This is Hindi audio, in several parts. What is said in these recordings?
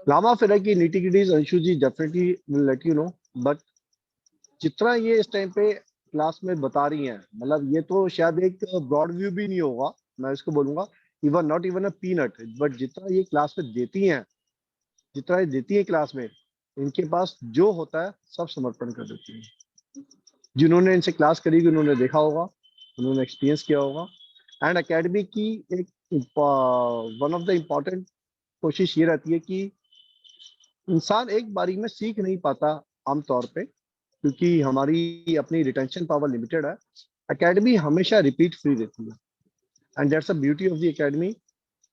लामा फिरा की nitty gritties Anshu ji definitely will let you know, but जितना ये इस टाइम पे क्लास में बता रही हैं, मतलब ये तो शायद एक ब्रॉड व्यू भी नहीं होगा, मैं इसको बोलूंगा even not even a peanut, but जितना ये क्लास में देती हैं, जितना ये देती है क्लास में, इनके पास जो होता है सब समर्पण कर देती है। जिन्होंने इनसे क्लास करी हुई उन्होंने देखा होगा, उन्होंने एक्सपीरियंस किया होगा। एंड एकेडमी की एक वन ऑफ द इम्पॉर्टेंट कोशिश ये रहती है कि इंसान एक बारी में सीख नहीं पाता आमतौर पे, क्योंकि हमारी अपनी रिटेंशन पावर लिमिटेड है। एकेडमी हमेशा रिपीट फ्री देती है, and that's the beauty of the academy,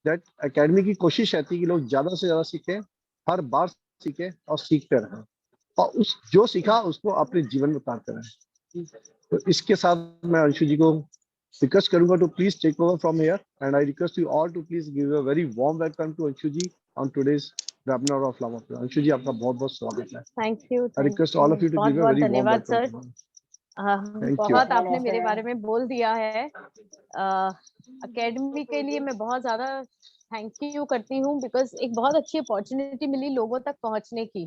that academy की कोशिश रहती है कि लोग ज्यादा से ज्यादा सीखें, हर बार सीखें और सीखते रहें, और उस जो सीखा उसको अपने जीवन में उतारते रहें। तो इसके साथ मैं अंशु जी को रिक्वेस्ट करूंगा to please take over from here, and I request you all to please give a very warm welcome to Anshu ji on today's webinar of Lama Fera. Anshu ji आपका बहुत बहुत स्वागत है। Thank you, I request all of you to बहुत गिव अ बहुत वेरी वार्म धन्यवाद सर। वेलकम। Thank you. बहुत आपने मेरे बारे में बोल दिया है। एकेडमी के लिए मैं बहुत ज्यादा थैंक यू करती हूँ, बिकॉज एक बहुत अच्छी अपॉर्चुनिटी मिली लोगों तक पहुँचने की,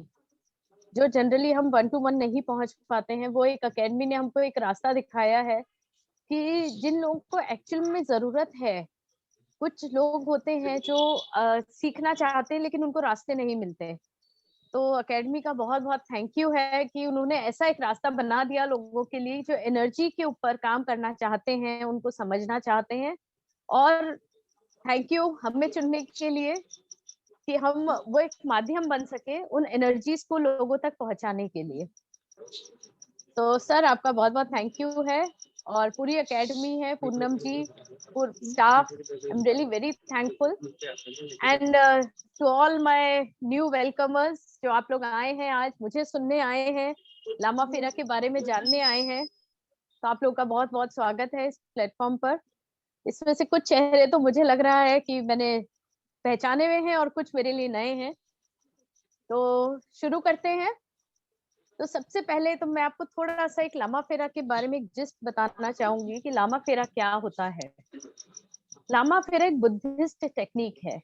जो जनरली हम 1 to 1 नहीं पहुंच पाते हैं। वो एक एकेडमी ने हमको एक रास्ता दिखाया है कि जिन लोगों को एक्चुअल में जरूरत है, कुछ लोग होते हैं जो सीखना चाहते हैं लेकिन उनको रास्ते नहीं मिलते। तो एकेडमी का बहुत बहुत थैंक यू है कि उन्होंने ऐसा एक रास्ता बना दिया लोगों के लिए जो एनर्जी के ऊपर काम करना चाहते हैं, उनको समझना चाहते हैं। और थैंक यू हमें चुनने के लिए कि हम वो एक माध्यम बन सके उन एनर्जीज को लोगों तक पहुंचाने के लिए। तो सर आपका बहुत बहुत थैंक यू है, और पूरी एकेडमी है, पूनम जी, पूरा staff, I am really very thankful. And to all my new welcomers जो आप लोग आए हैं, आज मुझे सुनने आए हैं, लामा फिरा के बारे में जानने आए हैं, तो आप लोग का बहुत बहुत स्वागत है इस प्लेटफॉर्म पर। इसमें से कुछ चेहरे तो मुझे लग रहा है कि मैंने पहचाने हुए हैं और कुछ मेरे लिए नए हैं। तो शुरू करते हैं। तो सबसे पहले तो मैं आपको थोड़ा सा एक लामा फेरा के बारे में एक जिस्ट बताना चाहूंगी कि लामा फेरा क्या होता है। लामा फेरा एक बुद्धिस्ट टेक्निक है।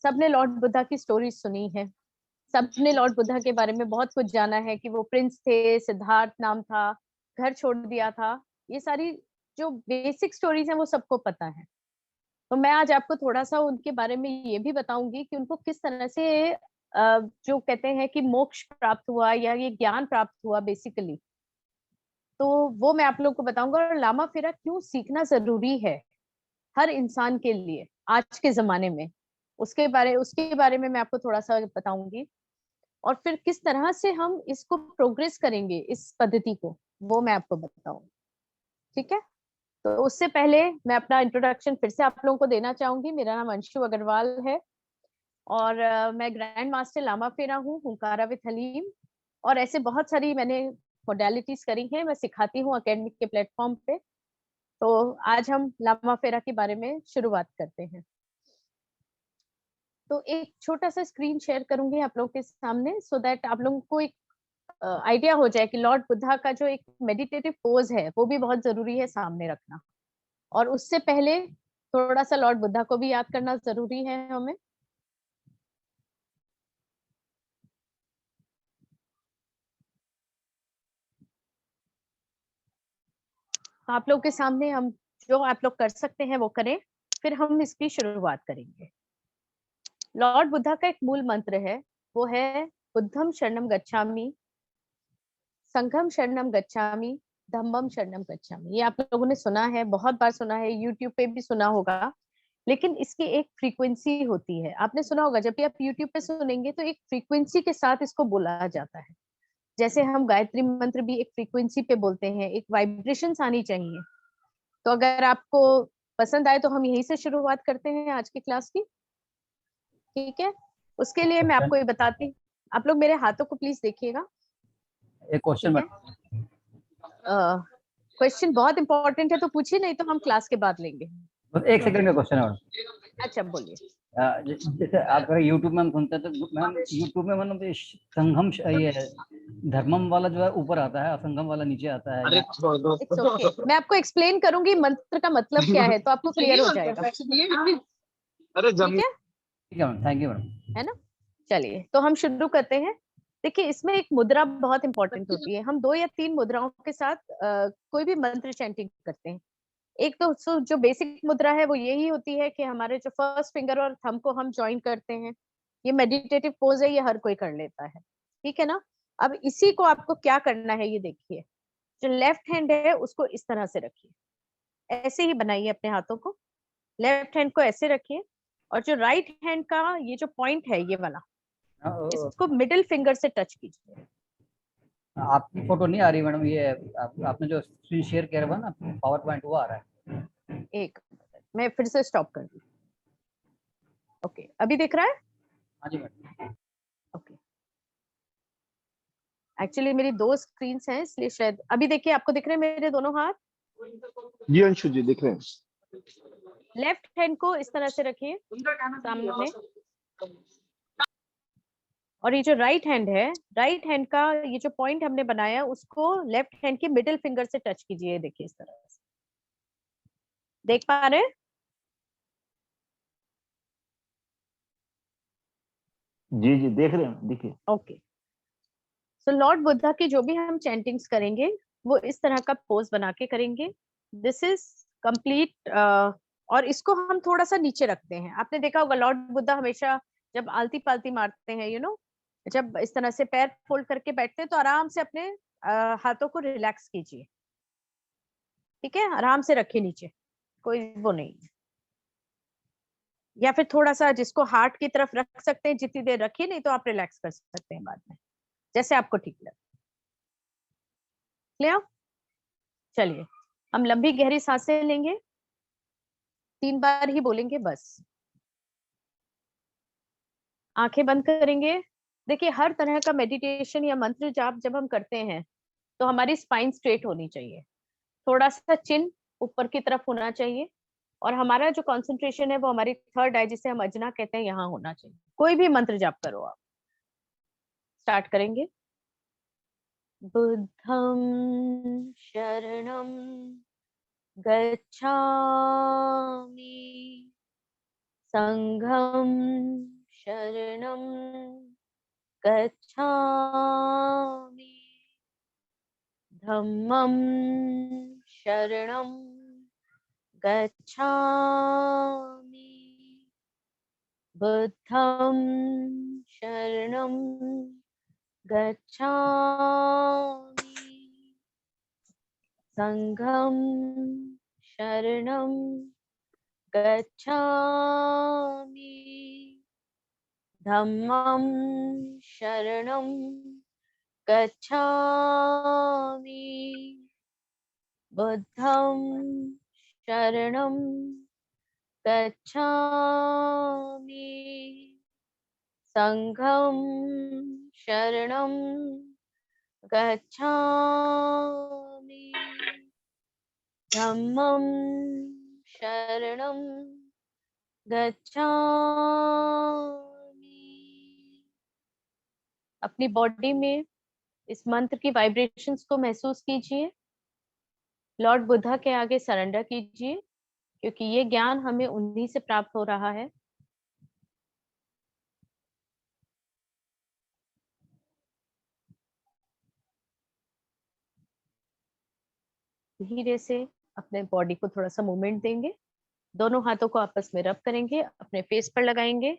सबने लॉर्ड बुद्धा की स्टोरी सुनी है, सबने लॉर्ड बुद्धा के बारे में बहुत कुछ जाना है कि वो प्रिंस थे, सिद्धार्थ नाम था, घर छोड़ दिया था। ये सारी जो बेसिक स्टोरीज हैं वो सबको पता है। तो मैं आज आपको थोड़ा सा उनके बारे में ये भी बताऊंगी कि उनको किस तरह से जो कहते हैं कि मोक्ष प्राप्त हुआ या ये ज्ञान प्राप्त हुआ बेसिकली, तो वो मैं आप लोगों को बताऊंगा। और लामा फेरा क्यों सीखना जरूरी है हर इंसान के लिए आज के जमाने में, उसके बारे में मैं आपको थोड़ा सा बताऊंगी। और फिर किस तरह से हम इसको प्रोग्रेस करेंगे इस पद्धति को, वो मैं आपको बताऊंगी। ठीक है, तो उससे पहले मैं अपना इंट्रोडक्शन फिर से आप लोगों को देना चाहूंगी। मेरा नाम अंशु अग्रवाल है और मैं ग्रैंड मास्टर लामा फेरा हूँ, हुंकारा विद हलीम, और ऐसे बहुत सारी मैंने मॉडलिटीज करी हैं, मैं सिखाती हूँ एकेडमिक के प्लेटफॉर्म पे। तो आज हम लामा फेरा के बारे में शुरुआत करते हैं। तो एक छोटा सा स्क्रीन शेयर करूंगी आप लोगों के सामने, सो दैट आप लोगों को एक आइडिया हो जाए कि लॉर्ड बुद्धा का जो एक मेडिटेटिव पोज है वो भी बहुत जरूरी है सामने रखना। और उससे पहले थोड़ा सा लॉर्ड बुद्धा को भी याद करना जरूरी है हमें। आप लोग के सामने हम जो आप लोग कर सकते हैं वो करें, फिर हम इसकी शुरुआत करेंगे। लॉर्ड बुद्धा का एक मूल मंत्र है, वो है बुद्धम शरणम गच्छामि, संघम शरणम गच्छामि, धम्मम शरणम गच्छामि। ये आप लोगों ने सुना है, बहुत बार सुना है, यूट्यूब पे भी सुना होगा। लेकिन इसकी एक फ्रीक्वेंसी होती है, आपने सुना होगा जब भी आप यूट्यूब पे सुनेंगे तो एक फ्रीक्वेंसी के साथ इसको बोला जाता है। जैसे हम गायत्री मंत्र भी एक फ्रीक्वेंसी पे बोलते हैं, एक वाइब्रेशंस आनी चाहिए। तो अगर आपको पसंद आए तो हम यहीं से शुरुआत करते हैं आज की क्लास की। ठीक है, उसके लिए मैं आपको ये बताती, आप लोग मेरे हाथों को प्लीज देखिएगा। एक क्वेश्चन क्वेश्चन बहुत इंपॉर्टेंट है तो पूछिए, नहीं तो हम क्लास के बाद लेंगे। बस एक सेकंड का क्वेश्चन है। अच्छा बोलिए। जैसे आप अगर यूट्यूब में हम सुनते हैं तो मैम यूट्यूब में मतलब ये संगम ये धर्मम वाला जो है ऊपर आता है, असंगम वाला नीचे आता है। अरे छोड़ दो। It's okay. मैं आपको एक्सप्लेन करूंगी मंत्र का मतलब क्या है, तो आपको क्लियर हो जाएगा। अरे ठीक है, ठीक है मैम, थैंक यू मैम। है ना। चलिए तो हम शुरू करते हैं। देखिए इसमें एक मुद्रा बहुत इंपॉर्टेंट होती है। हम 2 या 3 मुद्राओं के साथ कोई भी मंत्र चैंटिंग करते हैं। एक तो जो बेसिक मुद्रा है वो यही होती है कि हमारे जो फर्स्ट फिंगर और थंब को हम ज्वाइन करते हैं। ये मेडिटेटिव पोज है, ये हर कोई कर लेता है, ठीक है ना। अब इसी को आपको क्या करना है ये देखिए। जो लेफ्ट हैंड है उसको इस तरह से रखिए, ऐसे ही बनाइए अपने हाथों को। लेफ्ट हैंड को ऐसे रखिए और जो राइट हैंड का ये जो पॉइंट है ये वाला, इसको मिडिल फिंगर से टच कीजिए। आपकी फोटो नहीं आ रही मैडम, ये आपने जो स्क्रीन शेयर किया हुआ ना पावर पॉइंट, वो आ रहा है। एक मिनट, मैं फिर से स्टॉप कर दी। ओके, अभी दिख रहा है? हाँ जी मैडम। ओके, एक्चुअली मेरी 2 स्क्रीन्स हैं इसलिए शायद। अभी देखिए, आपको दिख रहे हैं मेरे दोनों हाथ? जी अंशु जी दिख रहे हैं। लेफ्ट हैंड को इस तरह से रखिए सामने, और ये जो राइट हैंड है, राइट हैंड का ये जो पॉइंट हमने बनाया उसको लेफ्ट हैंड के मिडिल फिंगर से टच कीजिए। देखिए इस तरह से, देख पा रहे हैं? जी जी देख रहे हैं, देखिए। ओके, सो लॉर्ड बुद्धा की जो भी हम चैंटिंग्स करेंगे वो इस तरह का पोज बना के करेंगे। This is complete. और इसको हम थोड़ा सा नीचे रखते हैं। आपने देखा होगा लॉर्ड बुद्धा हमेशा जब आलती पालती मारते हैं, जब इस तरह से पैर फोल्ड करके बैठते हैं तो आराम से अपने हाथों को रिलैक्स कीजिए। ठीक है, आराम से रखिए नीचे, कोई वो नहीं। या फिर थोड़ा सा जिसको हार्ट की तरफ रख सकते हैं जितनी देर रखिए, नहीं तो आप रिलैक्स कर सकते हैं बाद में, जैसे आपको ठीक लगे। क्लियर? चलिए हम लंबी गहरी सांसें लेंगे, 3 बार ही बोलेंगे बस। आंखें बंद करेंगे। देखिए हर तरह का मेडिटेशन या मंत्र जाप जब हम करते हैं तो हमारी स्पाइन स्ट्रेट होनी चाहिए, थोड़ा सा चिन ऊपर की तरफ होना चाहिए, और हमारा जो कंसंट्रेशन है वो हमारी थर्ड आई जिसे हम अजना कहते हैं यहाँ होना चाहिए। कोई भी मंत्र जाप करो आप। स्टार्ट करेंगे। बुद्धं शरणं गच्छामि, संघं शरणं गच्छामि, धम्मं शरणं गच्छामि, बुद्धं शरणं गच्छामि, संघं शरणं गच्छामि, धम्मं शरणं गच्छामि, बुद्धं शरणं गच्छामि, संघं शरणं गच्छामि, धम्मं शरणं गच्छामि। अपनी बॉडी में इस मंत्र की वाइब्रेशंस को महसूस कीजिए। लॉर्ड बुद्धा के आगे सरेंडर कीजिए, क्योंकि ये ज्ञान हमें उन्हीं से प्राप्त हो रहा है। धीरे से अपने बॉडी को थोड़ा सा मूवमेंट देंगे। दोनों हाथों को आपस में रब करेंगे, अपने फेस पर लगाएंगे।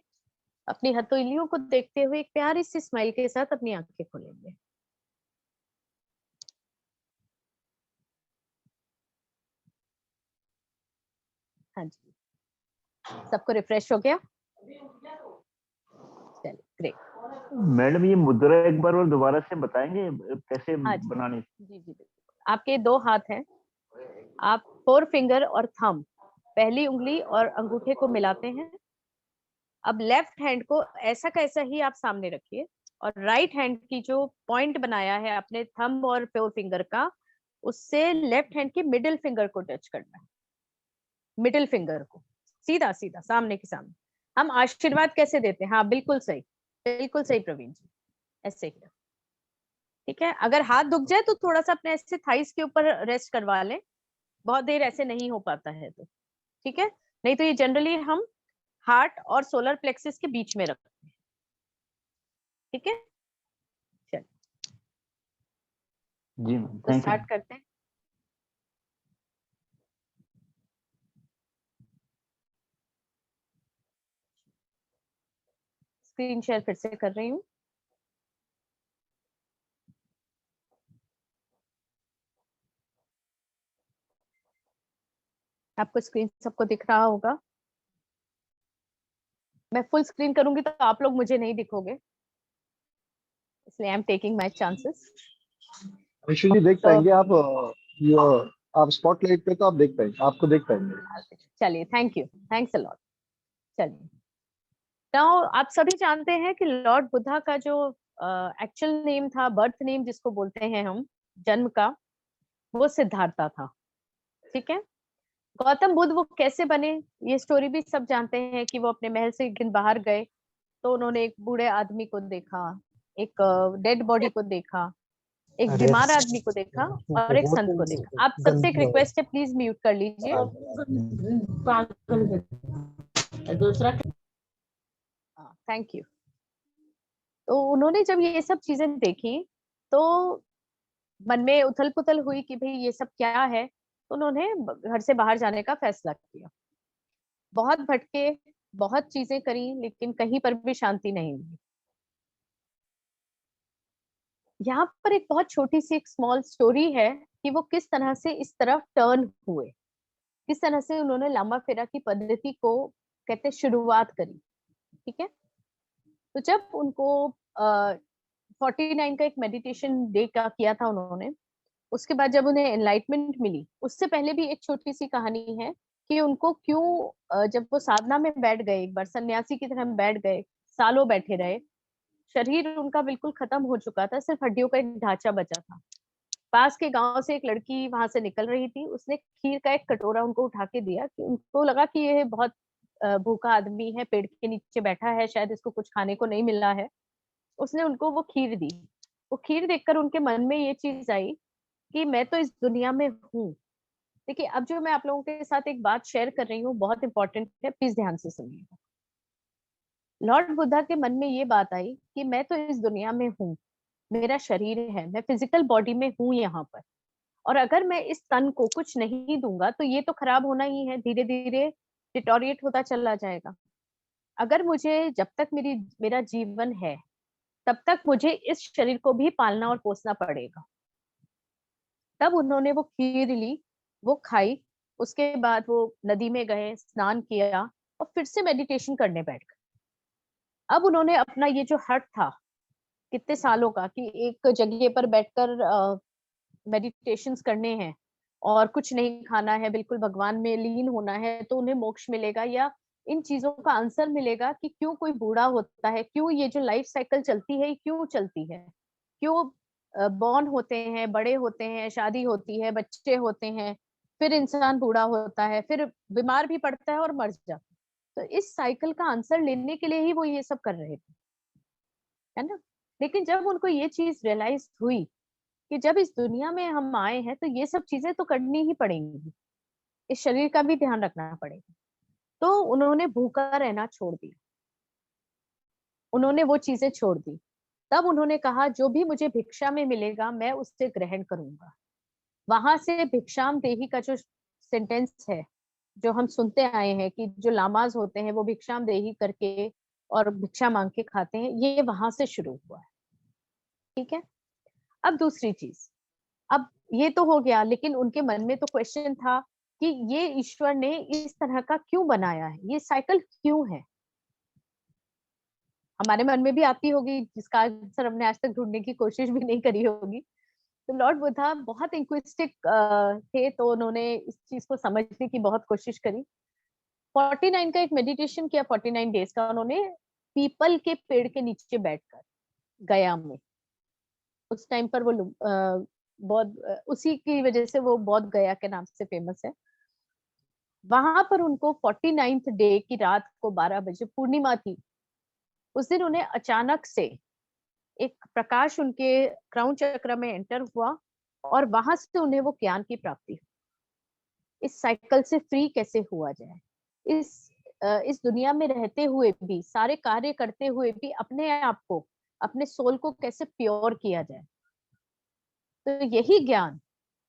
अपनी हथेलियों को देखते हुए एक प्यारी सी स्माइल के साथ अपनी आंखें खोलेंगे। हाँ जी, सबको रिफ्रेश हो गया? चलिए ग्रेट। मैडम ये मुद्रा एक बार और दोबारा से बताएंगे कैसे हाँ जी, बनानी? जी बिल्कुल। आपके 2 हाथ हैं, आप 4 फिंगर और थंब, पहली उंगली और अंगूठे को मिलाते हैं। अब लेफ्ट हैंड को ऐसा कैसा ही आप सामने रखिए, और राइट हैंड की जो पॉइंट बनाया है अपने थंब और 4 फिंगर का, उससे लेफ्ट हैंड के मिडिल फिंगर को टच करना है। मिडिल फिंगर को सीधा सीधा सामने के सामने। हम आशीर्वाद कैसे देते हैं? हाँ बिल्कुल सही प्रवीण जी, ऐसे ही। ठीक है, अगर हाथ दुख जाए तो थोड़ा सा अपने ऐसे थाइस के ऊपर रेस्ट करवा लें, बहुत देर ऐसे नहीं हो पाता है तो, ठीक है। नहीं तो ये जनरली हम हार्ट और सोलर प्लेक्सिस के बीच में रखते हैं, ठीक है। चलिए जी मैम, तो थैंक यू। स्टार्ट करते हैं। स्क्रीन शेयर फिर से कर रही हूँ। आपको स्क्रीन सबको दिख रहा होगा। मैं फुल स्क्रीन करूंगी तो आप लोग मुझे नहीं दिखोगे, इसलिए I am taking my chances. Anshu ji देख तो पाएंगे आप? आप स्पॉटलाइट पे तो आप देख पाएंगे, आपको देख पाएंगे। चलिए, thank you, thanks a lot. चलिए, नाउ आप सभी जानते हैं कि लॉर्ड बुद्धा का जो एक्चुअल नेम था, बर्थ नेम जिसको बोलते हैं हम, जन्म का, वो सिद्धार्था था, ठीक है। गौतम बुद्ध वो कैसे बने, ये स्टोरी भी सब जानते हैं कि वो अपने महल से एक दिन बाहर गए तो उन्होंने एक बूढ़े आदमी को देखा, एक डेड बॉडी को देखा, एक अरे बीमार आदमी को देखा और एक संत को देखा। आप सबसे एक रिक्वेस्ट है, प्लीज म्यूट कर लीजिए। दूसरा, थैंक यू। तो उन्होंने जब ये सब चीजें देखी तो मन में उथल पुथल हुई कि भाई ये सब क्या है, तो उन्होंने घर से बाहर जाने का फैसला किया। बहुत भटके, बहुत चीजें करी, लेकिन कहीं पर भी शांति नहीं मिली। यहाँ पर एक बहुत छोटी सी एक स्मॉल स्टोरी है कि वो किस तरह से इस तरफ टर्न हुए, किस तरह से उन्होंने लामा फेरा की पद्धति को कहते शुरुआत करी, ठीक है। तो जब उनको 49 का एक मेडिटेशन डे का किया था उन्होंने, उसके बाद जब उन्हें एनलाइटमेंट मिली, उससे पहले भी एक छोटी सी कहानी है कि उनको क्यों जब वो साधना में बैठ गए, एक बार सन्यासी की तरह बैठ गए, सालों बैठे रहे, शरीर उनका बिल्कुल खत्म हो चुका था, सिर्फ हड्डियों का एक ढांचा बचा था। पास के गांव से एक लड़की वहां से निकल रही थी, उसने खीर का एक कटोरा उनको उठा के दिया कि उनको लगा कि ये बहुत भूखा आदमी है, पेड़ के नीचे बैठा है, शायद इसको कुछ खाने को नहीं मिला है। उसने उनको वो खीर दी। वो खीर देखकर उनके मन में ये चीज आई कि मैं तो इस दुनिया में हूँ। देखिए, अब जो मैं आप लोगों के साथ एक बात शेयर कर रही हूँ बहुत इंपॉर्टेंट है, प्लीज ध्यान से सुनिएगा। लॉर्ड बुद्धा के मन में ये बात आई कि मैं तो इस दुनिया में हूँ, मेरा शरीर है, मैं फिजिकल बॉडी में हूँ यहाँ पर, और अगर मैं इस तन को कुछ नहीं दूंगा तो ये तो खराब होना ही है, धीरे धीरे डिटोरिएट होता चला जाएगा। अगर मुझे, जब तक मेरा जीवन है, तब तक मुझे इस शरीर को भी पालना और पोसना पड़ेगा। तब उन्होंने वो खीर ली, वो खाई, उसके बाद वो नदी में गए, स्नान किया और फिर से मेडिटेशन करने बैठ गए। अब उन्होंने अपना ये जो हट था कितने सालों का कि एक जगह पर बैठकर मेडिटेशंस करने हैं और कुछ नहीं खाना है, बिल्कुल भगवान में लीन होना है, तो उन्हें मोक्ष मिलेगा, या इन चीजों का आंसर मिलेगा कि क्यों कोई बूढ़ा होता है, क्यों ये जो लाइफ साइकिल चलती है क्यों चलती है, क्यों बॉर्न होते हैं, बड़े होते हैं, शादी होती है, बच्चे होते हैं, फिर इंसान बूढ़ा होता है, फिर बीमार भी पड़ता है और मर जाता है। तो इस साइकिल का आंसर लेने के लिए ही वो ये सब कर रहे थे, है ना। लेकिन जब उनको ये चीज रियलाइज हुई कि जब इस दुनिया में हम आए हैं तो ये सब चीजें तो करनी ही पड़ेंगी, इस शरीर का भी ध्यान रखना पड़ेगा, तो उन्होंने भूखा रहना छोड़ दिया, उन्होंने वो चीजें छोड़ दी। तब उन्होंने कहा जो भी मुझे भिक्षा में मिलेगा मैं उससे ग्रहण करूंगा। वहां से भिक्षाम देही का जो सेंटेंस है, जो हम सुनते आए हैं कि जो लामाज होते हैं वो भिक्षाम देही करके और भिक्षा मांग के खाते हैं, ये वहां से शुरू हुआ है, ठीक है। अब दूसरी चीज, अब ये तो हो गया, लेकिन उनके मन में तो क्वेश्चन था कि ये ईश्वर ने इस तरह का क्यों बनाया है, ये साइकिल क्यों है। हमारे मन में भी आती होगी, जिसका आंसर हमने आज तक ढूंढने की कोशिश भी नहीं करी होगी। तो लॉर्ड बुद्धा बहुत इंक्विजिटिव थे, तो उन्होंने इस चीज को समझने की बहुत कोशिश करी। 49 का एक मेडिटेशन किया, 49 डेज का, उन्होंने पीपल के पेड़ के नीचे बैठकर, गया में, उस टाइम पर वो बौद्ध, उसी की वजह से वो बौद्ध गया के नाम से फेमस है। वहां पर उनको 49th डे की रात को 12 बजे, पूर्णिमा थी उस दिन, उन्हें अचानक से एक प्रकाश उनके क्राउन चक्र में एंटर हुआ और वहां से उन्हें वो ज्ञान की प्राप्ति हुई। इस साइकिल से फ्री कैसे हुआ जाए, इस दुनिया में रहते हुए भी, सारे कार्य करते हुए भी अपने आप को, अपने सोल को कैसे प्योर किया जाए। तो यही ज्ञान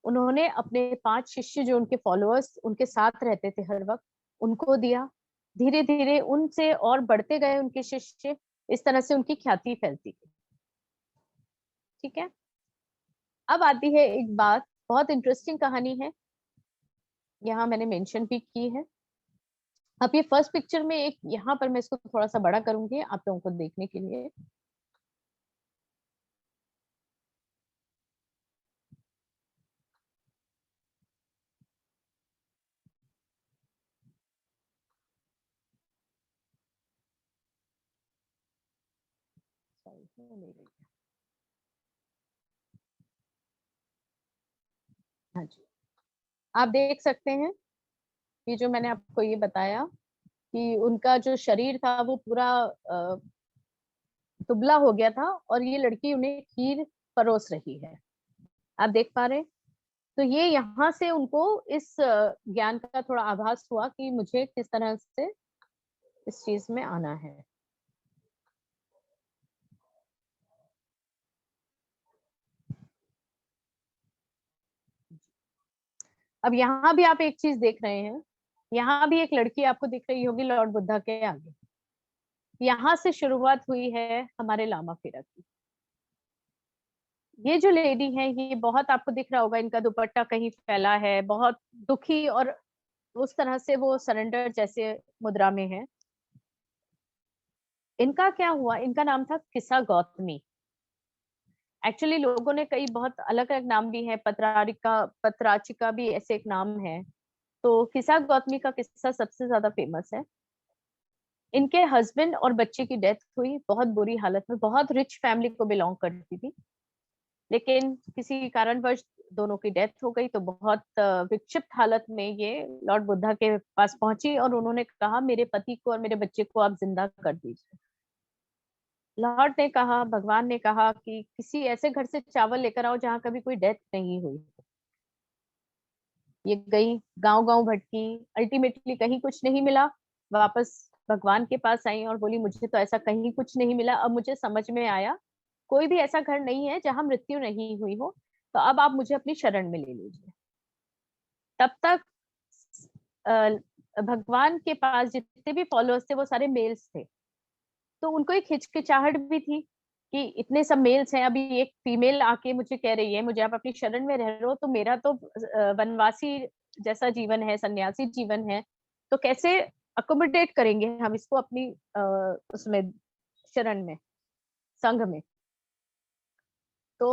उन्होंने अपने 5 शिष्य जो उनके फॉलोअर्स उनके साथ रहते थे हर वक्त, उनको दिया। धीरे धीरे उनसे और बढ़ते गए उनके शिष्य, इस तरह से उनकी ख्याति फैलती गई। ठीक है, अब आती है एक बात, बहुत इंटरेस्टिंग कहानी है, यहाँ मैंने मेंशन भी की है। अब ये फर्स्ट पिक्चर में एक, यहाँ पर मैं इसको थोड़ा सा बड़ा करूंगी आप लोगों को देखने के लिए। हाँ जी, आप देख सकते हैं ये जो मैंने आपको ये बताया कि उनका जो शरीर था वो पूरा दुबला हो गया था और ये लड़की उन्हें खीर परोस रही है, आप देख पा रहे हैं। तो ये यहाँ से उनको इस ज्ञान का थोड़ा आभास हुआ कि मुझे किस तरह से इस चीज में आना है। अब यहाँ भी आप एक चीज देख रहे हैं, यहाँ भी एक लड़की आपको दिख रही होगी लॉर्ड बुद्धा के आगे। यहाँ से शुरुआत हुई है हमारे लामा फेरा की। ये जो लेडी है, ये बहुत आपको दिख रहा होगा, इनका दुपट्टा कहीं फैला है, बहुत दुखी और उस तरह से वो सरेंडर जैसे मुद्रा में है। इनका क्या हुआ, इनका नाम था किसा गौतमी। एक्चुअली लोगों ने कई बहुत अलग अलग नाम भी है, पत्रारिका, पत्राचिका भी ऐसे एक नाम है। तो किसा गौतमी का किस्सा सबसे ज्यादा फेमस है। इनके हस्बैंड और बच्चे की डेथ हुई बहुत बुरी हालत में, बहुत रिच फैमिली को बिलोंग करती थी, लेकिन किसी कारणवश दोनों की डेथ हो गई। तो बहुत विक्षिप्त हालत में ये लॉर्ड बुद्धा के पास पहुंची और उन्होंने कहा मेरे पति को और मेरे बच्चे को आप जिंदा कर दीजिए। लॉर्ड ने कहा, भगवान ने कहा कि किसी ऐसे घर से चावल लेकर आओ जहाँ कभी कोई डेथ नहीं हुई। ये गई, गांव गांव भटकी, अल्टीमेटली कहीं कुछ नहीं मिला, वापस भगवान के पास आई और बोली मुझे तो ऐसा कहीं कुछ नहीं मिला, अब मुझे समझ में आया कोई भी ऐसा घर नहीं है जहां मृत्यु नहीं हुई हो, तो अब आप मुझे अपनी शरण में ले लीजिए। तब तक भगवान के पास जितने भी फॉलोअर्स थे वो सारे मेल्स थे, तो उनको एक हिचकिचाहट भी थी कि इतने सब मेल्स हैं, अभी एक फीमेल आके मुझे कह रही है मुझे आप अपनी शरण में रह रहे हो, तो मेरा तो वनवासी जैसा जीवन है, सन्यासी जीवन है, तो कैसे अकोमोडेट करेंगे हम इसको अपनी उसमें शरण में, संघ में। तो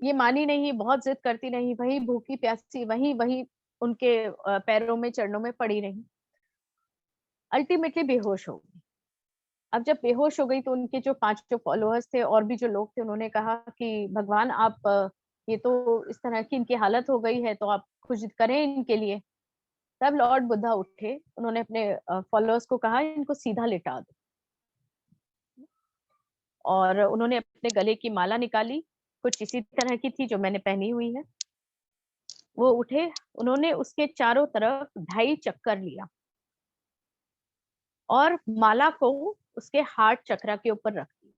ये मानी नहीं, बहुत जिद करती रही, वही भूखी प्यासी वही वही उनके पैरों में चरणों में पड़ी रही, अल्टीमेटली बेहोश हो गई। अब जब बेहोश हो गई तो उनके जो 5 जो फॉलोअर्स थे और भी जो लोग थे, उन्होंने कहा कि भगवान आप ये तो इस तरह की इनकी हालत हो गई है तो आप कुछ करें इनके लिए। तब लॉर्ड बुद्धा उठे, उन्होंने अपने फॉलोअर्स को कहा इनको सीधा लिटा दो, और उन्होंने अपने गले की माला निकाली, कुछ इसी तरह की थी जो मैंने पहनी हुई है। वो उठे, उन्होंने उसके चारों तरफ 2.5 चक्कर लिया और माला को उसके हार्ट चक्र के ऊपर रख दिया।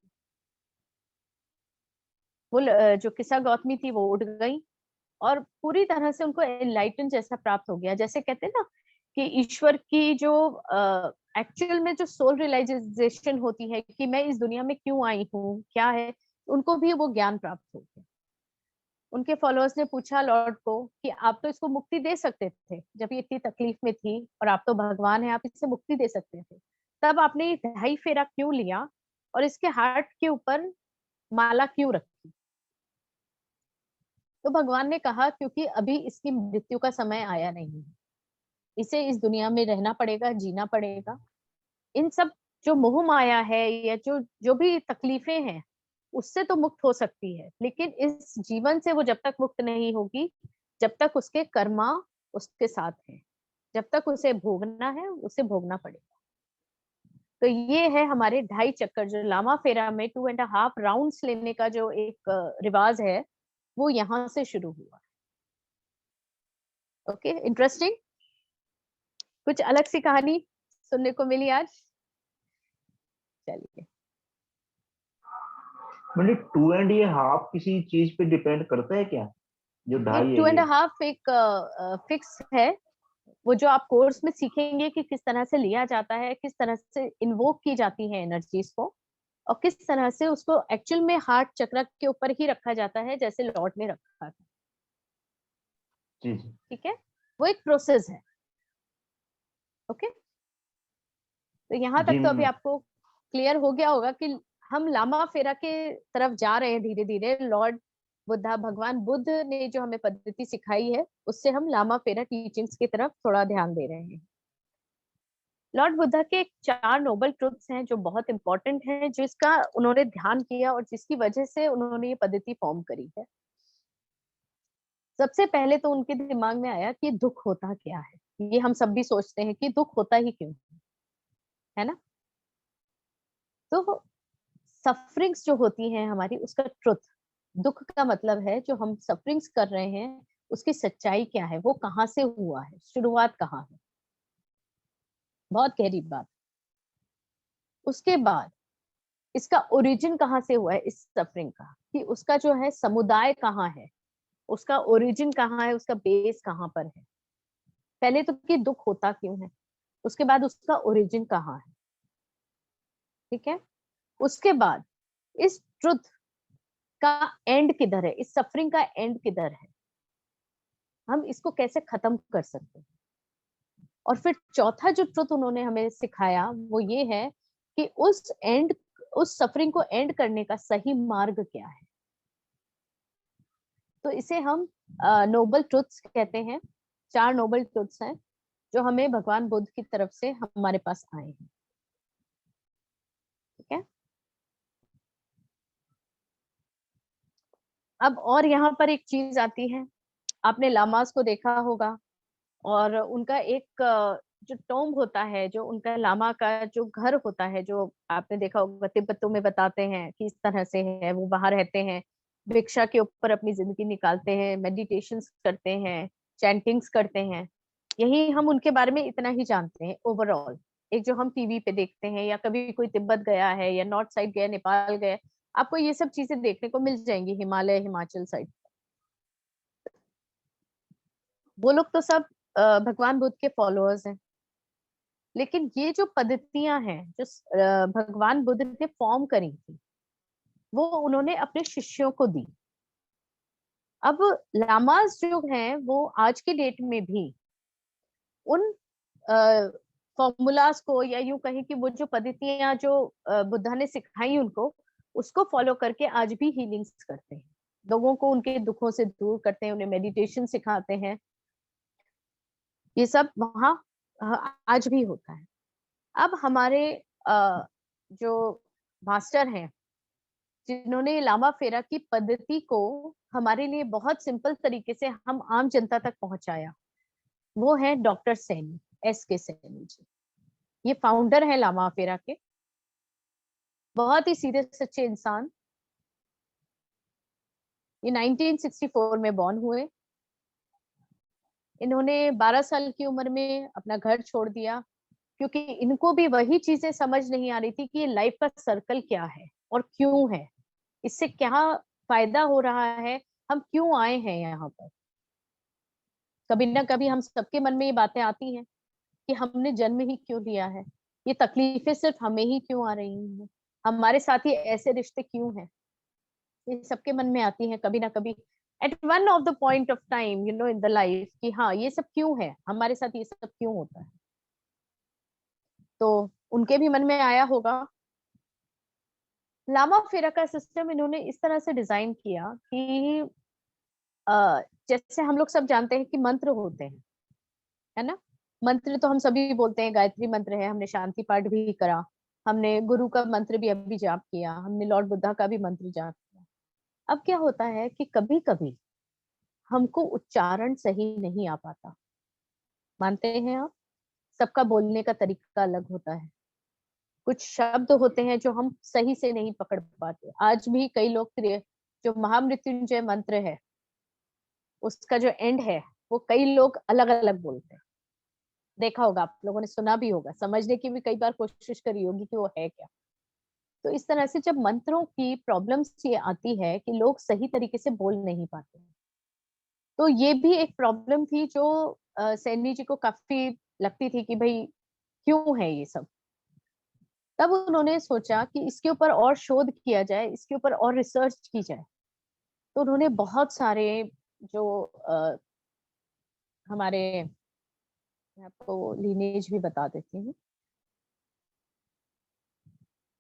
वो जो किसा गौतमी थी वो उठ गई और पूरी तरह से उनको एनलाइटन जैसा प्राप्त हो गया। जैसे कहते हैं ना कि ईश्वर की जो एक्चुअल में जो सोल रियलाइजेशन होती है कि मैं इस दुनिया में क्यों आई हूँ, क्या है, उनको भी वो ज्ञान प्राप्त हो गया। उनके फॉलोअर्स ने पूछा लॉर्ड को कि आप तो इसको मुक्ति दे सकते थे, जब ये इतनी तकलीफ में थी और आप तो भगवान है, आप इससे मुक्ति दे सकते थे, तब आपने ये 2.5 फेरा क्यों लिया और इसके हार्ट के ऊपर माला क्यों रखी? तो भगवान ने कहा क्योंकि अभी इसकी मृत्यु का समय आया नहीं है, इसे इस दुनिया में रहना पड़ेगा, जीना पड़ेगा। इन सब जो मोह माया है या जो जो भी तकलीफें हैं उससे तो मुक्त हो सकती है, लेकिन इस जीवन से वो जब तक मुक्त नहीं होगी जब तक उसके कर्मा उसके साथ है। जब तक उसे भोगना है उसे भोगना पड़ेगा। तो ये है हमारे 2.5 चक्कर, जो लामा फेरा में 2.5 राउंड्स लेने का जो एक रिवाज है, वो यहाँ से शुरू हुआ। ओके, इंटरेस्टिंग, कुछ अलग सी कहानी सुनने को मिली आज। चलिए, मतलब 2.5 किसी चीज पे डिपेंड करता है क्या, जो ये 2.5 है 2.5 एक फिक्स है। वो जो आप कोर्स में सीखेंगे कि किस तरह से लिया जाता है, किस तरह से इन्वोक की जाती है एनर्जीज को, और किस तरह से उसको एक्चुअल में हार्ट चक्र के ऊपर ही रखा जाता है जैसे लॉर्ड ने रखा था। जी जी। ठीक है, वो एक प्रोसेस है। ओके, तो यहाँ तक जी तो अभी आपको क्लियर हो गया होगा कि हम लामा फेरा के तरफ जा रहे हैं धीरे धीरे। लॉर्ड बुद्धा, भगवान बुद्ध ने जो हमें पद्धति सिखाई है, उससे हम लामा फेरा टीचिंग्स की तरफ थोड़ा ध्यान दे रहे हैं। लॉर्ड बुद्धा के 4 नोबल ट्रुथ्स हैं जो बहुत इंपॉर्टेंट हैं, जिसका उन्होंने ध्यान किया और जिसकी वजह से उन्होंने ये पद्धति फॉर्म करी है। सबसे पहले तो उनके दिमाग में आया कि दुख होता क्या है। ये हम सब भी सोचते हैं कि दुख होता ही क्यों है ना। तो सफरिंग्स जो होती हैं हमारी, उसका ट्रुथ, दुख का मतलब है जो हम सफरिंग्स कर रहे हैं उसकी सच्चाई क्या है, वो कहाँ से हुआ है, शुरुआत कहाँ है। बहुत गहरी बात। उसके बाद इसका ओरिजिन कहाँ से हुआ है इस सफरिंग का, कि उसका जो है समुदाय कहाँ है, उसका ओरिजिन कहाँ है, उसका बेस कहाँ पर है। पहले तो कि दुख होता क्यों है, उसके बाद उसका ओरिजिन कहाँ है। ठीक है, उसके बाद इस ट्रुथ का एंड किधर है, इस सफरिंग का एंड किधर है, हम इसको कैसे खत्म कर सकते हैं। और फिर चौथा जो ट्रुथ उन्होंने हमें सिखाया वो ये है कि उस सफरिंग को एंड करने का सही मार्ग क्या है। तो इसे हम नोबल ट्रुथ्स कहते हैं। 4 नोबल ट्रुथ्स हैं जो हमें भगवान बुद्ध की तरफ से हमारे पास आए हैं। ठीक है, अब और यहाँ पर एक चीज आती है, आपने लामास को देखा होगा और उनका एक जो टोम्ब होता है, जो उनका लामा का जो घर होता है, जो आपने देखा होगा तिब्बतों में बताते हैं कि इस तरह से है, वो बाहर रहते हैं, भिक्षा के ऊपर अपनी जिंदगी निकालते हैं, मेडिटेशंस करते हैं, चैंटिंग्स करते हैं। यही हम उनके बारे में इतना ही जानते हैं ओवरऑल। एक जो हम टीवी पे देखते हैं, या कभी कोई तिब्बत गया है या नॉर्थ साइड गया, नेपाल गया, आपको ये सब चीजें देखने को मिल जाएंगी, हिमालय हिमाचल साइड। वो लोग तो सब भगवान बुद्ध के फॉलोअर्स हैं। लेकिन ये जो पद्धतियां हैं जो भगवान बुद्ध ने फॉर्म करी थी, वो उन्होंने अपने शिष्यों को दी। अब लामास जो हैं वो आज की डेट में भी उन फॉर्मूलाज को, या यूं कहें कि वो जो पद्धतियां जो बुद्धा ने सिखाई उनको, उसको फॉलो करके आज भी हीलिंग्स करते हैं, लोगों को उनके दुखों से दूर करते हैं, उन्हें मेडिटेशन सिखाते हैं। ये सब वहाँ आज भी होता है। अब हमारे जो मास्टर हैं जिन्होंने लामा फेरा की पद्धति को हमारे लिए बहुत सिंपल तरीके से हम आम जनता तक पहुंचाया, वो है डॉक्टर सैनी, S.K. सैनी जी। ये फाउंडर है लामा फेरा के, बहुत ही सीधे सच्चे इंसान। ये 1964 में बॉर्न हुए। इन्होंने 12 साल की उम्र में अपना घर छोड़ दिया, क्योंकि इनको भी वही चीजें समझ नहीं आ रही थी कि ये लाइफ का सर्कल क्या है और क्यों है, इससे क्या फायदा हो रहा है, हम क्यों आए हैं यहाँ पर। कभी ना कभी हम सबके मन में ये बातें आती हैं कि हमने जन्म ही क्यों लिया है, ये तकलीफें सिर्फ हमें ही क्यों आ रही हैं, हमारे साथ ये ऐसे रिश्ते क्यों हैं। ये सबके मन में आती हैं कभी ना कभी, at one of the point of time in the life, कि हाँ ये सब क्यों है, हमारे साथ ये सब क्यों होता है। तो उनके भी मन में आया होगा। लामा फेरा का सिस्टम इन्होंने इस तरह से डिजाइन किया कि जैसे हम लोग सब जानते हैं कि मंत्र होते हैं, है ना। मंत्र तो हम सभी बोलते हैं, गायत्री मंत्र है, हमने शांति पाठ भी करा, हमने गुरु का मंत्र भी अभी जाप किया, हमने लॉर्ड बुद्धा का भी मंत्र जाप किया। अब क्या होता है कि कभी कभी हमको उच्चारण सही नहीं आ पाता, मानते हैं आप? सबका बोलने का तरीका अलग होता है। कुछ शब्द होते हैं जो हम सही से नहीं पकड़ पाते। आज भी कई लोग जो महामृत्युंजय मंत्र है, उसका जो एंड है, वो कई लोग अलग-अलग बोलते हैं। देखा होगा, आप लोगों ने सुना भी होगा, समझने की भी कई बार कोशिश करी होगी कि वो है क्या। तो इस तरह से जब मंत्रों की प्रॉब्लम्स ये आती है कि लोग सही तरीके से बोल नहीं पाते हैं, तो ये भी एक प्रॉब्लम थी जो सैनी जी को काफी लगती थी कि भाई क्यों है ये सब। तब उन्होंने सोचा कि इसके ऊपर और शोध किया जाए, इसके ऊपर और रिसर्च की जाए। तो उन्होंने बहुत सारे जो हमारे, मैं आपको लीनेज भी बता देती हूँ।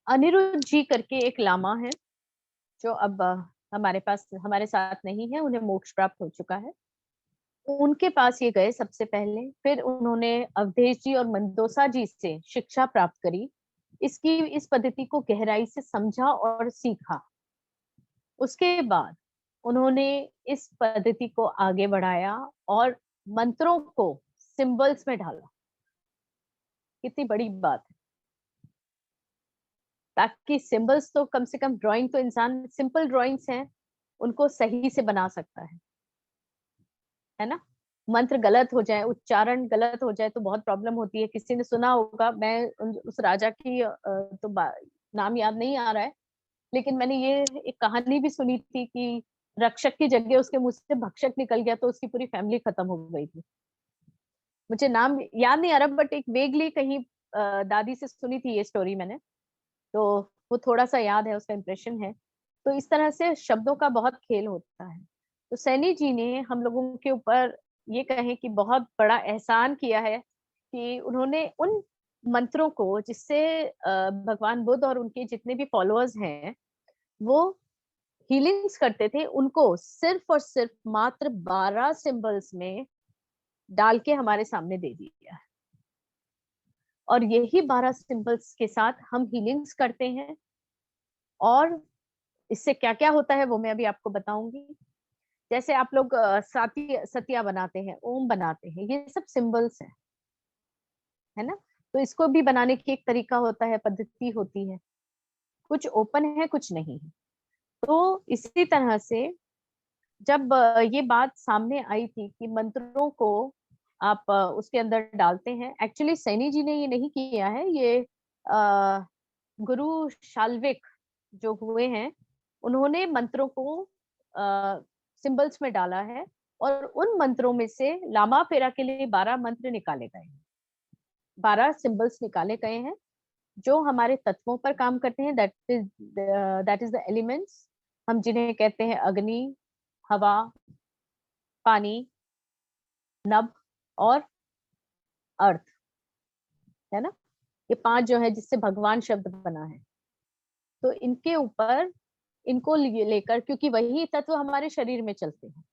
अनिरुद्ध जी करके एक लामा है जो अब हमारे पास, हमारे साथ नहीं है, उन्हें मोक्ष प्राप्त हो चुका है। उनके पास ये गए सबसे पहले, फिर उन्होंने अवधेश जी और मंदोसा जी से शिक्षा प्राप्त करी। इस पद्धति को गहराई से समझा और सीखा। उसके बाद उन्होंने इस पद्धति को आगे बढ़ाया और मंत्रों को सिंबल्स में ढाला। कितनी बड़ी बात है, ताकि सिंबल्स तो कम से कम, ड्राइंग तो इंसान सिंपल ड्राइंग्स हैं, उनको सही से बना सकता है ना। मंत्र गलत हो जाए, उच्चारण गलत हो जाए तो बहुत प्रॉब्लम होती है। किसी ने सुना होगा, मैं उस राजा की तो नाम याद नहीं आ रहा है, लेकिन मैंने ये एक कहानी भी सुनी थी कि रक्षक की जगह उसके मुंह से भक्षक निकल गया तो उसकी पूरी फैमिली खत्म हो गई थी। मुझे नाम याद नहीं आ रहा, बट एक वेगली कहीं दादी से सुनी थी ये स्टोरी मैंने, तो वो थोड़ा सा याद है, उसका इम्प्रेशन है। तो इस तरह से शब्दों का बहुत खेल होता है। तो सैनी जी ने हम लोगों के ऊपर ये कहें कि बहुत बड़ा एहसान किया है कि उन्होंने उन मंत्रों को, जिससे भगवान बुद्ध और उनके जितने भी फॉलोअर्स हैं वो हीलिंग्स करते थे, उनको सिर्फ और सिर्फ मात्र 12 सिंबल्स में डाल के हमारे सामने दे दिया है। और यही 12 सिंबल्स के साथ हम हीलिंग्स करते हैं। और इससे क्या क्या होता है वो मैं अभी आपको बताऊंगी। जैसे आप लोग सतिया बनाते हैं, ओम बनाते हैं, ये सब सिंबल्स हैं, है ना। तो इसको भी बनाने की एक तरीका होता है, पद्धति होती है, कुछ ओपन है कुछ नहीं है। तो इसी तरह से जब ये बात सामने आई थी कि मंत्रों को आप उसके अंदर डालते हैं, एक्चुअली सैनी जी ने ये नहीं किया है, ये गुरु शाल्विक जो हुए हैं, उन्होंने मंत्रों को सिंबल्स में डाला है। और उन मंत्रों में से लामा फेरा के लिए 12 मंत्र निकाले गए हैं, 12 सिंबल्स निकाले गए हैं जो हमारे तत्वों पर काम करते हैं। दैट इज द एलिमेंट्स, हम जिन्हें कहते हैं अग्नि, हवा, पानी, नभ और अर्थ, है ना। ये 5 जो है जिससे भगवान शब्द बना है। तो इनके ऊपर, इनको लेकर, क्योंकि वही तत्व हमारे शरीर में चलते हैं।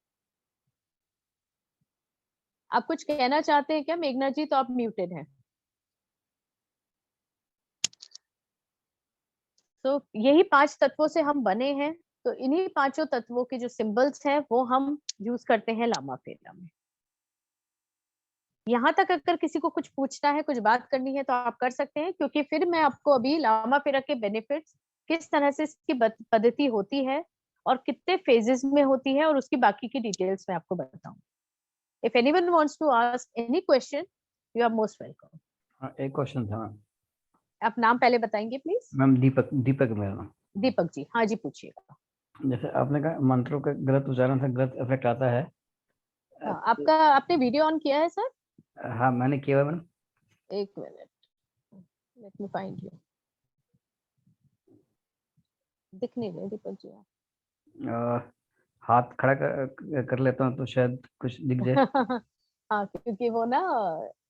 आप कुछ कहना चाहते हैं क्या मेघना जी? तो आप म्यूटेड हैं। तो यही 5 तत्वों से हम बने हैं। तो इन्हीं 5 तत्वों के जो सिंबल्स हैं वो हम यूज करते हैं लामा फेरा में। यहाँ तक अगर किसी को कुछ पूछना है, कुछ बात करनी है तो आप कर सकते हैं, क्योंकि फिर मैं आपको अभी लामा फेरा के बेनिफिट्स, किस तरह से इसकी पद्धति होती है और कितने फेजेस में होती है, और उसकी बाकी की डिटेल्स मैं आपको बताऊं। If anyone wants to ask any question, you are most welcome. एक क्वेश्चन था। आप नाम पहले बताएंगे प्लीज? मैम दीपक मेरा नाम। दीपक जी, हाँ जी, पूछिएगा। जैसे आपने कहा मंत्रों का गलत उच्चारण से गलत इफेक्ट आता है। आपने वीडियो ऑन किया है सर? हाँ मैंने किया है मैडम। एक minute, let me find you. दिख नहीं रहे दीपक जी आप। हाथ खड़ा कर लेता हूँ तो शायद कुछ दिख जाए। हाँ, क्योंकि वो ना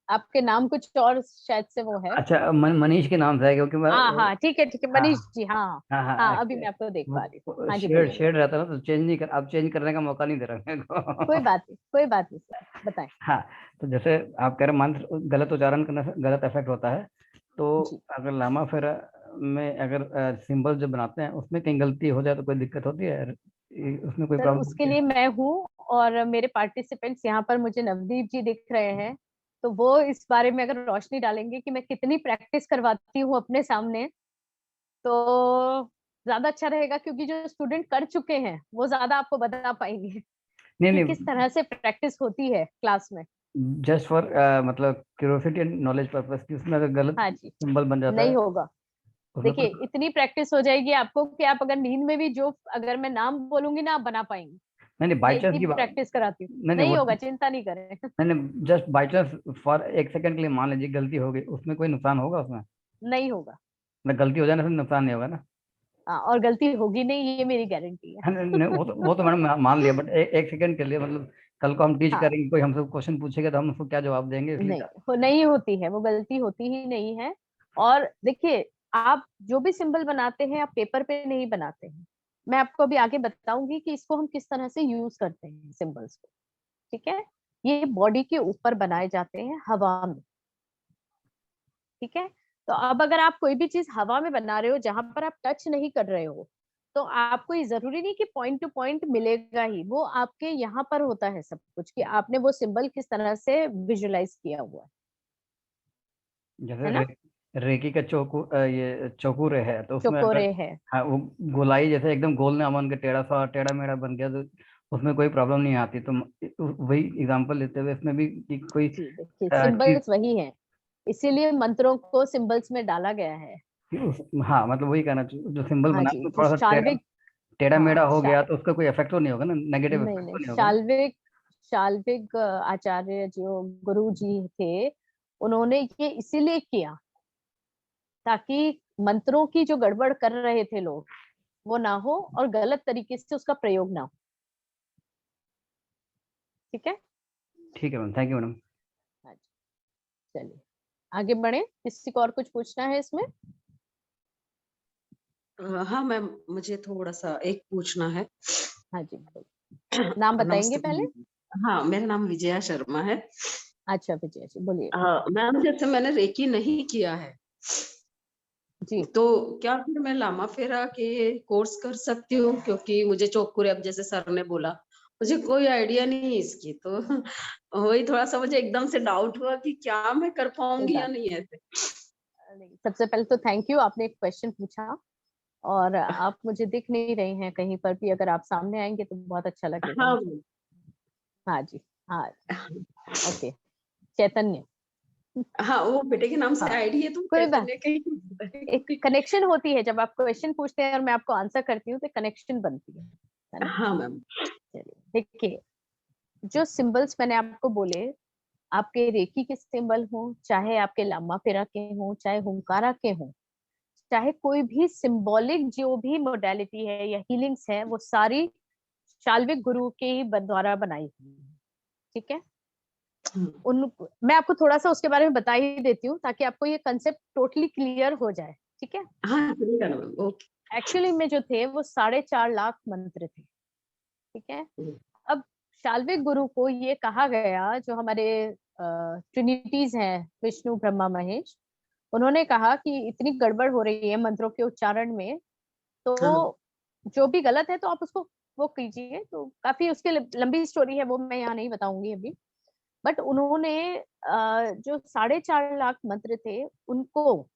आपके नाम कुछ और शायद से वो है। अच्छा मनीष के नाम से है, क्योंकि मैं हाँ ठीक है, हाँ मनीष जी, हाँ। हाँ हाँ, हाँ अभी मैं आपको देख पा रही हूँ। हाँ जी, शेड बोलिए। शेड रहता है ना, तो चेंज नहीं कर, अब चेंज करने का मौका नहीं दे रहा मेरे को। कोई बात नहीं, कोई बात नहीं सर, बताएं। हाँ, तो जैसे आप कह रहे मंत्र गलत उच्चारण करने से गलत इफेक्ट होता है, तो जी अगर लामा फेरा में अगर सिंबल जो बनाते हैं उसमें कहीं गलती हो जाए तो कोई दिक्कत होती है? उसमें कोई सर, प्रॉब्लम उसके होती है? लिए मैं हूँ और मेरे पार्टिसिपेंट्स यहाँ पर मुझे नवदीप जी दिख रहे हैं, तो वो इस बारे में अगर रोशनी डालेंगे कि मैं कितनी प्रैक्टिस करवाती हूँ अपने सामने, तो ज्यादा अच्छा रहेगा, क्योंकि जो स्टूडेंट कर चुके हैं वो ज्यादा आपको बता पाएंगे नहीं कि नहीं, किस तरह से प्रैक्टिस होती है क्लास में। जस्ट फॉर मतलब क्यूरियोसिटी एंड नॉलेज पर्पस की, उसमें अगर गलत हाँ जी, सिंबल बन जाता नहीं है होगा। उसमें देखिए कोई। इतनी प्रैक्टिस हो जाएगी आपको कि आप अगर नींद में भी जो, अगर मैं नाम बोलूंगी ना, आप बना पाएंगे। नहीं नहीं, मैं बाई चांस इतनी की बात। प्रैक्टिस कराती हूँ, नहीं नहीं नहीं वो होगा, चिंता नहीं करें। नहीं नहीं, जस्ट बाई चांस फॉर एक सेकंड के लिए मान लीजिए गलती हो गई, उसमें कोई नुकसान होगा उसमें? नहीं होगा। मतलब गलती हो जाने से नुकसान नहीं होगा ना? हाँ, और गलती होगी नहीं, ये मेरी गारंटी है। हाँ, नहीं नहीं, वो तो मैडम मान लिया, बट एक सेकंड के लिए मतलब कल को हम टीच हाँ, करेंगे, कोई हमसे क्वेश्चन पूछेगा तो हम उसको क्या जवाब देंगे, इसलिए नहीं होती है, वो गलती होती ही नहीं है। और देखिए, आप जो भी सिंबल बनाते हैं आप पेपर पे नहीं बनाते हैं। मैं आपको अभी आगे बताऊंगी कि इसको हम किस तरह से यूज करते हैं सिंबल्स को। ठीक है, ये बॉडी के ऊपर बनाए जाते हैं हवा में। ठीक है, तो अब अगर आप कोई भी चीज हवा में बना रहे हो जहां पर आप टच नहीं कर रहे हो, तो आपको ये जरूरी नहीं कि पॉइंट टू पॉइंट मिलेगा ही, वो आपके यहाँ पर होता है सब कुछ, कि आपने वो सिंबल किस तरह से विजुलाइज किया हुआ जैसे है ना। रेकी का ये चौकुरे है तो उसमें अगर, चकोरे है, हाँ, वो गोलाई जैसे एकदम गोल ना बन के टेढ़ा मेढ़ा बन गया तो उसमें कोई प्रॉब्लम नहीं आती। तो वही एग्जांपल लेते हुए इसमें भी कि कोई जी देखिए चीज, सिंबल्स वही हैं, इसीलिए मंत्रों को सिंबल्स में डाला गया है। हाँ मतलब वही कहना चाहिए, जो सिंबल हाँ बना जी, उसमें जो थोड़ा सा टेढ़ा शाल्विक, टेढ़ा मेढ़ा हाँ हो गया तो उसका कोई इफेक्ट तो नहीं होगा ना, नेगेटिव नहीं इफेक्ट नहीं, तो नहीं होगा ना? शाल्विक शाल्विक आचार्य जो गुरु जी थे, उन्होंने ये इसीलिए किया ताकि मंत्रों की जो गड़बड़ कर रहे थे लोग, वो ना हो और गलत तरीके से उसका प्रयोग ना हो। ठीक है, ठीक है मैम, थैंक यू मैडम। हाँ जी, चलिए आगे बढ़े। किसी को और कुछ पूछना है इसमें? हाँ मैम, मुझे थोड़ा सा एक पूछना है। हाँ जी, नाम बताएंगे नमस्ते पहले। मैम। हाँ, मेरा नाम विजया शर्मा है। अच्छा विजय जी बोलिए। हाँ मैम, जैसे मैंने रेकी नहीं किया है, जी तो क्या फिर मैं लामा फेरा के कोर्स कर सकती हूँ? क्योंकि मुझे चौकुरे, अब जैसे सर ने बोला, मुझे कोई आइडिया नहीं है इसकी, तो वही थोड़ा सा मुझे एकदम से डाउट हुआ कि क्या मैं कर कोई पाऊंगी या बात नहीं ऐसे। नहीं, सबसे पहले तो थैंक यू, आपने एक क्वेश्चन पूछा और आप मुझे दिख नहीं रहे हैं कहीं पर भी, अगर आप सामने आएंगे तो बहुत अच्छा लगेगा हाँ मुझे। हाँ जी, हाँ, ओके, चैतन्य। हाँ, वो बेटे के नाम से हाँ, आईडी है तो कोई बात, चैतन्य कहीं एक कनेक्शन होती है जब आप क्वेश्चन पूछते हैं और मैं आपको आंसर करती हूँ तो कनेक्शन बनती है ना। हाँ मैम। चलिए देखिए, जो सिंबल्स मैंने आपको बोले, आपके रेकी के सिंबल हो, चाहे आपके लामा फेरा के हो, चाहे हुंकारा के हो, चाहे कोई भी सिंबॉलिक जो भी मोडालिटी है या हीलिंग्स है, वो सारी शाल्विक गुरु के ही द्वारा बनाई हुई है। ठीक है, उन मैं आपको थोड़ा सा उसके बारे में बता ही देती हूँ ताकि आपको ये कंसेप्ट टोटली क्लियर हो जाए। ठीक है, हाँ चलेगा ना मैम, ओके। एक्चुअली में जो थे वो 4.5 लाख मंत्र थे। ठीक है, अब शाल्विक गुरु को ये कहा गया, जो हमारे ट्रिनिटीज हैं, विष्णु ब्रह्मा महेश, उन्होंने कहा कि इतनी गड़बड़ हो रही है मंत्रों के उच्चारण में, हाँ तो जो भी गलत है तो आप उसको वो कीजिए। तो काफी उसकी लंबी स्टोरी है, वो मैं यहाँ नहीं बताऊंगी अभी। बट उन्होंने जो 4.5 लाख मंत्र थे उनको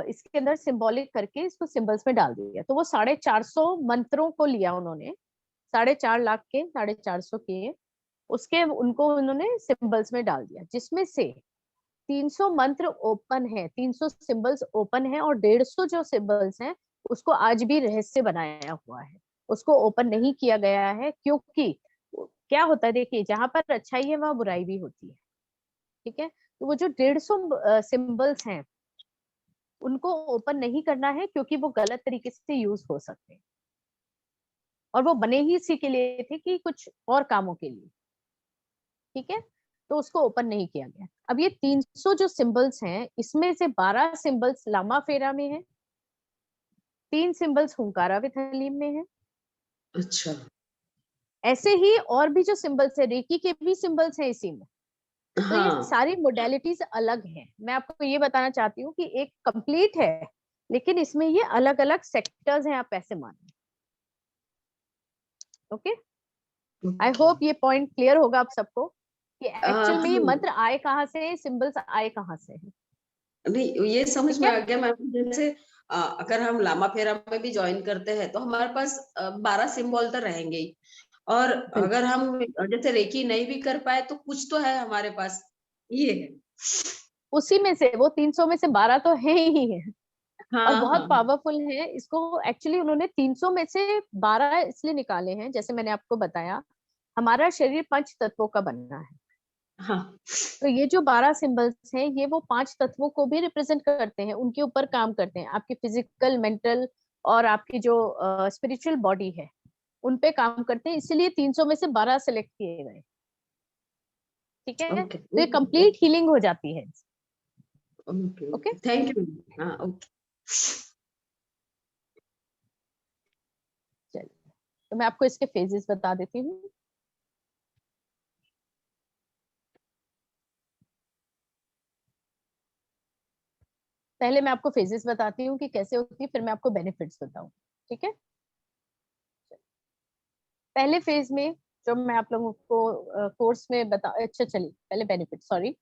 इसके अंदर सिंबॉलिक करके इसको सिंबल्स में डाल दिया। तो वो 450 मंत्रों को लिया उन्होंने, 4.5 लाख के 450 के, उसके उनको उन्होंने सिंबल्स में डाल दिया, जिसमें से 300 मंत्र ओपन है, 300 सिंबल्स ओपन है, और 150 जो सिंबल्स हैं उसको आज भी रहस्य बनाया हुआ है, उसको ओपन नहीं किया गया है। क्योंकि क्या होता है, देखिए जहां पर अच्छाई है वहां बुराई भी होती है। ठीक है, तो वो जो 150 सिंबल्स हैं उनको ओपन नहीं करना है, क्योंकि वो गलत तरीके से यूज हो सकते हैं, और वो बने ही इसी के लिए थे कि कुछ और कामों के लिए। ठीक है, तो उसको ओपन नहीं किया गया। अब ये 300 जो सिंबल्स हैं, इसमें से 12 सिंबल्स लामा फेरा में है, 3 सिंबल्स हुंकारा विद हलीम में है। अच्छा। ऐसे ही और भी जो सिंबल्स है, रेकी के भी सिंबल्स हैं इसी में। तो ये हाँ सारी मोडालिटीज अलग हैं। मैं आपको ये बताना चाहती हूँ कि एक कंप्लीट है, लेकिन इसमें ये अलग अलग सेक्टर्स हैं, आप ऐसे मानिए। ओके, आई होप ये पॉइंट क्लियर होगा आप सबको। कि एक्चुअल में ये हाँ, मंत्र आए कहाँ से, सिंबल्स आए कहाँ से हैं। नहीं ये समझ ठीक में है? आ गया मैम। जैसे अगर हम लामा फेरा में भी ज्वाइन करते हैं तो हमारे पास 12 सिंबल तो रहेंगे ही। और बिल्कुल। अगर हम जैसे रेकी नहीं भी कर पाए तो कुछ तो है हमारे पास, ये है। उसी में से वो 300 में से 12 तो है ही है और हाँ बहुत हाँ पावरफुल है। इसको एक्चुअली उन्होंने 300 में से 12 इसलिए निकाले हैं, जैसे मैंने आपको बताया, हमारा शरीर 5 तत्वों का बना है। हाँ तो ये जो 12 सिंबल्स हैं, ये वो 5 तत्वों को भी रिप्रेजेंट करते हैं, उनके ऊपर काम करते हैं। आपकी फिजिकल, मेंटल और आपकी जो स्पिरिचुअल बॉडी है, उन पे काम करते हैं, इसलिए 300 में से 12 सेलेक्ट किए गए। ठीक है? ओके तो ये कंप्लीट हीलिंग हो जाती है। Okay okay? Okay, thank you. हाँ ओके। चलिए, तो मैं आपको इसके फेजेस बता देती हूँ। पहले मैं आपको फेजेस बताती हूँ कि कैसे होती है, फिर मैं आपको बेनिफिट्स बताऊँ। ठीक है? पहले फेज में जो मैं आप लोगों को कोर्स में बता, अच्छा चलिए पहले बेनिफिट, सॉरी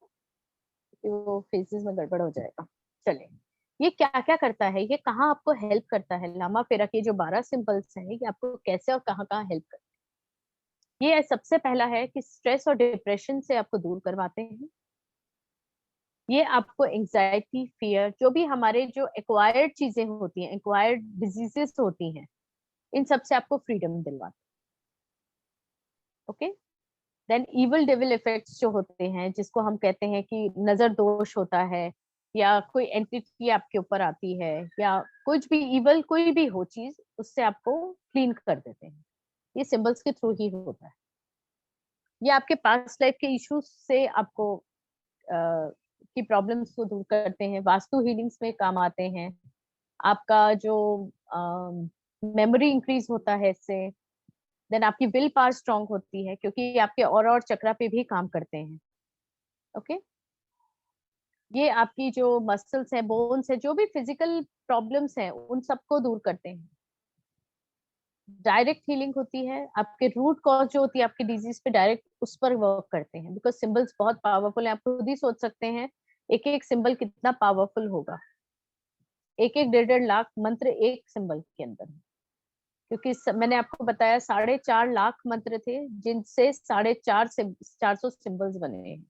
वो फेजेस में गड़बड़ हो जाएगा। चलिए, ये क्या क्या करता है, ये कहाँ आपको हेल्प करता है, लामा फेरा के जो 12 सिंबल्स हैं, ये आपको कैसे और कहाँ कहाँ हेल्प करते हैं। ये सबसे पहला है कि स्ट्रेस और डिप्रेशन से आपको दूर करवाते हैं। ये आपको एंजाइटी, फियर, जो भी हमारे जो एक्वायर्ड चीजें होती हैं, एक्वायर्ड डिजीजेस होती हैं, इन सब से आपको फ्रीडम दिलवाते हैं। Okay? Then evil devil effects जो होते हैं, जिसको हम कहते हैं कि नजर दोष होता है, या कोई एंटिटी आपके ऊपर आती है, या कुछ भी इवल कोई भी हो चीज, उससे आपको क्लीन कर देते हैं। ये सिंबल्स के थ्रू ही होता है। ये आपके पास्ट लाइफ के इश्यूज से आपको की प्रॉब्लम्स को दूर करते हैं, वास्तु हीलिंग्स में काम आते हैं। आपका जो मेमोरी इंक्रीज होता है इससे। देन आपकी विल पावर स्ट्रांग होती है, क्योंकि ये आपके और चक्रा पे भी काम करते हैं। ओके? ये आपकी जो मसल्स है, बोन्स है, जो भी फिजिकल प्रॉब्लम्स हैं, उन सबको दूर करते हैं। डायरेक्ट हीलिंग होती है, आपके रूट कॉज जो होती है आपकी डिजीज पे, डायरेक्ट उस पर वर्क करते हैं। बिकॉज सिंबल्स बहुत पावरफुल है, आप खुद ही सोच सकते हैं एक एक सिंबल कितना पावरफुल होगा। एक एक 1.5 लाख मंत्र एक सिंबल के अंदर है। क्योंकि मैंने आपको बताया 4.5 लाख मंत्र थे, जिनसे 450 सिंबल्स बने हैं।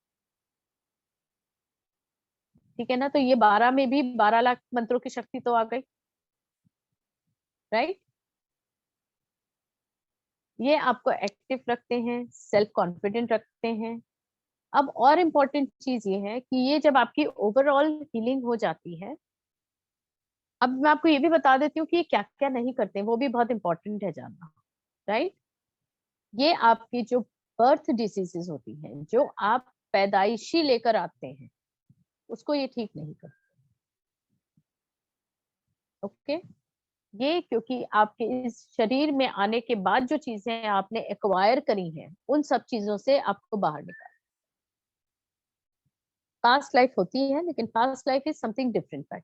ठीक है ना? तो ये 12 में भी 12 लाख मंत्रों की शक्ति तो आ गई, राइट? ये आपको एक्टिव रखते हैं, सेल्फ कॉन्फिडेंट रखते हैं। अब और इम्पोर्टेंट चीज ये है कि ये जब आपकी ओवरऑल हीलिंग हो जाती है, अब मैं आपको ये भी बता देती हूँ कि ये क्या क्या नहीं करते, वो भी बहुत इंपॉर्टेंट है जानना, राइट? ये आपकी जो बर्थ डिसीजेस होती हैं, जो आप पैदाइशी लेकर आते हैं, उसको ये ठीक नहीं करते। ओके? ये क्योंकि आपके इस शरीर में आने के बाद जो चीजें आपने एक्वायर करी हैं, उन सब चीजों से आपको बाहर निकाल। पास्ट लाइफ होती है, लेकिन past life is something different.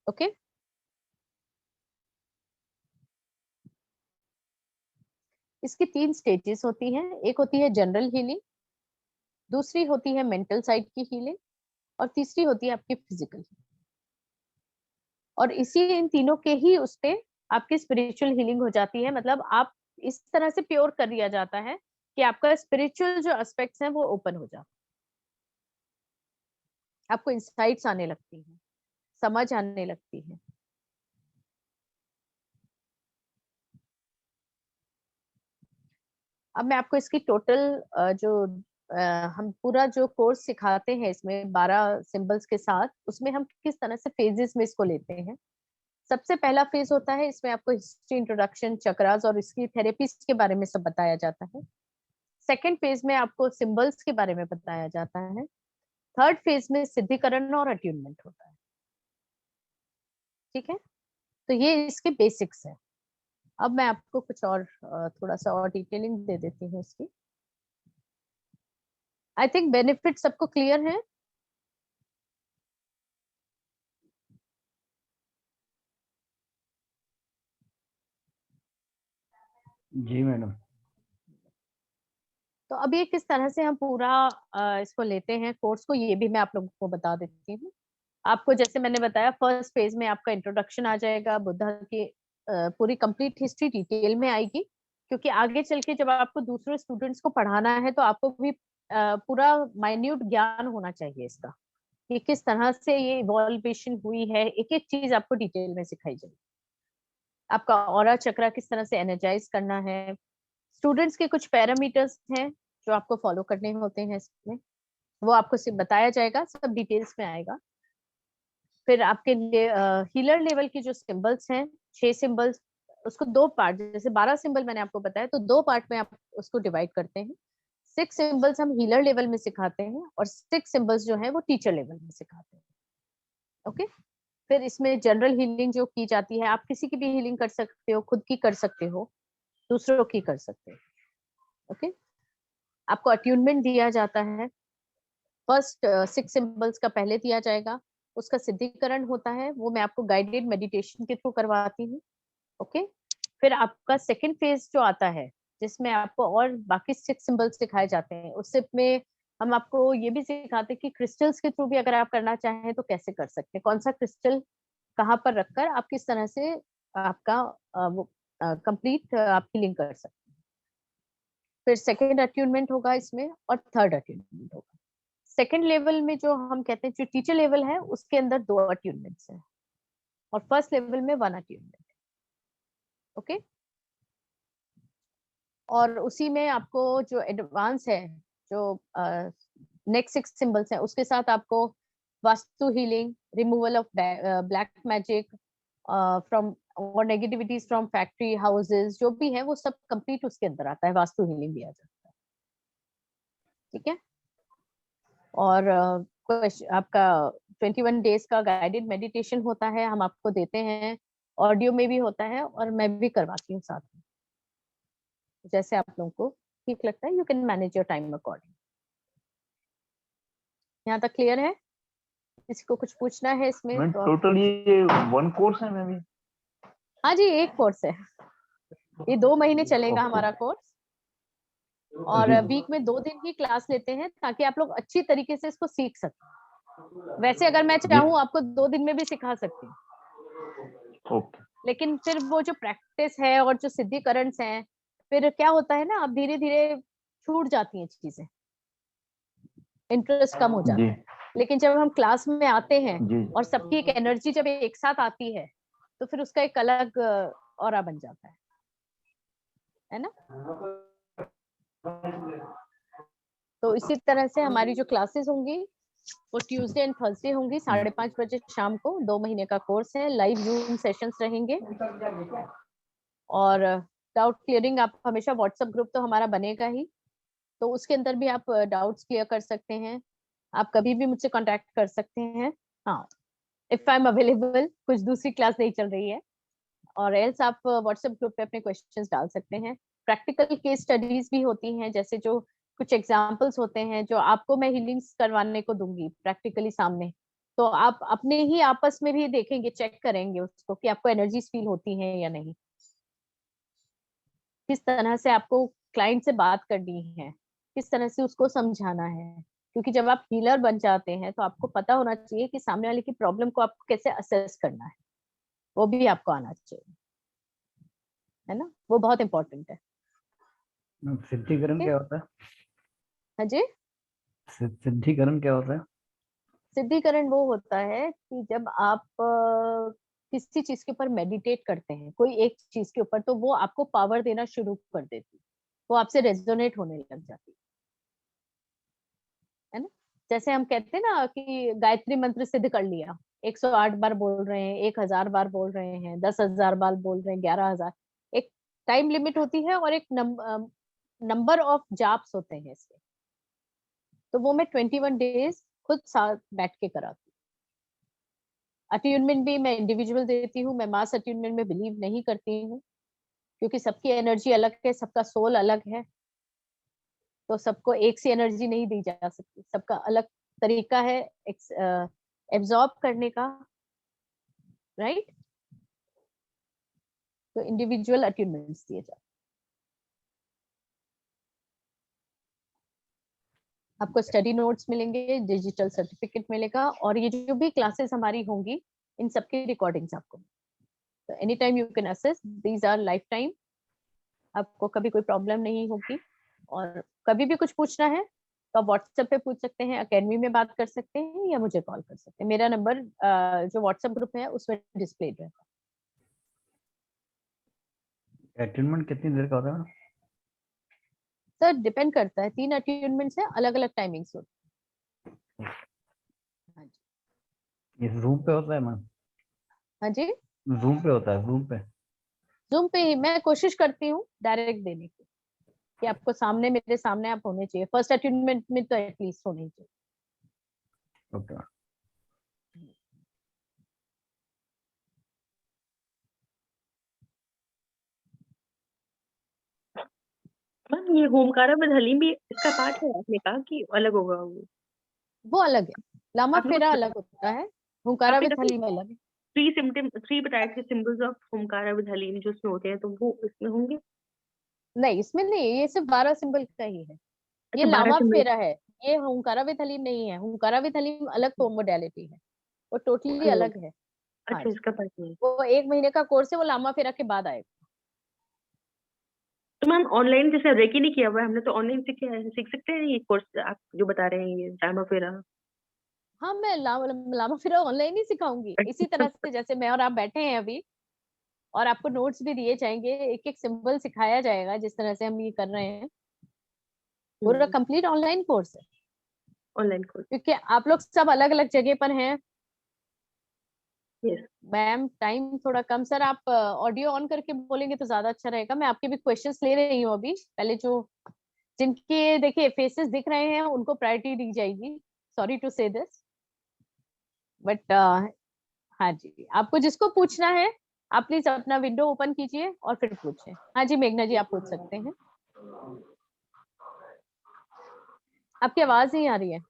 Okay? इसकी 3 स्टेजेस होती हैं। एक होती है जनरल हीलिंग, दूसरी होती है मेंटल साइड की हीलिंग, और तीसरी होती है आपकी फिजिकल। और इसी इन तीनों के ही उस पे आपकी स्पिरिचुअल हीलिंग हो जाती है। मतलब आप इस तरह से प्योर कर दिया जाता है कि आपका स्पिरिचुअल जो एस्पेक्ट्स हैं वो ओपन हो जाता है। आपको इंसाइट्स आने लगती हैं, समझ आने लगती है। अब मैं आपको इसकी टोटल जो हम पूरा जो कोर्स सिखाते हैं इसमें 12 सिंबल्स के साथ, उसमें हम किस तरह से फेजेस में इसको लेते हैं। सबसे पहला फेज होता है, इसमें आपको हिस्ट्री, इंट्रोडक्शन, चक्रास और इसकी थेरेपीज के बारे में सब बताया जाता है। सेकेंड फेज में आपको सिंबल्स के बारे में बताया जाता है। थर्ड फेज में सिद्धिकरण और अट्यूनमेंट होता है। ठीक है? तो ये इसके बेसिक्स है। अब मैं आपको कुछ और थोड़ा सा और डिटेलिंग दे देती हूँ इसकी। आई थिंक बेनिफिट सबको क्लियर है। जी मैडम। तो अब ये किस तरह से हम पूरा इसको लेते हैं कोर्स को, ये भी मैं आप लोगों को बता देती हूँ। आपको जैसे मैंने बताया फर्स्ट फेज में आपका इंट्रोडक्शन आ जाएगा, बुद्धा की पूरी कंप्लीट हिस्ट्री डिटेल में आएगी, क्योंकि आगे चल के जब आपको दूसरे स्टूडेंट्स को पढ़ाना है तो आपको भी पूरा माइन्यूट ज्ञान होना चाहिए इसका, कि किस तरह से ये इवॉल्वेशन हुई है, एक एक चीज आपको डिटेल में सिखाई जाएगी। आपका ऑरा चक्रा किस तरह से एनर्जाइज करना है, स्टूडेंट्स के कुछ पैरामीटर्स हैं जो आपको फॉलो करने होते हैं इसमें, वो आपको सिर्फ बताया जाएगा, सब डिटेल्स में आएगा। फिर आपके लिए हीलर लेवल की जो सिंबल्स हैं, 6 सिंबल्स, उसको 2 पार्ट, जैसे 12 सिंबल मैंने आपको बताया तो 2 पार्ट में आप उसको डिवाइड करते हैं। 6 सिंबल्स हम हीलर लेवल में सिखाते हैं और 6 सिंबल्स जो है वो टीचर लेवल में सिखाते हैं। ओके, फिर इसमें जनरल हीलिंग जो की जाती है, आप किसी की भी हीलिंग कर सकते हो, खुद की कर सकते हो, दूसरों की कर सकते हो। ओके, आपको अट्यूनमेंट दिया जाता है, फर्स्ट 6 सिंबल्स का पहले दिया जाएगा, उसका सिद्धिकरण होता है, वो मैं आपको गाइडेड मेडिटेशन के थ्रू करवाती हूँ। ओके, फिर आपका सेकंड फेज जो आता है, जिसमें आपको और बाकी 6 सिंबल्स सिखाए जाते हैं, उससे में हम आपको ये भी सिखाते हैं कि क्रिस्टल्स के थ्रू भी अगर आप करना चाहें तो कैसे कर सकते हैं, कौन सा क्रिस्टल कहाँ पर रखकर आप किस तरह से आपका वो कंप्लीट आप हीलिंग कर सकते हैं। फिर सेकंड अट्यूनमेंट होगा इसमें और थर्ड अट्यूनमेंट होगा। सेकंड लेवल में जो हम कहते हैं जो टीचर लेवल है उसके अंदर 2 अट्यूनमेंट्स हैं और फर्स्ट लेवल में 1 अट्यूनमेंट। ओके, और उसी में आपको जो एडवांस है, जो नेक्स्ट 6 सिंबल्स हैं, उसके साथ आपको vastu healing, removal of black magic from और नेगेटिविटीज फ्रॉम फैक्ट्री हाउसेस, जो भी है वो सब कंप्लीट उसके अंदर आता है, वास्तु हीलिंग भी आ जाता है। ठीक है, और आपका 21 डेज का गाइडेड मेडिटेशन होता है, हम आपको देते हैं, ऑडियो में भी होता है और मैं भी करवाती हूँ साथ में, जैसे आप लोगों को ठीक लगता है, you can manage your time according. यहाँ तक क्लियर है? किसी को कुछ पूछना है इसमें मैम तो टोटल ये 1 कोर्स है मैम? हाँ जी, एक कोर्स है, ये 2 महीने चलेगा ओके। हमारा कोर्स, और जी। वीक में 2 दिन की क्लास लेते हैं ताकि आप लोग अच्छी तरीके से इसको सीख सकें। वैसे अगर मैं जी। चाहूँ आपको 2 दिन में भी सिखा सकती हूँ, ओके। लेकिन फिर वो जो प्रैक्टिस है और जो सिद्धिकरण हैं, फिर क्या होता है ना, अब धीरे धीरे छूट जाती हैं चीजें, इंटरेस्ट कम हो जी। जाता है। लेकिन जब हम क्लास में आते हैं जी। और सबकी एक एनर्जी जब एक साथ आती है तो फिर उसका एक अलग ऑरा बन जाता है ना। तो इसी तरह से हमारी जो क्लासेस होंगी वो ट्यूसडे एंड थर्सडे होंगी 5:30 बजे शाम को। 2 महीने का कोर्स है, लाइव जूम सेशंस रहेंगे, और डाउट क्लियरिंग आप हमेशा व्हाट्सएप ग्रुप तो हमारा बनेगा ही, तो उसके अंदर भी आप डाउट्स क्लियर कर सकते हैं, आप कभी भी मुझसे कांटेक्ट कर सकते हैं। हाँ, इफ आई एम अवेलेबल, कुछ दूसरी क्लास नहीं चल रही है, और एल्स आप व्हाट्सएप ग्रुप पे अपने क्वेश्चंस डाल सकते हैं। प्रैक्टिकल केस स्टडीज भी होती हैं, जैसे जो कुछ एग्जांपल्स होते हैं जो आपको मैं हीलिंग्स करवाने को दूंगी प्रैक्टिकली सामने, तो आप अपने ही आपस में भी देखेंगे, चेक करेंगे उसको कि आपको एनर्जीज फील होती हैं या नहीं, किस तरह से आपको क्लाइंट से बात करनी है, किस तरह से उसको समझाना है, क्योंकि जब आप हीलर बन जाते हैं तो आपको पता होना चाहिए कि सामने वाले की प्रॉब्लम को आपको कैसे असेस करना है, वो भी आपको आना चाहिए, है ना, वो बहुत इंपॉर्टेंट है। सिद्धिकरण क्या होता है? हाँ जी, सिद्धिकरण क्या होता है? सिद्धिकरण वो होता है कि जब आप किसी चीज के ऊपर मेडिटेट करते हैं, कोई एक चीज के ऊपर, तो वो आपको पावर देना शुरू कर देती है, वो आपसे रेजोनेट होने लग जाती है ना। जैसे हम कहते हैं ना कि गायत्री मंत्र सिद्ध कर लिया, 108 बार बोल रहे हैं, 1000 बार बोल रहे हैं, 10,000 बार बोल रहे हैं, 11,000, एक टाइम लिमिट होती है और एक नंबर ऑफ जाप्स होते हैं इसके, तो वो मैं 21 डेज खुद साथ बैठ के कराती हूँ। अट्यूनमेंट भी मैं इंडिविजुअल देती हूँ, मैं मास अट्यूनमेंट में बिलीव नहीं करती हूँ, क्योंकि सबकी एनर्जी अलग है, सबका सोल अलग है, तो सबको एक सी एनर्जी नहीं दी जा सकती, सबका अलग तरीका है एब्जॉर्ब करने का, राइट। तो इंडिविजुअल अट्यूनमेंट्स दिए जाते आपको स्टडी नोट्स मिलेंगे, डिजिटल सर्टिफिकेट मिलेगा, और ये जो भी क्लासेस हमारी होंगी इन सबकी रिकॉर्डिंग्स आपको। तो any time you can assess, these our life time, आपको कभी कोई प्रॉब्लम नहीं होगी। और कभी भी कुछ पूछना है तो आप व्हाट्सएप पे पूछ सकते हैं, एकेडमी में बात कर सकते हैं, या मुझे कॉल कर सकते हैं। मेरा नंबर जो व्हाट्सएप ग्रुप है उसमें डिस्प्ले रहता है। अटेंडमेंट कितनी देर का होता है? सर डिपेंड करता है, 3 अटेंडमेंट्स है, अलग अलग टाइमिंग्स होती है। हाँ जी। ये जूम पे होता है मैम? हाँ जी, जूम पे होता है, जूम पे? जूम पे ही मैं कोशिश करती हूँ डायरेक्ट देने की, कि आपको सामने, मेरे सामने आप होने चाहिए, फर्स्ट अटेंडमेंट में तो एटलीस्ट होने ही चाहिए। ओके। मैम ये होमकारा विद हलीम भी इसका पार्ट है, आपने कहा कि अलग होगा वो अलग है, लामा आपने फेरा कुछ अलग होता है, हुंकारा आपने विद कहा हलीम अलग है। 3 बताए थे सिंबल्स ऑफ होमकारा विद हलीम जो उसमें होते हैं, तो वो इसमें होंगे? नहीं इसमें नहीं, ये सिर्फ 12 सिंबल का ही है। ये अच्छा 12 लामा सिंबल। फेरा है, ये हुंकारा विद हलीम नहीं है। हुंकारा विद हलीम अलग मोडेलिटी है, वो टोटली ओके, अलग है। हाँ अच्छा जी, इसका पार्ट नहीं है। वो 1 महीने का कोर्स है, वो लामा फेरा के बाद आएगा। तो मैम ऑनलाइन जैसे रेकी नहीं किया हुआ है हमने, तो ऑनलाइन सीख सकते हैं ये कोर्स आप जो बता रहे हैं, ये जामा फेरा? हाँ, मैं लामा फेरा ऑनलाइन ही सिखाऊंगी, इसी तरह से जैसे मैं और आप बैठे हैं अभी, और आपको नोट्स भी दिए जाएंगे, एक एक सिंबल सिखाया जाएगा, जिस तरह से हम ये कर रहे हैं। पूरा कंप्लीट ऑनलाइन कोर्स है, ऑनलाइन कोर्स। क्योंकि आप लोग सब अलग अलग जगह पर हैं। यस। मैम टाइम थोड़ा कम, सर आप ऑडियो ऑन करके बोलेंगे तो ज्यादा अच्छा रहेगा। मैं आपके भी क्वेश्चंस ले रही हूँ अभी, पहले जो जिनके देखिए फेसेस दिख रहे हैं उनको प्रायोरिटी दी जाएगी, सॉरी टू से दिस, बट हाँ जी, आपको जिसको पूछना है आप प्लीज अपना विंडो ओपन कीजिए और फिर पूछें। हाँ जी मेघना जी, आप पूछ सकते हैं। आपकी आवाज नहीं आ रही है।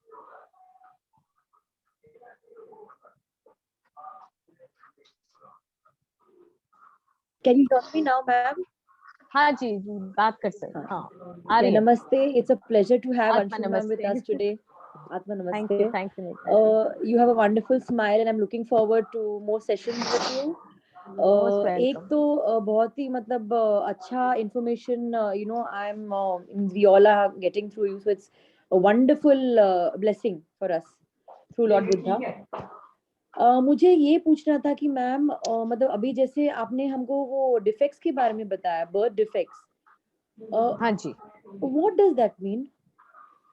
Can you hear me now, ma'am? हाँ जी बात कर सकते, हाँ आ Yeah, रही है। namaste. It's a pleasure to have आत्मा Anshu ma'am with नमस्ते। us today. Atma thank namaste. You मेघना जी। You have a wonderful smile and I'm looking forward to more sessions with you. Most एक वेलकम। तो बहुत ही मतलब अच्छा information, you know, we all are getting through you, so it's a wonderful blessing for us through Lord Buddha. मुझे ये पूछना था कि मैम मतलब अभी जैसे आपने हमको वो डिफेक्ट्स के बारे में बताया, बर्थ डिफेक्ट्स, हाँ जी, what does that mean?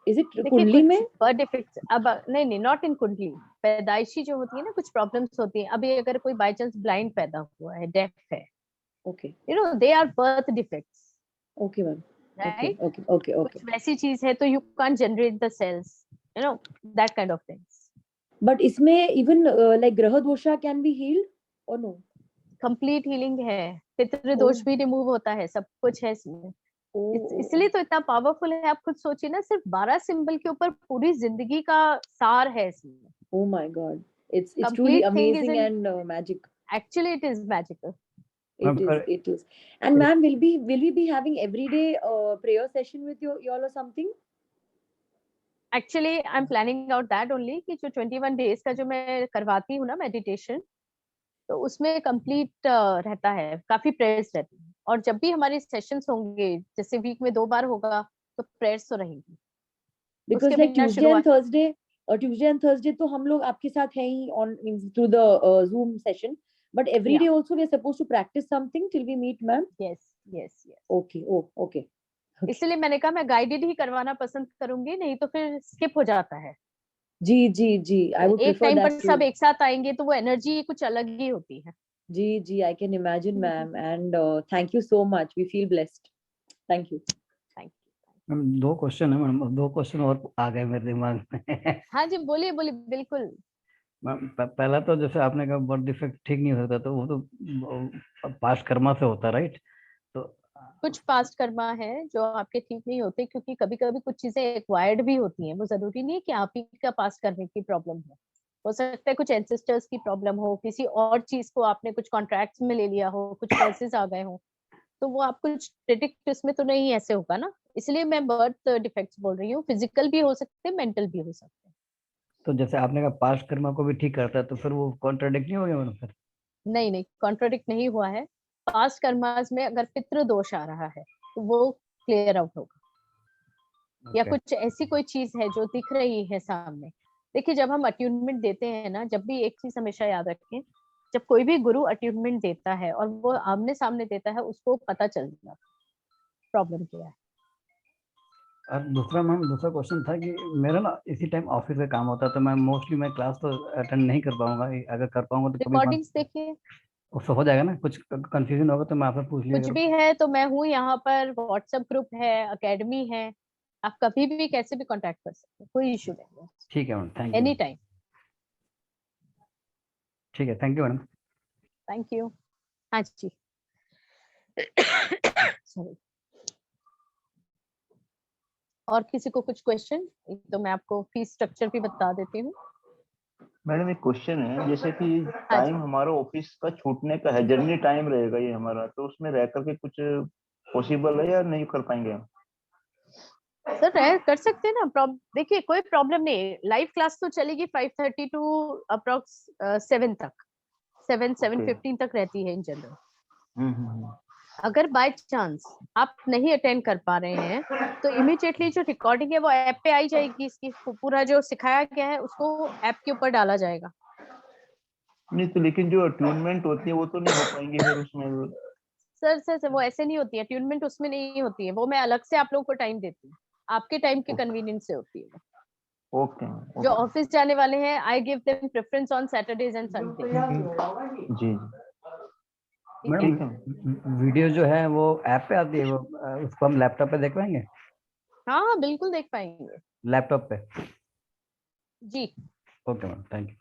Is it देखिए कुंडली कुछ में? बर्थ डिफेक्ट्स, अब नहीं नॉट इन कुंडली, पैदाइशी जो होती है ना कुछ प्रॉब्लम्स होती हैं। अभी अगर कोई बाय चांस ब्लाइंड पैदा हुआ है, डेफ है, okay you know they are birth defects, okay ma'am, okay right? Okay okay okay. कुछ वैसी चीज है तो you can't generate the cells, you know that kind of things. But इसमें इवन लाइक ग्रह दोषा कैन बी हील्ड और नो? कंप्लीट हीलिंग है, पितृ दोष भी रिमूव होता है, सब कुछ है इसमें। इसलिए तो इतना पावरफुल है। आप खुद सोचिए ना, सिर्फ 12 सिंबल के ऊपर पूरी जिंदगी का सार है इसमें। Oh my God, it's truly complete thing is amazing in, and magic. Actually it is magical. It is. And ma'am, will we be having everyday prayer session with you all or something? Actually I am planning out that only, कि जो 21 डेज का जो मैं करवाती हूँ ना मेडिटेशन, तो उसमें कंप्लीट रहता है, काफी प्रेयर्स रहती है। और जब भी हमारे सेशंस होंगे, जैसे वीक में 2 बार होगा, तो प्रेयर्स तो रहेंगी। Because उसके like बिना Tuesday and Thursday तो हम लोग आपके साथ हैं ही on through the Zoom session, but every day also we are supposed to practice something till we meet, ma'am. Yes yes yes, Okay, oh okay. इसलिए मैंने कहा मैं गाइडेड ही करवाना पसंद करूंगी, नहीं तो फिर स्किप हो जाता है। जी I would एक prefer टाइम that पर सब too. एक साथ आएंगे तो वो एनर्जी कुछ अलग ही होती है। जी I can imagine, ma'am, and thank you so much. We feel blessed. Thank you. Thank you. Ma'am 2 question है मैम, 2 क्वेश्चन और आ गए मेरे दिमाग में। हाँ जी बोलिए बोलिए, बिल्कुल। मैम पहला तो जैसे आपने कहा बर्थ डिफेक्ट ठीक नहीं होता, तो वो तो पास्ट कर्मा से होता, राइट? तो कुछ पास्ट कर्मा है जो आपके ठीक नहीं होते, क्योंकि कभी कभी कुछ चीजें एक्वायर्ड भी होती हैं। वो जरूरी नहीं है कि आप ही का पास्ट करने की प्रॉब्लम हो सकता है कुछ एंसेस्टर्स की प्रॉब्लम हो, किसी और चीज को आपने कुछ कॉन्ट्रैक्ट्स में ले लिया हो, कुछ कर्सेस आ गए हो, तो वो आप कुछ प्रेडिक्ट इसमें तो नहीं ऐसे होगा ना, इसलिए मैं बर्थ डिफेक्ट्स बोल रही हूँ, फिजिकल भी हो सकते हैं, मेंटल भी हो सकते हैं। तो जैसे आपने कहा पास्ट कर्मा को भी ठीक करता है, तो फिर वो कॉन्ट्राडिक्ट नहीं हो गया मैडम फिर? नहीं नहीं, कॉन्ट्रोडिक्ट नहीं हुआ है। पास्ट कर्मास में अगर पितृ दोष आ रहा है तो वो क्लियर आउट होगा, या Okay. कुछ ऐसी कोई चीज है जो दिख रही है सामने। देखिए, जब हम अट्यूनमेंट देते हैं ना, जब भी एक चीज हमेशा याद रखें, जब कोई भी गुरु अट्यूनमेंट देता है और वो आमने सामने देता है, उसको पता चल जाता प्रॉब्लम क्या है। और दूसरा मैम, दूसरा क्वेश्चन था कि मेरा ना इसी टाइम ऑफिस का काम होता है, तो मैं मोस्टली मैं क्लास तो अटेंड नहीं कर पाऊंगा। अगर कर पाऊंगा तो कभी रिकॉर्डिंग्स देखिए, उससे हो जाएगा ना, कुछ कंफ्यूजन होगा तो मैं आपसे पूछ लिया कुछ करूँ। भी है तो मैं हूँ यहाँ पर, व्हाट्सएप ग्रुप है, एकेडमी है, आप कभी भी कैसे भी कांटेक्ट कर सकते हैं, कोई इशू नहीं है, ठीक है madam, thank you. Any time. ठीक है, thank you madam. Thank you. हाँ जी। सॉरी, और किसी को कुछ क्वेश्चन? तो मैं आपको फीस स्ट्रक्चर भी बता देती हूँ। मैडम एक क्वेश्चन है, जैसे कि हाँ टाइम जी। हमारा ऑफिस का छूटने का है, जर्नी टाइम रहेगा ये हमारा, तो उसमें रह करके कुछ पॉसिबल है या नहीं कर पाएंगे हम? सर कर सकते हैं ना, देखिए कोई प्रॉब्लम नहीं है। लाइव क्लास तो चलेगी 5:30 टू अप्रोक्स 7 तक, 7:15 तक रहती है इन जनरल। हम्म। अगर बाय चांस आप नहीं अटेंड कर पा रहे हैं तो इमीडिएटली जो रिकॉर्डिंग है वो ऐप पे आई जाएगी, इसकी पूरा जो सिखाया गया है उसको ऐप के ऊपर डाला जाएगा। नहीं तो लेकिन जो अट्यूनमेंट होती है वो तो नहीं हो पाएंगी फिर उसमें? सर वो ऐसे नहीं होती है, ट्यूनमेंट उसमें नहीं होती है, वो मैं अलग से आप लोगों को टाइम देती हूँ, आपके टाइम के कन्वीनियंस से होती है वो। ओके जो ओके। ऑफिस जाने वाले हैं, I give them preference on Saturdays and Sunday. जी ठीक है। ठीक है। मैडम वीडियो जो है वो ऐप पे आती है, वो उसको हम लैपटॉप पे देख पाएंगे? हाँ हाँ बिल्कुल देख पाएंगे लैपटॉप पे? जी। Okay madam, thank you.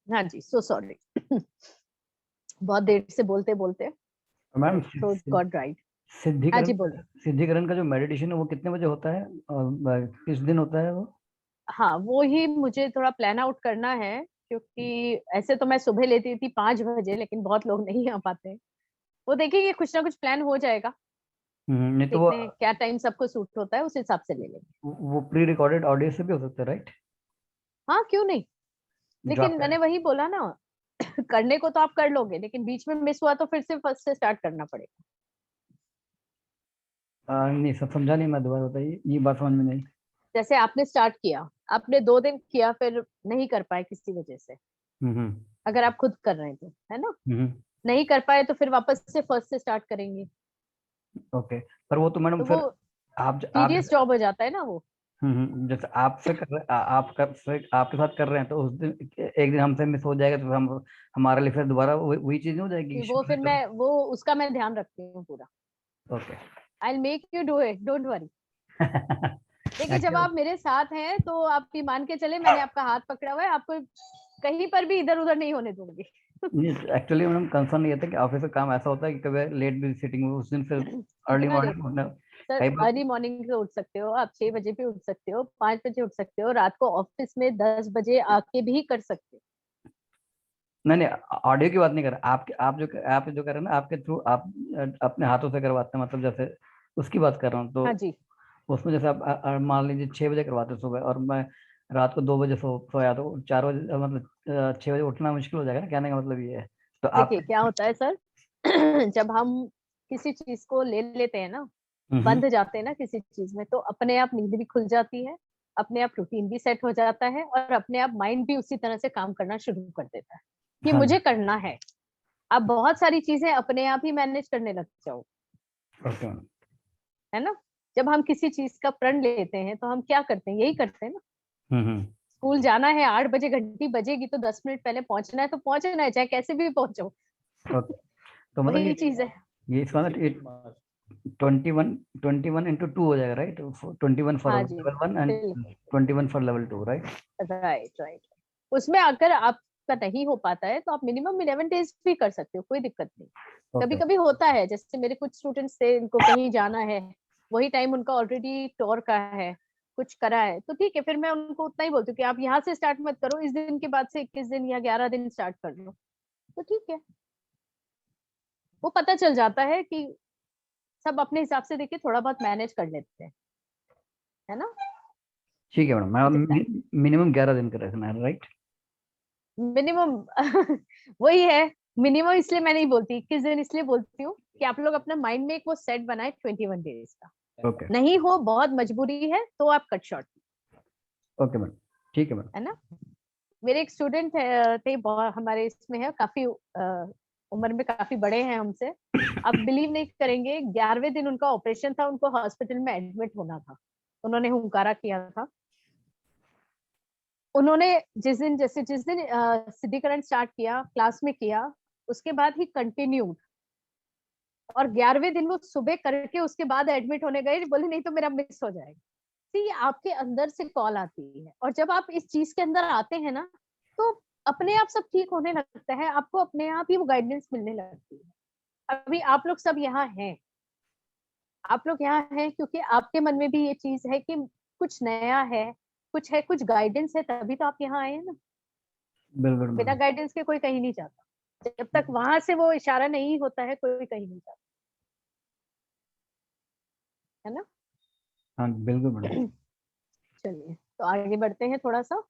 हाँ जी, सो सॉरी। बहुत देर से बोलते बोलते मैम थ्रोट गॉट ड्राइड। हाँ सिद्धिकरण, जी बोले। सिद्धिकरण का जो मेडिटेशन है वो कितने बजे होता है और किस दिन होता है वो? हाँ वो ही मुझे थोड़ा प्लान आउट करना है, क्योंकि ऐसे तो मैं सुबह लेती थी 5 बजे, लेकिन बहुत लोग नहीं आ पाते हैं। वो देखेंगे, कुछ ना कुछ प्लान हो जाएगा, नहीं तो देखते हैं क्या टाइम सबको सूट होता है, उस हिसाब से ले लेंगे। वो प्री रिकॉर्डेड ऑडियो से भी हो सकता है, राइट? हाँ क्यों नहीं, जो लेकिन आप मैंने वही बोला ना, करने को तो आप कर लोगे, लेकिन बीच में मिस हुआ तो फिर से फर्स्ट से स्टार्ट करना पड़ेगा। नहीं सब समझा नहीं, मैं दोबारा बताइए, ये बात समझ में नहीं। जैसे आपने स्टार्ट किया, आपने 2 दिन किया, फिर नहीं कर पाए किसी वजह से, हम्म अगर आप खुद कर रहे हैं तो, है ना, हम्म। नहीं कर पाए तो फिर वापस से फर्स्ट से स्टार्ट करेंगे, ओके, पर वो तो मैडम तो फिर वो आप टीडियस जॉब हो जाता है ना वो। जैसे आपसे कर रहे आप कर से आपके साथ कर रहे हैं, तो उस दिन एक दिन हमसे मिस हो जाएगा तो हम हमारे लिए फिर दोबारा वही चीज नहीं हो जाएगी? कि वो फिर मैं वो उसका मैं ध्यान रखती हूँ पूरा। Okay. I will make you do it, don't worry. देखिए जब आप मेरे साथ हैं तो आप ये मान के चले, मैंने आपका हाथ पकड़ा हुआ है, आपको कहीं पर भी इधर उधर नहीं होने दूंगी। एक्चुअली मैडम कंसर्न ये था कि ऑफिस का काम ऐसा होता है कि कभी लेट भी सिटिंग में उस दिन फिर अर्ली कितना लेट? मॉर्निंग उठना सर कई बार। अर्ली मॉर्निंग से उठ सकते हो आप, 6 बजे भी उठ सकते हो, 5 बजे उठ सकते हो, रात को ऑफिस में 10 बजे आके भी कर सकते हो। नहीं नहीं, ऑडियो की बात नहीं कर रहा, आपके आप जो कर रहे हैं ना, आपके थ्रू आप अपने हाथों से करवाते हैं, मतलब जैसे उसकी बात कर रहा हूँ। तो हाँ जी। उसमें जैसे आप मान लीजिए 6 बजे करवाते हैं सुबह, और मैं रात को 2 बजे सोया, तो 4 बजे मतलब 6 बजे उठना मुश्किल हो जाएगा ना, कहने का मतलब ये है। तो आप देखिए क्या होता है सर, जब हम किसी चीज को ले लेते हैं ना, हम्म बंध जाते हैं ना किसी चीज में, तो अपने आप नींद भी खुल जाती है, अपने आप रूटीन भी सेट हो जाता है, और अपने आप माइंड भी उसी तरह से काम करना शुरू कर देता है कि हाँ मुझे करना है। आप बहुत सारी चीजें अपने आप ही मैनेज करने लग जाओ, ओके मैम। है ना। जब हम किसी चीज का प्रण लेते हैं तो हम क्या करते हैं, यही करते हैं ना। हम्म। स्कूल जाना है, 8 बजे घंटी बजेगी तो 10 मिनट पहले पहुंचना है, तो पहुंचना है, चाहे कैसे भी पहुंचो। ओके, तो मतलब वही चीज है। ये इसका मतलब 21 into 2 हो जाएगा, राइट? 21 फॉर हाँ जी लेवल 1 एंड बिल्कुल, 21 for level 2, right? Right right. उसमें अगर आप आपका नहीं हो पाता है तो आप मिनिमम 11 डेज भी कर सकते हो, कोई दिक्कत नहीं। कभी ओके कभी होता है, जैसे मेरे कुछ स्टूडेंट्स थे, इनको कहीं जाना है, वही टाइम उनका ऑलरेडी टूर का है, कुछ करा है, तो ठीक है, फिर मैं उनको उतना ही बोलती हूँ कि आप यहाँ से स्टार्ट मत करो, इस दिन के बाद से 21 दिन या 11 दिन स्टार्ट कर लो, तो ठीक है। वो पता चल जाता है कि सब अपने हिसाब से देखिए थोड़ा बहुत मैनेज कर लेते हैं, है ना। ठीक है मैडम, मैं मिनिमम 11 दिन का रखना है, राइट? मिनिमम वही है, मिनिमम इसलिए मैं नहीं बोलती 21 दिन, इसलिए बोलती हूँ कि आप लोग अपना माइंड में एक वो सेट बनाए 21 डेज का। ओके नहीं हो, बहुत मजबूरी है तो आप कट शॉर्ट, ओके मैडम, ठीक है मैडम। है ना। मेरे एक स्टूडेंट थे, बहुत हमारे इसमें है, काफी उम्र में काफी बड़े हैं हमसे। आप बिलीव नहीं करेंगे, 11वें दिन उनका ऑपरेशन था, उनको हॉस्पिटल में एडमिट होना था, उन्होंने हुंकारा किया था। उन्होंने जिस दिन सिद्धिकरण स्टार्ट किया, क्लास में किया, उसके बाद ही कंटिन्यूड, और 11वें दिन वो सुबह करके उसके बाद एडमिट होने गए, बोले नहीं तो मेरा मिस हो जाएगा। तो ये आपके अंदर से कॉल आती है, और जब आप इस चीज के अंदर आते हैं ना, तो अपने आप सब ठीक होने लगता है, आपको अपने आप ही वो गाइडेंस मिलने लगती है। अभी आप लोग सब यहाँ हैं, आप लोग यहाँ हैं क्योंकि आपके मन में भी ये चीज है कि कुछ नया है, कुछ है, कुछ गाइडेंस है, तभी तो आप यहाँ आए हैं ना। बिल्कुल बिना मैडम। गाइडेंस के कोई कहीं नहीं जाता, जब तक वहां से वो इशारा नहीं होता है कोई कहीं नहीं जाता, है ना। हाँ बिल्कुल मैडम। चलिए तो आगे बढ़ते हैं थोड़ा सा।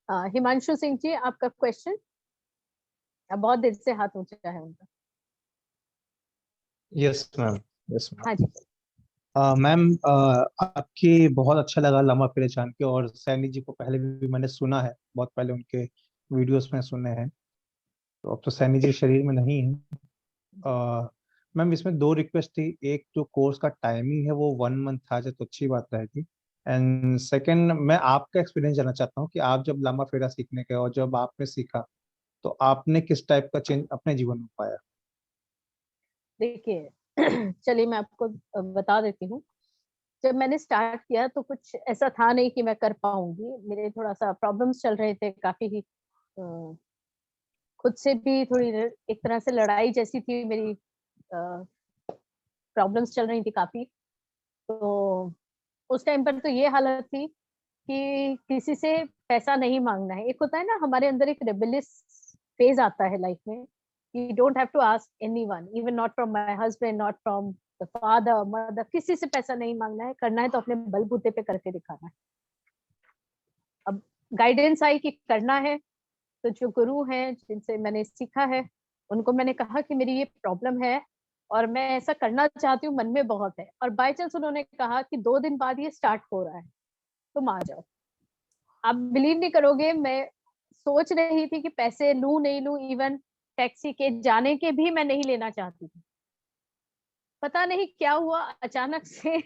हिमांशु सिंह जी, आपका क्वेश्चन। बहुत देर से हाथ ऊंचा है उनका। यस मैम, यस हाँ मैम। जी। मैम आपकी बहुत अच्छा लगा लामा फेरे जान के, और सैनी जी को पहले भी मैंने सुना है, बहुत पहले उनके वीडियोस में सुने हैं, तो अब तो सैनी जी शरीर में नहीं है। मैम इसमें दो रिक्वेस्ट थी, एक जो कोर्स का टाइमिंग है वो 1 मंथ था जाए तो अच्छी बात रहेगी, एंड सेकंड मैं आपका एक्सपीरियंस जानना चाहता हूँ कि आप जब लामा फेरा सीखने गए और जब आपने सीखा तो आपने किस टाइप का चेंज अपने जीवन में पाया। देखिए चलिए मैं आपको बता देती हूँ। जब मैंने स्टार्ट किया तो कुछ ऐसा था नहीं कि मैं कर पाऊंगी, मेरे थोड़ा सा प्रॉब्लम्स चल रहे थे काफी ही, खुद से भी थोड़ी एक तरह से लड़ाई जैसी थी मेरी, प्रॉब्लम्स चल रही थी काफी। तो उस टाइम पर तो ये हालत थी कि किसी से पैसा नहीं मांगना है। एक होता है ना हमारे अंदर एक रेबेलियस फेज आता है लाइफ में, you don't have to ask anyone, even not from my husband, not from the father, mother, किसी से पैसा नहीं मांगना है, करना है तो अपने बलबूते पे करके दिखाना है। अब गाइडेंस आई कि करना है, तो जो गुरु हैं जिनसे मैंने सीखा है, उनको मैंने कहा कि मेरी ये प्रॉब्लम है और मैं ऐसा करना चाहती हूँ, मन में बहुत है, और बाय चांस उन्होंने कहा कि 2 दिन बाद ये स्टार्ट हो रहा है, तुम आ जाओ। आप बिलीव नहीं करोगे, मैं सोच रही थी कि पैसे लूं नहीं लूं, इवन टैक्सी के जाने के भी मैं नहीं लेना चाहती थी। पता नहीं क्या हुआ अचानक से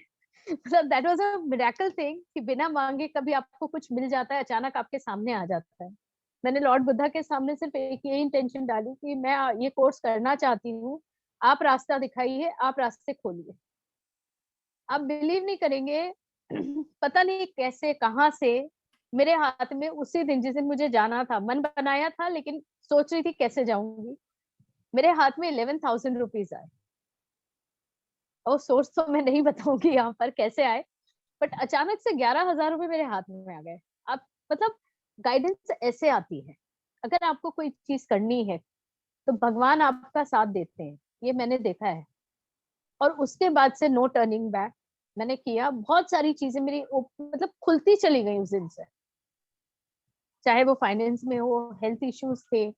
मतलब that was a miracle thing कि बिना मांगे कभी आपको कुछ मिल जाता है, अचानक आपके सामने आ जाता है। मैंने लॉर्ड बुद्धा के सामने सिर्फ एक यही इंटेंशन डाली कि मैं ये कोर्स करना चाहती हूँ, आप रास्ता दिखाइए, आप रास्ते खोलिए। आप बिलीव नहीं करेंगे पता नहीं कैसे कहाँ से मेरे हाथ में उसी दिन, जिस दिन मुझे जाना था, मन बनाया था लेकिन सोच रही थी कैसे जाऊंगी, मेरे हाथ में 11,000 रुपीज आए। और सोर्स तो मैं नहीं बताऊंगी यहाँ पर कैसे आए, बट अचानक से 11,000 रुपए मेरे हाथ में आ गए। आप मतलब गाइडेंस ऐसे आती है, अगर आपको कोई चीज करनी है तो भगवान आपका साथ देते हैं, ये मैंने देखा है। और उसके बाद से नो टर्निंग बैक, मैंने किया, बहुत सारी चीजें मेरी मतलब खुलती चली गई उस दिन से, चाहे वो फाइनेंस में हो, हेल्थ इश्यूज थे,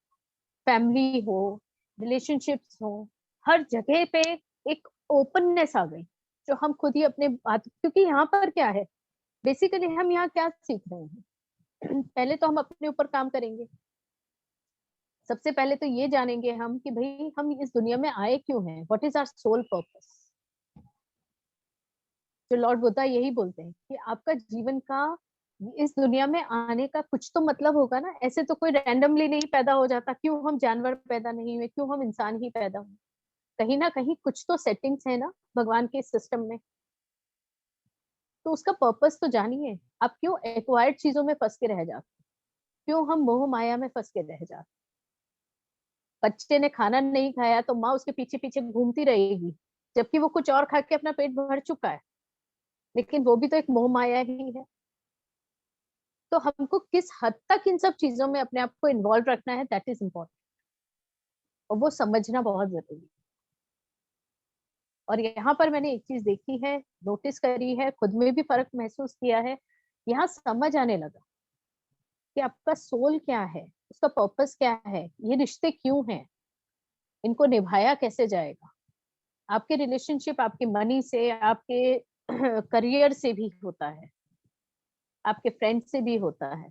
फैमिली हो, रिलेशनशिप्स हो, हर जगह पे एक ओपननेस आ गई, जो हम खुद ही अपने बात, क्योंकि यहाँ पर क्या है, बेसिकली हम यहाँ क्या सीख रहे हैं पहले तो हम अपने ऊपर काम करेंगे। सबसे पहले तो ये जानेंगे हम कि भाई हम इस दुनिया में आए क्यों हैं, what is our soul purpose. जो लॉर्ड बुद्धा यही बोलते हैं कि आपका जीवन का, इस दुनिया में आने का कुछ तो मतलब होगा ना, ऐसे तो कोई रैंडमली नहीं पैदा हो जाता। क्यों हम जानवर पैदा नहीं हुए, क्यों हम इंसान ही पैदा हुए, कहीं ना कहीं कुछ तो सेटिंग्स है ना भगवान के सिस्टम में। तो उसका पर्पस तो जानिए, आप क्यों एक्वायर्ड चीजों में फंस के रह जाते। क्यों हम मोह माया में फंस के रह जाते। बच्चे ने खाना नहीं खाया तो माँ उसके पीछे पीछे घूमती रहेगी, जबकि वो कुछ और खा के अपना पेट भर चुका है, लेकिन वो भी तो एक मोह माया ही है। तो हमको किस हद तक इन सब चीजों में अपने आप को इन्वॉल्व रखना है, दैट इज इम्पोर्टेंट, और वो समझना बहुत जरूरी है। और यहाँ पर मैंने एक चीज देखी है, नोटिस करी है, खुद में भी फर्क महसूस किया है। यहाँ समझ आने लगा कि आपका सोल क्या है, उसका पर्पस क्या है, ये रिश्ते क्यों हैं, इनको निभाया कैसे जाएगा। आपके रिलेशनशिप आपके मनी से, आपके करियर से भी होता है, आपके फ्रेंड से भी होता है।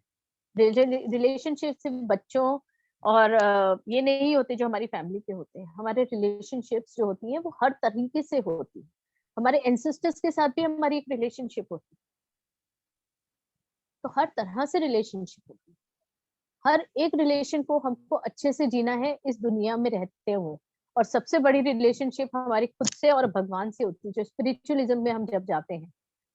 रिलेशनशिप सिर्फ बच्चों और ये नहीं होते जो हमारी फैमिली के होते हैं। हमारे रिलेशनशिप्स जो होती हैं वो हर तरीके से होती है। हमारे एंसेस्टर्स के साथ भी हमारी एक रिलेशनशिप होती है। तो हर तरह से रिलेशनशिप होती है। हर एक रिलेशन को हमको अच्छे से जीना है इस दुनिया में रहते हुए। और सबसे बड़ी रिलेशनशिप हमारी खुद से और भगवान से होती है। जो स्पिरिचुअलिज्म में हम जब जाते हैं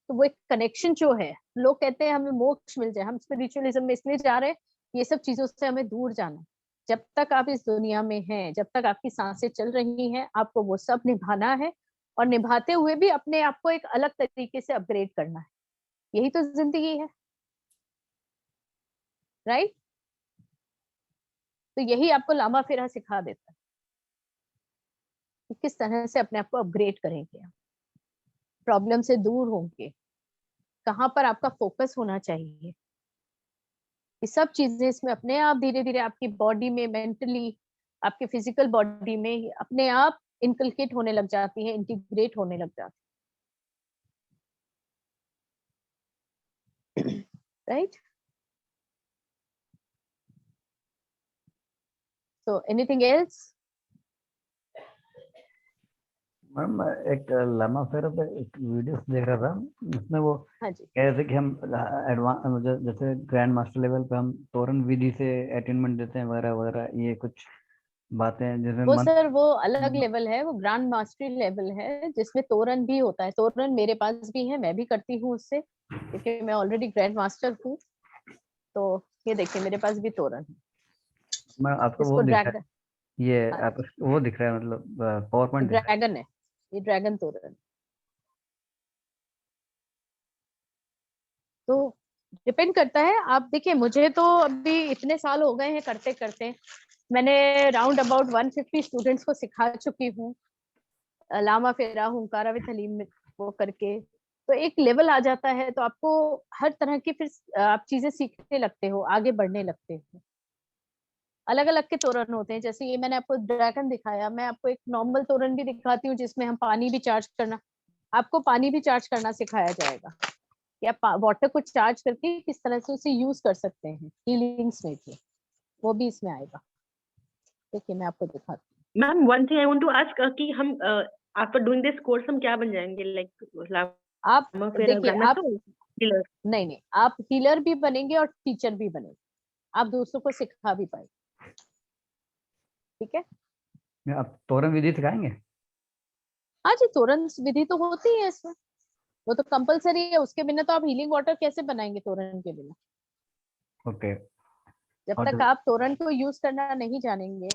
तो वो एक कनेक्शन जो है, लोग कहते हैं हमें मोक्ष मिल जाए, हम स्पिरिचुअलिज्म में इसलिए जा रहे हैं, ये सब चीजों से हमें दूर जाना। जब तक आप इस दुनिया में हैं, जब तक आपकी सांसें चल रही हैं, आपको वो सब निभाना है, और निभाते हुए भी अपने आप को एक अलग तरीके से अपग्रेड करना है। यही तो जिंदगी है, राइट? तो यही आपको लामा फेरा सिखा देता है कि किस तरह से अपने आप को अपग्रेड करेंगे, प्रॉब्लम से दूर होंगे, कहाँ पर आपका फोकस होना चाहिए। ये सब चीजें इसमें अपने आप धीरे धीरे आपकी बॉडी में, मेंटली, आपके फिजिकल बॉडी में अपने आप इनकलकेट होने लग जाती है, इंटीग्रेट होने लग जाती है, right? So anything else? Ma'am मैं एक लामा फेरा पे एक वीडियो देख रहा था, उसमें वो हाँ जी, कह रहे थे कि हम एडवांस जैसे ग्रैंड मास्टर लेवल पे हम तोरण विधि से अटेनमेंट देते हैं वगैरह वगैरह, ये कुछ बातें हैं जिसमें वो मन सर वो अलग लेवल है, वो ग्रैंड मास्टरी लेवल है, जिसमें तोरण भी होता है। तोरण मेरे पास भी है, मैं भी करती हूँ उससे, क्योंकि मैं ऑलरेडी ग्रैंड मास्टर हूँ। तो ये देखिए मेरे पास भी तोरण है, मैं आपको वो इसको दिख रहा ड्रैगन, है, ये आप वो दिख रहा है, मतलब पावर पॉइंट दिख रहा ड्रैगन है, ये ड्रैगन तोरण। तो डिपेंड करता है। आप देखिए, मुझे तो अभी इतने साल हो गए हैं करते करते, मैंने राउंड अबाउट 150 स्टूडेंट्स को सिखा चुकी हूँ। लामा फेरा, हुंकारा विद हलीम में वो करके, तो एक लेवल आ जाता है, तो आपको हर तरह की फिर आप चीजें सीखने लगते हो, आगे बढ़ने लगते हो। अलग अलग के तोरण होते हैं, जैसे ये मैंने आपको ड्रैगन दिखाया, मैं आपको एक नॉर्मल तोरण भी दिखाती हूँ जिसमें हम पानी भी चार्ज करना, आपको पानी भी चार्ज करना सिखाया जाएगा, या वाटर को चार्ज करके किस तरह से उसे यूज कर सकते हैं हीलिंग्स में भी, वो भी इसमें आएगा। देखिए मैं आपको दिखाती ma'am one thing I want to ask कि हम आफ्टर डूइंग दिस कोर्स हम क्या बन जाएंगे, लाइक हूँ। आप देखिए, आप हीलर? नहीं, आप हीलर भी बनेंगे और टीचर भी बनेंगे, आप दूसरों को सिखा भी पाएंगे। ठीक है? है। आप तोरण विधि सिखाएंगे? हाँ जी, तोरण विधि तो होती है इसमें, वो तो कंपलसरी है, उसके बिना तो आप हीलिंग वाटर कैसे बनाएंगे तोरण के बिना? ओके। जब और तक आप तोरण को यूज करना नहीं जानेंगे।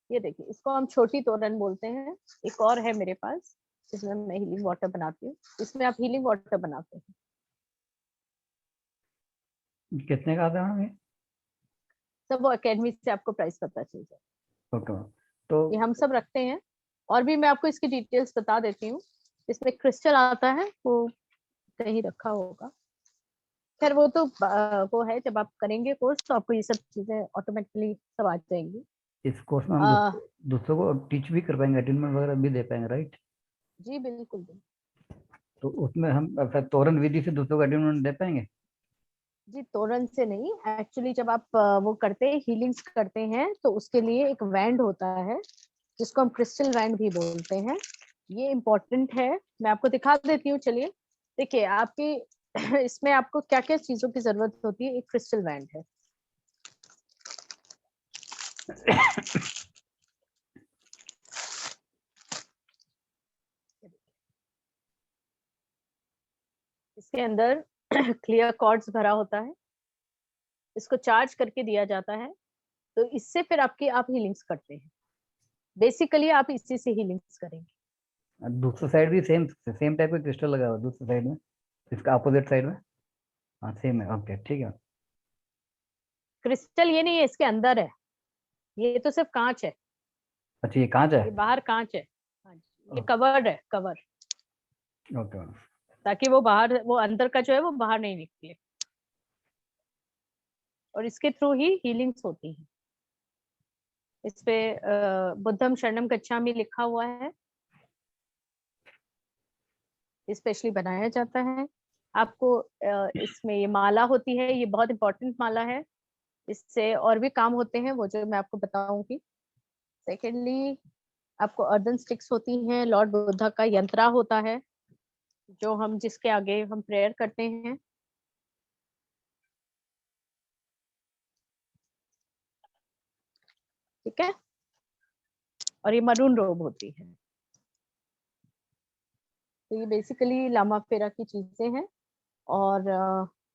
ये देखिए, इसको हम छोटी तोरण बोलते हैं। एक और है मेरे पास, इसमें मैं हीलिंग वाटर बनाती हूँ, इसमें आप हीलिंग वाटर बनाते हैं। कितने का आता है मैम ये? सब वो अकेडमी से आपको प्राइस पता चल जाए। ओके मैम, तो ये हम सब रखते हैं, और भी मैं आपको इसकी डिटेल्स बता देती हूँ। इसमें क्रिस्टल आता है, वो कहीं रखा होगा, खैर वो तो वो है, जब आप करेंगे कोर्स तो आपको ये सब चीजें ऑटोमेटिकली सब आ जाएंगी। इस कोर्स में हम दूसरों को टीच भी कर पाएंगे, अटेनमेंट वगैरह भी दे पाएंगे, राइट? जी बिल्कुल बिल्कुल। तो उसमें हम तोरण विधि से दूसरों को अटेनमेंट दे पाएंगे? जी तोरण से नहीं, एक्चुअली जब आप वो करते हैं, हीलिंग्स करते हैं, तो उसके लिए एक वैंड होता है जिसको हम क्रिस्टल वैंड भी बोलते हैं। ये इम्पोर्टेंट है, मैं आपको दिखा देती हूँ। चलिए देखिए, आपकी इसमें आपको क्या क्या चीजों की जरूरत होती है। एक क्रिस्टल वैंड है, इसके अंदर क्लियर कॉर्ड्स भरा होता है, इसको चार्ज करके दिया जाता है, तो इससे फिर आपकी आप हीलिंग्स करते हैं। बेसिकली आप इसी से हीलिंग्स करेंगे। दूसरी साइड भी सेम टाइप का क्रिस्टल लगा हुआ है दूसरी साइड में, इसका अपोजिट साइड में। हाँ सेम है, ओके ठीक है। क्रिस्टल ये नहीं है, इसके अंदर है, ये तो सिर्फ कांच है, अच्छा ये कांच है, ये बाहर कांच है। हाँ जी, ये ओह। कवर्ड है, कवर, ओके ताकि वो बाहर, वो अंदर का जो है वो बाहर नहीं निकले, और इसके थ्रू ही हीलिंग्स होती हैं। इस पे बुद्धम शरणम गच्छामि लिखा हुआ है, स्पेशली बनाया जाता है। आपको इसमें ये माला होती है, ये बहुत इंपॉर्टेंट माला है, इससे और भी काम होते हैं वो जो मैं आपको बताऊंगी। सेकेंडली आपको अर्दन स्टिक्स होती हैं, लॉर्ड बुद्धा का यंत्रा होता है जो हम, जिसके आगे हम प्रेयर करते हैं। ठीक है, और ये मरून रोब होती है। तो ये बेसिकली लामा फेरा की चीजें हैं। और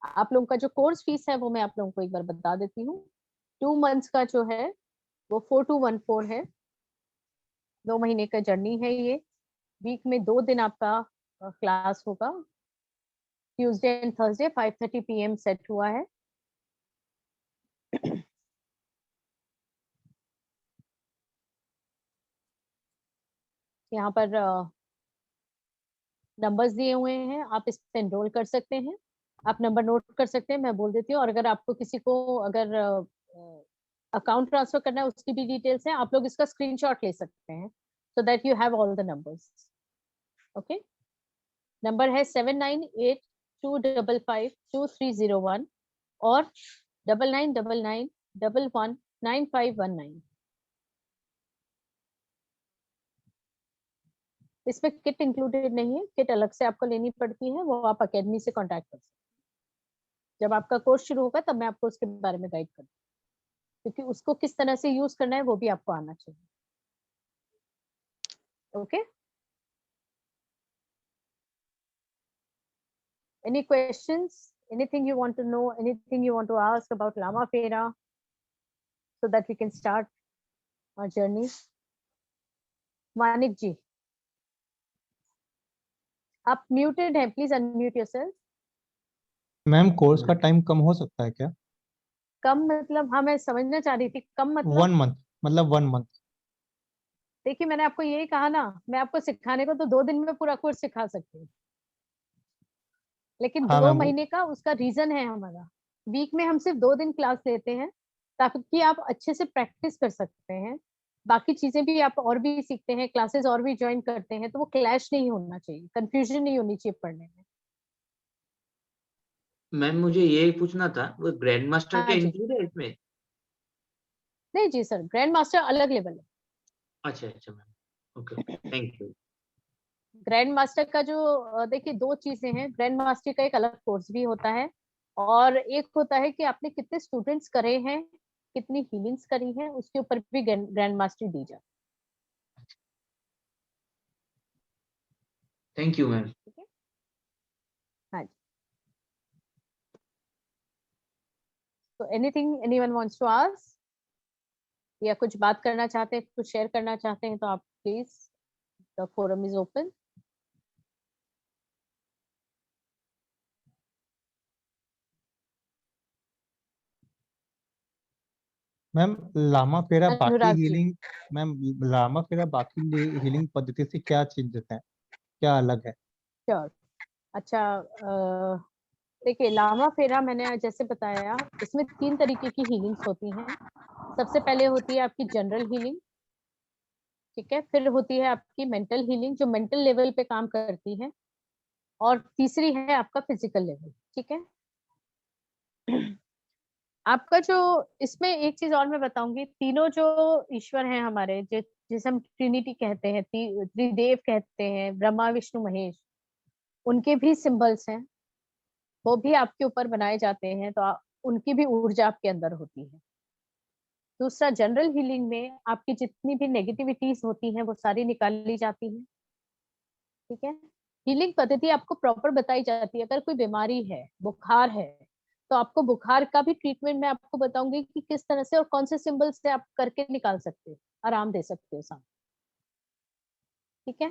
आप लोगों का जो कोर्स फीस है वो मैं आप लोगों को एक बार बता देती हूँ। 2 मंथ्स का जो है वो 4214 है, 2 महीने का जर्नी है ये। वीक में 2 दिन आपका क्लास होगा, Tuesday and Thursday 5:30 PM set हुआ है। यहाँ पर नंबर्स दिए हुए हैं, आप इस पे एनरोल कर सकते हैं। आप नंबर नोट कर सकते हैं, मैं बोल देती हूँ। और अगर आपको किसी को अगर अकाउंट ट्रांसफर करना है उसकी भी डिटेल्स हैं, आप लोग इसका स्क्रीनशॉट ले सकते हैं, so that you have all the numbers. Okay, number है 7982552301 और 9999119519। इसमें किट इंक्लूडेड नहीं है, किट अलग से आपको लेनी पड़ती है, वो आप अकेडमी से कांटेक्ट कर सकते हैं। जब आपका कोर्स शुरू होगा तब मैं आपको उसके बारे में गाइड करूँ, क्योंकि उसको किस तरह से यूज करना है वो भी आपको आना चाहिए। Okay, any questions, anything you want to know, anything you want to ask about Lama Fera, so that we can start our journey? Manik ji, आप म्यूटेड हैं, please unmute yourself. Ma'am course का टाइम कम हो सकता है क्या? कम मतलब, हाँ मैं समझना चाह रही थी, कम मतलब 1 मंथ, मतलब 1 मंथ। देखिए मैंने आपको यही कहा ना, मैं आपको सिखाने को तो 2 दिन में पूरा कोर्स सिखा सकती हूँ, लेकिन हाँ 2 मैम, महीने का उसका रीजन है हमारा। वीक में हम सिर्फ 2 दिन क्लास लेते हैं ताकि आप अच्छे से प्रैक्टिस कर सकते हैं, बाकी चीजें भी आप और भी सीखते हैं, क्लासेस और भी ज्वाइन करते हैं, तो वो क्लैश नहीं होना चाहिए, कंफ्यूजन नहीं होनी चाहिए पढ़ने में। मैम मुझे ये पूछना था, वो ग्रैंड मास्टर हाँ क्या जी, इंक्लूड है इसमें? नहीं जी सर, ग्रैंड मास्टर अलग लेवल है। अच्छा अच्छा ma'am, okay, thank you. Grand master का जो देखिए 2 चीजें हैं, ग्रैंड मास्टर का एक अलग कोर्स भी होता है, और एक होता है कि आपने कितने स्टूडेंट्स करे हैं, कितनी हीलिंग्स करी हैं, उसके ऊपर भी ग्रैंड मास्टर दी जाती थैंक यू मैम। है। ठीक है, हाँ जी। तो anything anyone wants to ask, या कुछ बात करना चाहते हैं, कुछ शेयर करना चाहते हैं, तो आप please, the forum is open. Ma'am Lama Fera बाकी अनुराग जी, हीलिंग, मैम लामा फेरा बाकी हीलिंग पद्धति से क्या चेंजेस हैं, क्या अलग है? श्योर। अच्छा, देखिए लामा फेरा मैंने जैसे बताया, इसमें 3 तरीके की हीलिंग्स होती हैं। सबसे पहले होती है आपकी जनरल हीलिंग, ठीक है, फिर होती है आपकी मेंटल हीलिंग जो मेंटल लेवल पे काम करती है, और तीसरी है आपका फिजिकल लेवल। ठीक है, आपका जो इसमें एक चीज और मैं बताऊंगी, तीनों जो ईश्वर हैं हमारे, जिसे हम ट्रिनिटी कहते हैं, त्रिदेव कहते हैं, ब्रह्मा विष्णु महेश, उनके भी सिंबल्स हैं, वो भी आपके ऊपर बनाए जाते हैं, तो उनकी भी ऊर्जा आपके अंदर होती है। दूसरा, जनरल हीलिंग में आपकी जितनी भी नेगेटिविटीज होती हैं वो सारी निकाली जाती हैं। ठीक है, हीलिंग पद्धति आपको प्रॉपर बताई जाती है। अगर कोई बीमारी है, बुखार है, तो आपको बुखार का भी ट्रीटमेंट मैं आपको बताऊंगी कि किस तरह से और कौन से सिंबल से आप करके निकाल सकते हो, आराम दे सकते हो सांस। ठीक है,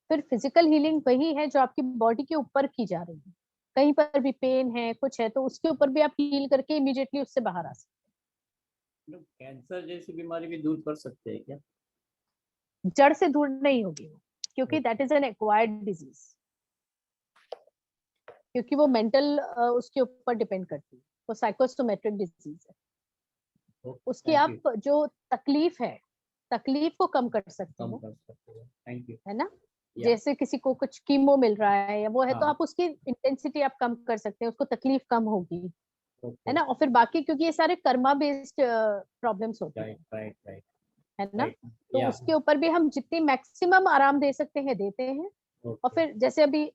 फिर फिजिकल हीलिंग वही है जो आपकी बॉडी के ऊपर की जा रही है। कहीं पर भी पेन है, कुछ है, तो उसके ऊपर भी आप हील करके इमीडिएटली उससे बाहर आ सकते कैंसर जैसी बीमारी भी दूर कर सकते हैं क्या? हैं। जड़ से दूर नहीं होगी वो, क्योंकि that is an acquired disease, क्योंकि वो मेंटल उसके ऊपर डिपेंड करती है, वो साइकोसोमेट्रिक डिजीज है। उसकी आप जो तकलीफ है, तकलीफ को कम कर सकते कम हो, कर सकते हैं। Thank you. है ना। या जैसे किसी को कुछ कीमो मिल रहा है या वो है, तो हाँ आप उसकी इंटेंसिटी आप कम कर सकते हैं, उसको तकलीफ कम होगी, है ओके ना। और फिर बाकी, क्योंकि ये सारे कर्मा बेस्ड प्रॉब्लम्स होते हैं, राइट राइट राइट है ना, राइट तो या उसके ऊपर भी हम जितनी मैक्सिमम आराम दे सकते हैं देते हैं। और ओके फिर जैसे अभी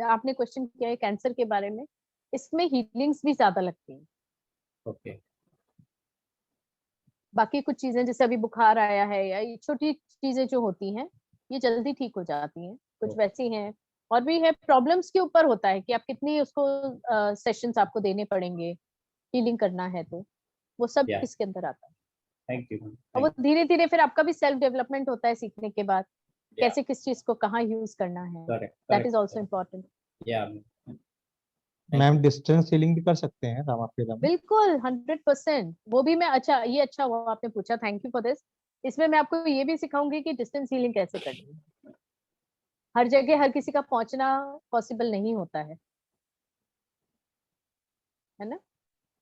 आपने क्वेश्चन किया है कैंसर के बारे में, इसमें हीलिंग्स भी ज्यादा लगती हैं। ओके बाकी कुछ चीजें जैसे अभी बुखार आया है या ये छोटी चीजें जो होती हैं, ये जल्दी ठीक हो जाती हैं, कुछ वैसी हैं। और भी है, प्रॉब्लम्स के ऊपर होता है कि आप कितनी उसको सेशंस आपको देने पड़ेंगे हीलिंग करना है, तो वो सब या इसके अंदर आता है। थैंक यू मैम और वो थैंक धीरे धीरे फिर आपका भी सेल्फ डेवलपमेंट होता है सीखने के बाद, या कैसे किस चीज को कहाँ यूज करना है, correct that is correct also important. या thank ma'am you distance healing भी कर सकते हैं रामाफेरा में? बिल्कुल 100%। वो भी मैं, अच्छा ये अच्छा हुआ आपने पूछा, थैंक यू फॉर दिस। इसमें मैं आपको ये भी सिखाऊंगी कि डिस्टेंस हीलिंग कैसे करनी है। हर जगह हर किसी का पहुंचना पॉसिबल नहीं होता है ना।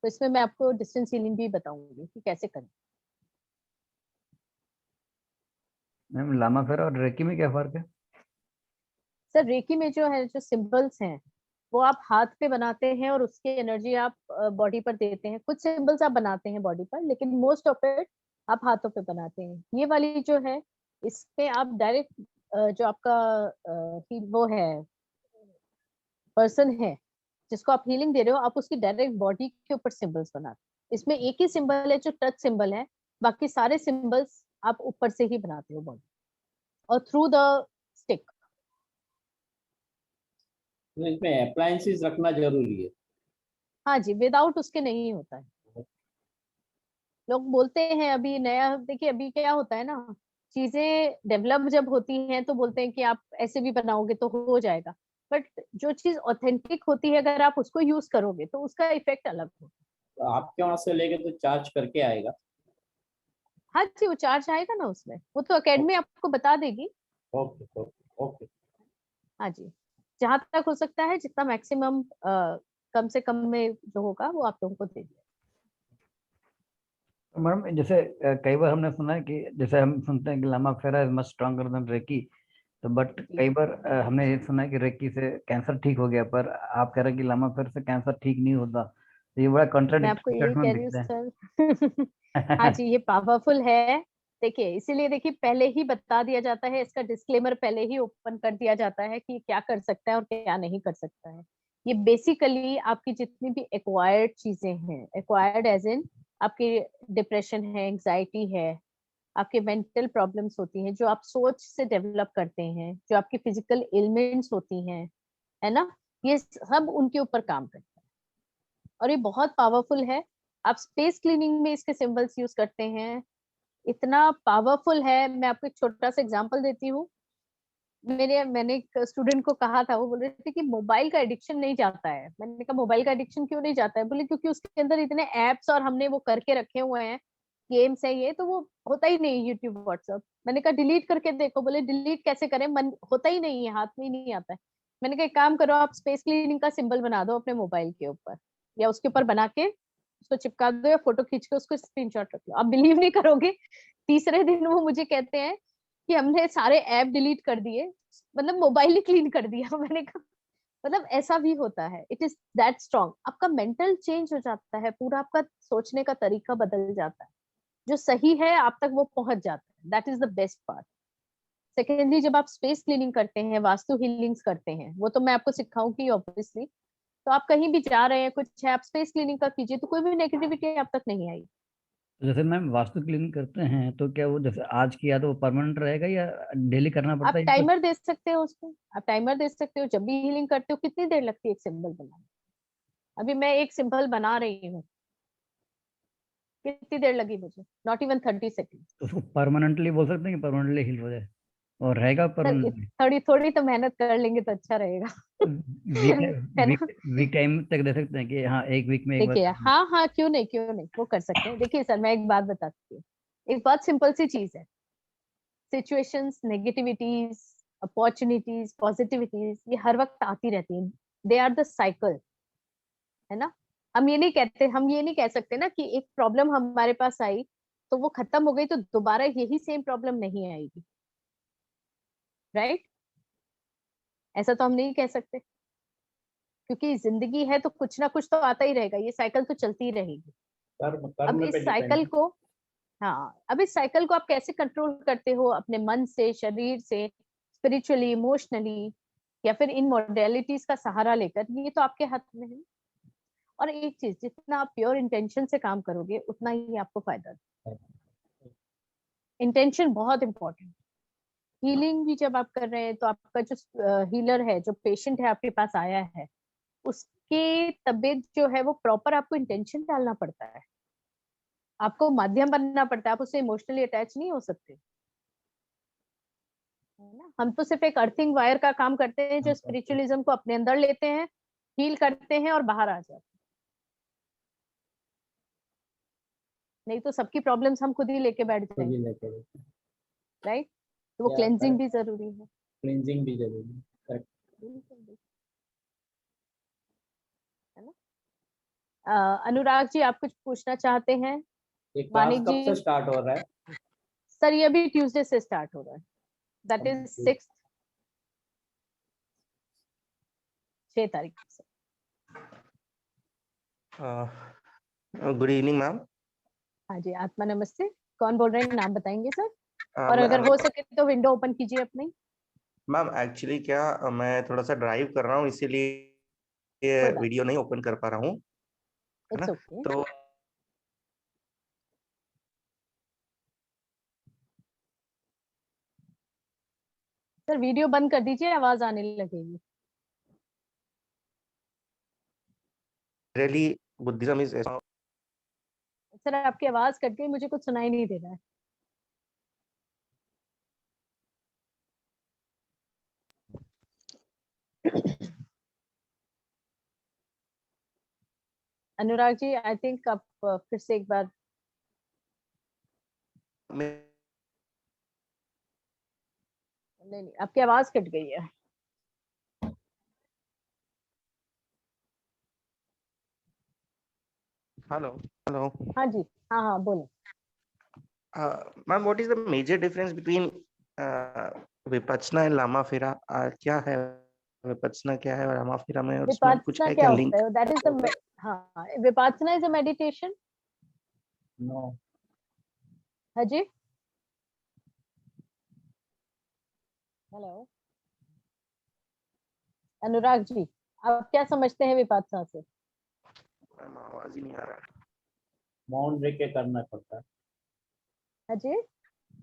तो इसमें मैं आपको डिस्टेंस हीलिंग भी बताऊंगी कि कैसे करनी। मैम लामा फेरा और रेकी में क्या फर्क है? सर रेकी में जो है, जो सिंबल्स हैं, वो आप हाथ पे बनाते हैं और उसकी एनर्जी आप बॉडी पर देते हैं। कुछ सिंबल्स आप बनाते हैं बॉडी पर, लेकिन मोस्ट ऑफ इट आप हाथों पे बनाते हैं। ये वाली जो है, इसमें आप डायरेक्ट जो आपका वो है, पर्सन है जिसको आप हीलिंग दे रहे हो, आप उसकी डायरेक्ट बॉडी के ऊपर सिंबल्स बनाते हैं। इसमें एक ही सिंबल है जो टच सिंबल है, बाकी सारे सिंबल्स आप ऊपर से ही बनाते हो बॉडी और थ्रू द स्टिक। तो इसमें अप्लायंसेस रखना जरूरी है। हाँ जी, विदाउट उसके नहीं होता है। लोग बोलते हैं अभी नया, देखिए अभी क्या होता है ना, चीजें डेवलप जब होती हैं तो बोलते हैं कि आप ऐसे भी बनाओगे तो हो जाएगा, बट जो चीज ऑथेंटिक होती है अगर आप उसको यूज करोगे तो उसका इफेक्ट अलग होता है। तो आपके वहां से लेके तो चार्ज करके आएगा? हाँ जी, वो चार्ज आएगा ना उसमें, वो तो एकेडमी आपको बता देगी। ओके ओके ओके हाँ जी, जहां तक हो सकता है जितना मैक्सिमम कम से कम में जो होगा वो आप लोगों को दे दिया। तो मैडम जैसे कई बार हमने सुना है कि जैसे हम सुनते हैं कि Lama Fera is much stronger than Reiki, तो बट जी। कई बार हमने ये सुना है कि रेकी से कैंसर ठीक हो गया, पर आप कह रहे हैं कि लामा फेरा से कैंसर ठीक नहीं होता, तो ये बड़ा मैं आपको कॉन्ट्राडिक्टरी यही कह स्टेटमेंट रही हूँ दिखता सर। हाँ है। जी, ये पावरफुल है। देखिए इसीलिए देखिए पहले ही बता दिया जाता है, इसका डिस्क्लेमर पहले ही ओपन कर दिया जाता है कि क्या कर सकता है और क्या नहीं कर सकता है। ये बेसिकली आपकी जितनी भी एक्वायर्ड चीजें हैं, एक्वायर्ड एज इन आपकी डिप्रेशन है, एंजाइटी है, आपके मेंटल प्रॉब्लम्स होती हैं जो आप सोच से डेवलप करते हैं, जो आपकी फिजिकल एलिमेंट्स होती हैं, है ना, ये सब उनके ऊपर काम करता है और ये बहुत पावरफुल है। आप स्पेस क्लीनिंग में इसके सिंबल्स यूज करते हैं, इतना पावरफुल है। मैं आपको एक छोटा सा एग्जांपल देती हूँ। मैंने एक स्टूडेंट को कहा था, वो बोल रहे थे कि मोबाइल का एडिक्शन नहीं जाता है। मैंने कहा मोबाइल का एडिक्शन क्यों नहीं जाता है? बोले क्योंकि उसके अंदर इतने एप्स और हमने वो करके रखे हुए हैं, गेम्स है ये, तो वो होता ही नहीं यूट्यूब व्हाट्सएप। मैंने कहा डिलीट करके देखो। बोले डिलीट कैसे करें, मन होता ही नहीं है, हाथ में ही नहीं आता है। मैंने कहा एक काम करो, आप स्पेस क्लीनिंग का सिंबल बना दो अपने मोबाइल के ऊपर, या उसके ऊपर बना के उसको चिपका दो, या फोटो खींच के उसको स्क्रीनशॉट रख लो। आप बिलीव नहीं करोगे, तीसरे दिन वो मुझे कहते हैं कि हमने सारे ऐप डिलीट कर दिए, मतलब मोबाइल ही क्लीन कर दिया। मैंने कहा मतलब ऐसा भी होता है, इट इज दैट स्ट्रॉन्ग। आपका मेंटल चेंज हो जाता है, पूरा आपका सोचने का तरीका बदल जाता है, जो सही है आप तक वो पहुंच जाता है। That is the best part. Secondly, जब आप स्पेस क्लीनिंग करते हैं, वास्तु हीलिंग्स करते हैं, वो तो मैं आपको सिखाऊंगी ऑब्वियसली। तो आप कहीं भी जा रहे हैं, कुछ है, आप स्पेस क्लीनिंग का कीजिए तो कोई भी नेगेटिविटी आप तक नहीं आएगी। तो जैसे मैम वास्तु क्लीनिंग करते हैं तो क्या वो जैसे आज किया तो वो परमानेंट रहेगा या डेली करना पड़ता आप है या कुछ? टाइमर दे सकते हो उसको, आप टाइमर दे सकते हो। जब भी हीलिंग करते हो कितनी देर लगती है एक सिंबल बनाने? अभी मैं एक सिंपल बना रही हूँ, कितनी देर लगी मुझे? Not even 30 second. तो उसको परमानेंटली बोल सकते हैं कि परमानेंटली हील हो जाए, और रहेगा परमानेंटली? थोड़ी थोड़ी तो मेहनत कर लेंगे तो अच्छा रहेगा। वीक है ना? वीक टाइम तक दे सकते हैं कि हाँ एक वीक में एक बार? देखिए, हाँ हाँ, क्यों नहीं, वो कर सकते हैं। देखिए सर, मैं एक बात बताती हूँ, एक बहुत सिंपल सी चीज है। सिचुएशंस, नेगेटिविटीज, अपॉर्चुनिटीज, पॉजिटिविटीज, ये हर वक्त आती रहती हैं। दे आर द साइकिल, है ना? हम ये नहीं कह सकते ना कि एक प्रॉब्लम हमारे पास आई तो वो खत्म हो गई तो दोबारा यही सेम प्रॉब्लम नहीं आएगी, राइट? ऐसा तो हम नहीं कह सकते, क्योंकि जिंदगी है तो कुछ ना कुछ तो आता ही रहेगा, ये साइकिल तो चलती रहेगी। कर्म अब कर्म पे इस डिपेंड साइकिल है। को, हाँ, अब इस साइकिल को आप कैसे कंट्रोल करते हो? अपने मन से, शरीर से, स्पिरिचुअली, इमोशनली, या फिर इन मॉडलिटीज का सहारा लेकर, ये तो आपके हाथ में है। और एक चीज, जितना आप प्योर इंटेंशन से काम करोगे उतना ही आपको फायदा है। इंटेंशन बहुत इंपॉर्टेंट। हीलिंग भी जब आप कर रहे हैं तो आपका जो हीलर है, जो पेशेंट है आपके पास आया है, उसके तबीयत जो है वो प्रॉपर आपको इंटेंशन डालना पड़ता है, आपको माध्यम बनना पड़ता है, आप उससे इमोशनली अटैच नहीं हो सकते, है ना? हम तो सिर्फ एक अर्थिंग वायर का काम करते हैं, जो स्पिरिचुअलिज्म को अपने अंदर लेते हैं, हील करते हैं और बाहर आ जाते हैं। नहीं तो सबकी प्रॉब्लम्स हम खुद ही लेके बैठ खुद ही जाएंगे, लेके राइट? तो वो या क्लेंजिंग भी जरूरी है। क्लींजिंग भी जरूरी है। Correct. बिल्कुल, बिल्कुल, है ना? अनुराग जी, आप कुछ पूछना चाहते हैं? ये क्लास मानिक कब से जी? स्टार्ट हो रहा है? सर, ये अभी ट्यूसडे से स्टार्ट हो रहा है, दैट इज 6 तारीख से। Good evening ma'am. हाँ जी, आत्मा नमस्ते। कौन बोल रहे हैं, नाम बताएंगे सर? और मैं अगर हो सके तो विंडो ओपन कीजिए अपनी। मैम एक्चुअली क्या मैं थोड़ा सा ड्राइव कर रहा हूँ, इसीलिए कोई बात वीडियो नहीं ओपन कर पा रहा हूँ, है इट्स ना? ओके। तो सर वीडियो बंद कर दीजिए, आवाज आने लगेगी। रियली बुद्धिज्म इज सर आपकी आवाज कट गई, मुझे कुछ सुनाई नहीं दे रहा है। अनुराग जी, आई थिंक आप फिर से एक बार। नहीं, आपकी आवाज कट गई है। हेलो हेलो हाँ जी, हाँ हाँ, बोलो। Ma'am, what is the major difference between Vipassana and Lama Fera? क्या है विपश्यना, क्या है लामा फेरा में, और उसमें कुछ विपासना है क्या क्या होता लिंक? है? दैट इज द, हाँ, Vipassana is a meditation. No. हाँ जी, हेलो अनुराग जी, आप क्या समझते हैं विपासना से? आवाज ही नहीं आ रहा। मौन रह के करना पड़ता है, हाँ जी,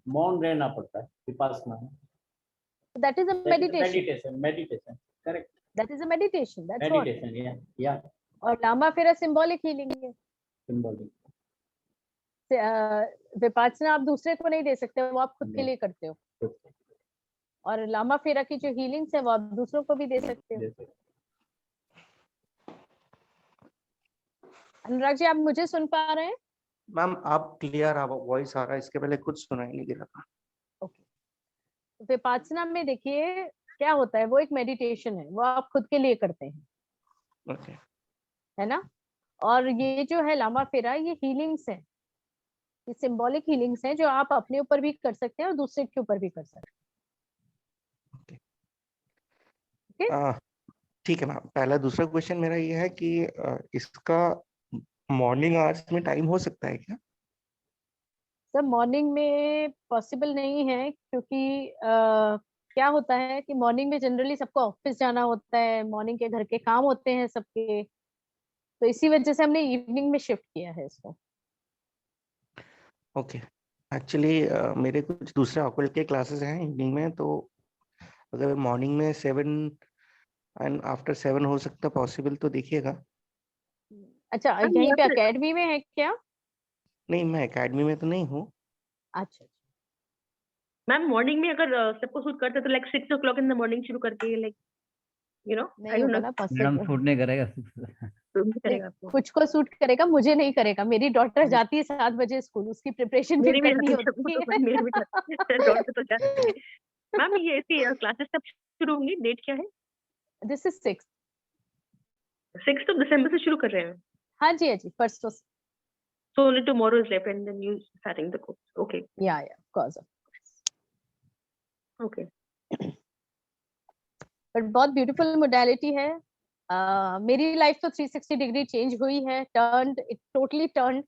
मौन रहना पड़ता है विपासना में। That is a meditation. Meditation, meditation, correct. That is a meditation, that's what. Meditation, या और लामा फेरा सिंबॉलिक हीलिंग है। सिंबॉलिक। विपासना आप दूसरे को नहीं दे सकते, वो आप खुद के लिए करते हो। और लामा फेरा की जो हीलिंग्स है वो आप दूसरों को भी दे सकते हो। अनुराग जी, आप मुझे सुन पा रहे हैं? मैम आप क्लियर, आप वॉइस आ रहा है, इसके पहले कुछ सुनाई नहीं दे रहा था। ओके। विपासना में देखिए क्या होता है, वो एक मेडिटेशन है, वो आप खुद के लिए करते हैं, ओके। है ना? और ये जो है लामा फेरा, ये हीलिंग्स है, ये सिंबॉलिक हीलिंग्स हैं जो आप अपने ऊपर भी कर सकते हैं और दूसरे के ऊपर भी कर सकते हैं। ठीक है मैम। पहला दूसरा क्वेश्चन मेरा ये है कि इसका मॉर्निंग आवर्स में टाइम हो सकता है क्या? सर मॉर्निंग में पॉसिबल नहीं है, क्योंकि क्या होता है कि मॉर्निंग में जनरली सबको ऑफिस जाना होता है, मॉर्निंग के घर के काम होते हैं सबके, तो इसी वजह से हमने इवनिंग में शिफ्ट किया है इसको। ओके। एक्चुअली मेरे कुछ दूसरे ऑकल्ट के क्लासेस हैं इवनिंग में, तो अगर मॉर्निंग में 7 एंड आफ्टर 7 हो सकता पॉसिबल तो देखिएगा। अच्छा, मैम यहीं या पे फिर एकेडमी में है क्या? नहीं, मैं एकेडमी में तो नहीं हूँ। अच्छा, मैम मॉर्निंग में अगर सबको सूट करता है तो like 6 o'clock in the morning शुरू करके लाइक आई नहीं डोंट होगा नो ना मैडम पॉसिबल। सूट नहीं करेगा। तो भी नहीं, करेगा आपको। कुछ को सूट करेगा, मुझे नहीं करेगा। मेरी डॉटर जाती है 7 बजे स्कूल, उसकी प्रिपरेशन फिर मेरी भी करनी जाती है वो होती तो है। मेरी भी जाती है डॉटर तो जाती है। मैम ये ऐसी क्लासेस कब शुरू होंगी, डेट क्या है? This is 6। 6 दिसंबर से शुरू कर रहे हैं। हाँ जी, हाँ जी, परसों से। So only tomorrow is left and then you starting the course. Okay. या ऑफ कोर्स। Okay. बट बहुत ब्यूटीफुल मोडालिटी है। मेरी लाइफ तो 360 डिग्री चेंज हुई है, टर्न्ड, इट टोटली टर्न्ड।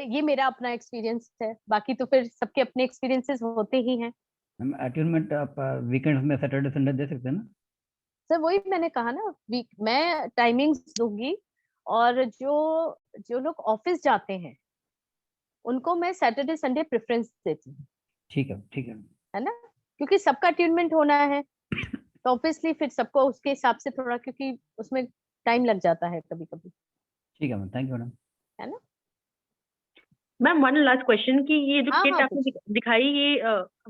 ये मेरा अपना एक्सपीरियंस है, बाकी तो फिर सबके अपने एक्सपीरियंसेस होते ही हैं। मैम अटेन्मेंट आप वीकेंड्स में सैटरडे संडे दे सकते हैं ना? सर वही मैंने कहा ना, वीक मैं टाइमिंग्स दूंगी, और जो जो लोग ऑफिस जाते हैं उनको मैं सैटरडे संडे प्रेफरेंस देती हूँ, ठीक है, ठीक है। है ना, क्योंकि सबका अटेन्मेंट होना है, तो ऑब्वियसली फिर सबको उसके हिसाब से थोड़ा, क्योंकि उसमें टाइम लग जाता है कभी कभी, ठीक है मैम, थैंक यू मैडम। है ना। मैम वन लास्ट क्वेश्चन कि ये जो हाँ किट हाँ, आपने पूछिए। दिखाई ये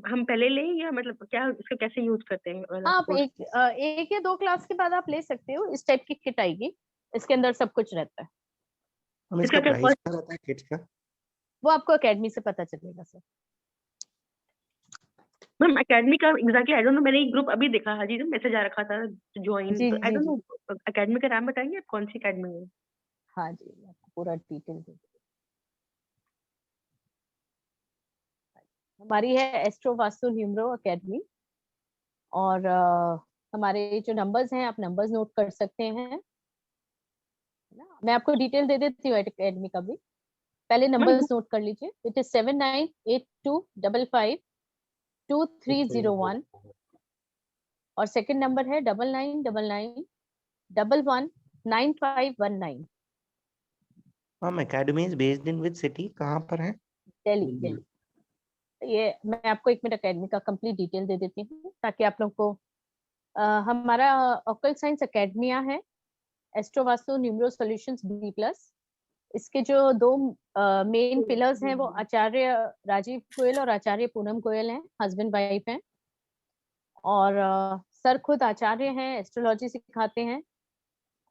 हम पहले लें या मतलब क्या इसका कैसे यूज करते हैं वाला आप कोर्स? एक या 2 क्लास के बाद आप ले सकते हो, इस टाइप की किट आएगी, इसके अंदर सब कुछ रहता है। हम इसका इसका क्या प्राइस कॉस्ट? क्या रहता है किट्स का? वो आपको एकेडमी से पता चलेगा सर। मैम एकेडमी का एग्जैक्टली आई डोंट नो, मैंने एक ग्रुप अभी देखा, हाजी जो मैसेज आ रखा था ज्वाइन, जी तो आई जी डोंट जी, नो एकेडमी का नाम बताएंगे आप, कौन सी एकेडमी है? हाँ जी, मैं आपको पूरा डिटेल दे, हमारी है एस्ट्रो वास्तु न्यूमरो एकेडमी। और हमारे जो नंबर्स हैं, आप नंबर्स नोट कर सकते हैं, है ना। मैं आपको डिटेल दे देती हूँ एकेडमी का भी, पहले मैम नंबर्स नोट कर लीजिए। इट इज 7982552301, और सेकंड नंबर है 9999119519। हम academy is based in which city, कहाँ पर है? दिल्ली, दिल्ली। ये मैं आपको 1 मिनट एकेडमी का कंप्लीट डिटेल दे देती हूँ, ताकि आप लोग को हमारा ऑकल्ट साइंस एकेडमिया है, astro vastu numero solutions B+। इसके जो 2 मेन पिलर्स हैं वो आचार्य राजीव गोयल और आचार्य पूनम गोयल हैं, हस्बैंड वाइफ हैं। और सर खुद आचार्य हैं, एस्ट्रोलॉजी सिखाते हैं,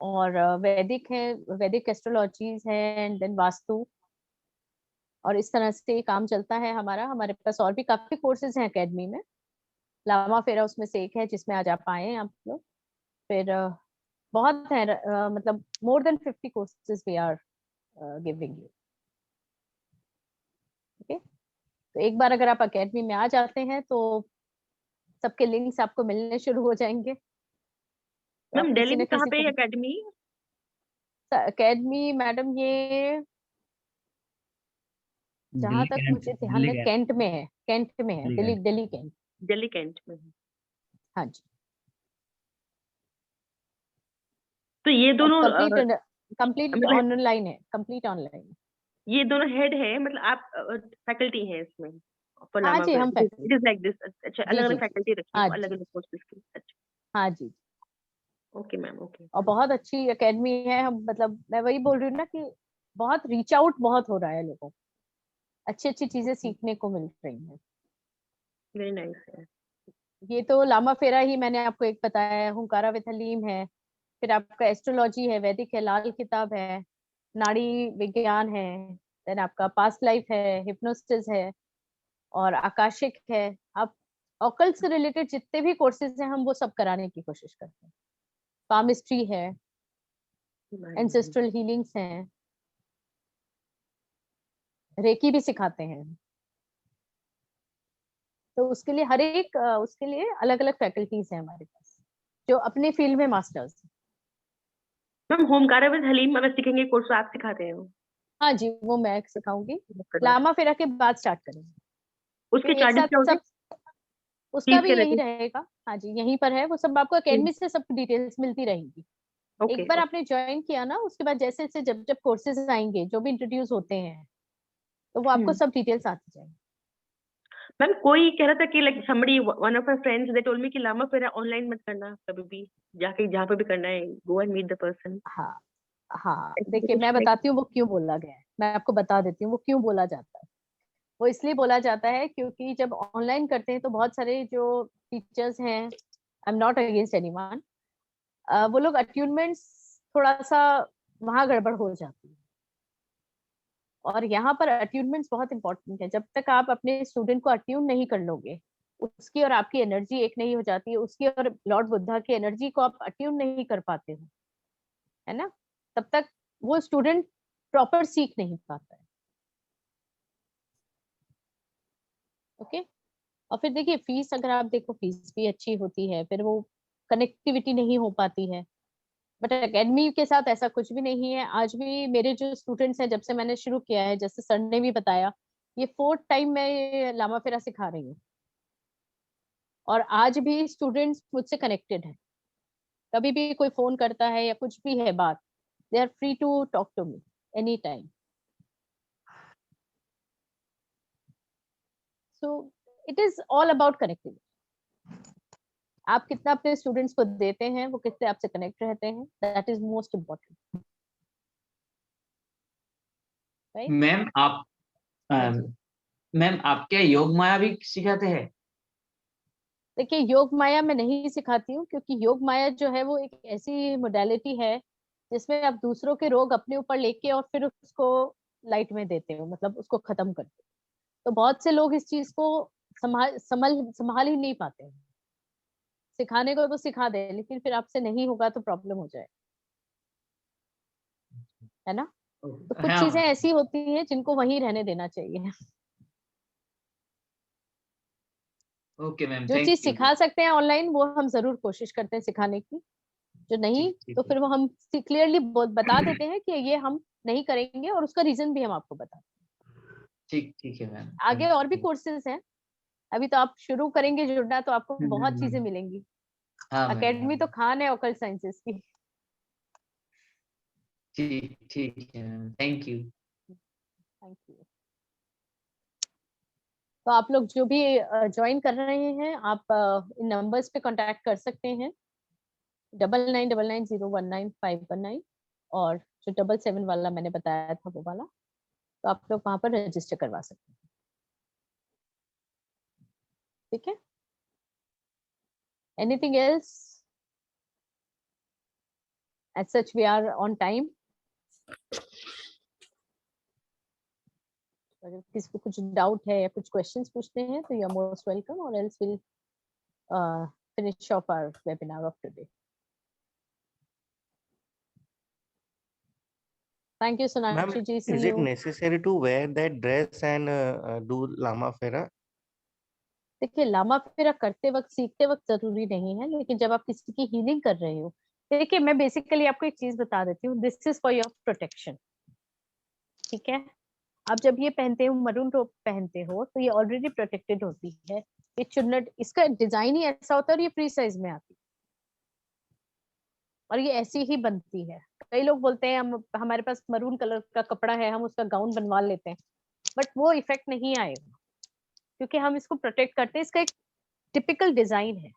और वैदिक है, वैदिक एस्ट्रोलॉजीज है, एंड देन वास्तु, और इस तरह से ये काम चलता है हमारा। हमारे पास और भी काफी कोर्सेज हैं एकेडमी में, लामा फेरा उसमें से एक है जिसमें आज आप आए हैं आप लोग। फिर बहुत है, मतलब more than 50 courses we are giving you. Okay, तो एक बार अगर आप एकेडमी में आ जाते हैं तो सबके लिंक्स आपको मिलने शुरू हो जाएंगे। तो मैम आप दिल्ली किसी में न कहाँ किसी पे तरह एकेडमी? एकेडमी, मैडम ये जहां दिल्ली तक कैंट, मुझे ध्यान दिल्ली है कैंट, कैंट में है, कैंट में है, Delhi Delhi, cantt. Delhi cantt. Delhi cantt में। हाँ जी। तो ये और दोनों कंप्लीट कंप्लीट मतलब ऑनलाइन है, कंप्लीट ऑनलाइन। ये दोनों हेड है, मतलब आप फैकल्टी हैं इसमें फॉर हाँ लामा जी, फेरा? हम it is faculty. Like this? अच्छा, जी अलग जी अलग जी, फैकल्टी रखी है हाँ अलग जी, अलग कोर्सेज की? अच्छा, हाँ जी। Okay ma'am, okay. और बहुत अच्छी एकेडमी है, हम मतलब मैं वही बोल रही हूँ ना कि बहुत रीच आउट बहुत हो रहा है लोगों को, अच्छी अच्छी चीजें सीखने को मिल रही हैं। वेरी नाइस है। ये तो लामा फेरा ही मैंने आपको एक बताया है, हुंकारा विद हलीम है, फिर आपका एस्ट्रोलॉजी है, वैदिक है, लाल किताब है, नाड़ी विज्ञान है, देन आपका पास्ट लाइफ है, हिप्नोसिस है, और आकाशिक है। आप ऑकल्ट से रिलेटेड जितने भी कोर्सेज हैं हम वो सब कराने की कोशिश करते हैं। पामिस्ट्री है, एंसेस्ट्रल हीलिंग्स हैं, रेकी भी सिखाते हैं। तो उसके लिए हर एक उसके लिए अलग अलग फैकल्टीज हैं हमारे पास, जो अपने फील्ड में मास्टर्स। मैम होमकारा विद हलीम अगर सीखेंगे कोर्स आप सिखाते हैं? हाँ जी, वो मैं सिखाऊंगी, लामा फेरा के बाद स्टार्ट करेंगे, उसके फिर एक चार्जेस साथ क्या होंगे? सब। उसका फीस भी क्या यही रहती रहेगा, हाँ जी, यहीं पर है, वो सब आपको है? एकेडमी से सब डिटेल्स मिलती रहेंगी। ओके। एक बार आपने ज्वाइन किया ना, उसके बाद जैसे जैसे जब जब कोर्सेज आएंगे जो भी इंट्रोड्यूस होते हैं, तो वो आपको सब डिटेल्स आती जाएंगी। मैम कोई कह रहा था कि like somebody one of my friends they told me कि लामा फेरा ऑनलाइन मत करना कभी भी, जाके जहाँ पे भी करना है go and meet the person. हाँ, हाँ देखिए, मैं बताती हूँ वो क्यों बोला गया है, मैं आपको बता देती हूँ वो क्यों बोला जाता है। वो इसलिए बोला जाता है क्योंकि जब ऑनलाइन करते हैं तो बहुत सारे जो टीचर्स हैं, I am not against anyone, वो लोग अट्यूनमेंट्स थोड़ा सा वहां गड़बड़ हो जाती है। और यहाँ पर अट्यूनमेंट्स बहुत इंपॉर्टेंट है। जब तक आप अपने स्टूडेंट को अट्यून नहीं कर लोगे, उसकी और आपकी एनर्जी एक नहीं हो जाती है, उसकी और लॉर्ड बुद्धा की एनर्जी को आप अट्यून नहीं कर पाते हो, है ना, तब तक वो स्टूडेंट प्रॉपर सीख नहीं पाता है। ओके। और फिर देखिए फीस, अगर आप देखो फीस भी अच्छी होती है, फिर वो कनेक्टिविटी नहीं हो पाती है। बट एकेडमी के साथ ऐसा कुछ भी नहीं है। आज भी मेरे जो स्टूडेंट्स हैं, जब से मैंने शुरू किया है, जैसे सर ने भी बताया, ये 4th टाइम मैं ये लामा फेरा सिखा रही हूँ, और आज भी स्टूडेंट्स मुझसे कनेक्टेड हैं। कभी भी कोई फोन करता है या कुछ भी है बात, they are free to talk to me any time. So it is all about connectivity. आप कितना अपने स्टूडेंट्स को देते हैं, वो कितने आपसे कनेक्ट रहते हैं, that is most important. Ma'am आप मैम आप क्या योग माया भी सिखाते हैं? देखिए योग माया मैं नहीं सिखाती हूँ, क्योंकि योग माया जो है वो एक ऐसी मोडालिटी है जिसमें आप दूसरों के रोग अपने ऊपर लेके और फिर उसको लाइट में देते हो, मतलब उसको खत्म करते हो। तो बहुत से लोग इस चीज को संभाल ही नहीं पाते हैं। सिखाने को तो सिखा दे, लेकिन फिर आपसे नहीं होगा तो प्रॉब्लम हो जाए, है ना। तो कुछ हाँ चीजें ऐसी होती हैं जिनको वहीं रहने देना चाहिए। ओके मैम, जो थैंक चीज यू। सिखा सकते हैं ऑनलाइन वो हम जरूर कोशिश करते हैं सिखाने की, जो नहीं तो फिर वो हम क्लियरली बता देते हैं कि ये हम नहीं करेंगे, और उसका रीजन भी हम आपको बताते हैं। ठीक ठीक है मैम, आगे थैंक और भी यू। कोर्सेज हैं, अभी तो आप शुरू करेंगे जुड़ना तो आपको बहुत चीजें हम्म। मिलेंगी। हाँ मैम, एकेडमी तो हाँ। खान है ऑकल्ट साइंसेस की। ठीक ठीक है ma'am, thank you. Thank you. तो आप लोग जो भी ज्वाइन कर रहे हैं, आप इन नंबर्स पे कांटेक्ट कर सकते हैं, 9999019519, और जो 77 वाला मैंने बताया था वो वाला, तो आप लोग वहां पर रजिस्टर करवा सकते हैं। ठीक है, anything else? As such we are on time. अगर किसी को कुछ डाउट है या कुछ क्वेश्चंस पूछते हैं तो यू आर मोस्ट वेलकम, और else will finish off our webinar of today. Thank you, Ma'am, Sonakshi ji. See is it you. necessary to wear that dress and do Lama Fera? देखिए लामा फेरा करते वक्त, सीखते वक्त जरूरी नहीं है, लेकिन जब आप किसी की हीलिंग कर रहे हो, देखिए मैं बेसिकली आपको एक चीज बता देती हूँ, this is for your protection. ठीक है, आप जब ये पहनते हो, मरून रोब पहनते हो, तो ये ऑलरेडी प्रोटेक्टेड होती है। ये चुन्नट, इसका डिजाइन ही ऐसा होता है, और ये फ्री साइज में आती है, और ये ऐसी ही बनती है। कई लोग बोलते हैं हम, हमारे पास मरून कलर का कपड़ा है, हम उसका गाउन बनवा लेते हैं, बट वो इफेक्ट नहीं आएगा, क्योंकि हम इसको प्रोटेक्ट करते हैं। इसका एक टिपिकल डिजाइन है,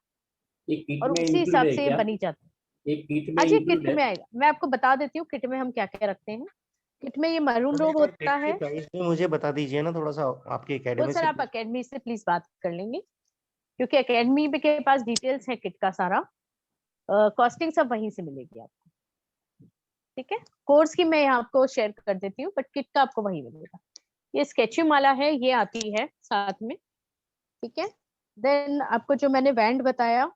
ये किट और में उसी इंक्लूड हिसाब है से ये क्या? बनी जाती है। ये किट में हाँ जी, इंक्लूड किट है? में आएगा, मैं आपको बता देती हूँ किट में हम क्या क्या रखते हैं। किट में ये मरून रोब होता है। प्राइस भी मुझे बता दीजिए ना थोड़ा सा, आपकी वो एकेडमी सर से। आप अकेडमी से प्लीज बात कर लेंगे, क्योंकि अकेडमी के पास डिटेल्स है किट का सारा। कॉस्टिंग सब वहीं से मिलेगी आपको। ठीक है, कोर्स की मैं यहाँ आपको शेयर कर देती हूँ, बट किट का आपको वहीं मिलेगा। ये स्केचिंग माला है, ये आती है साथ में। ठीक है, देन आपको जो मैंने बैंड बताया,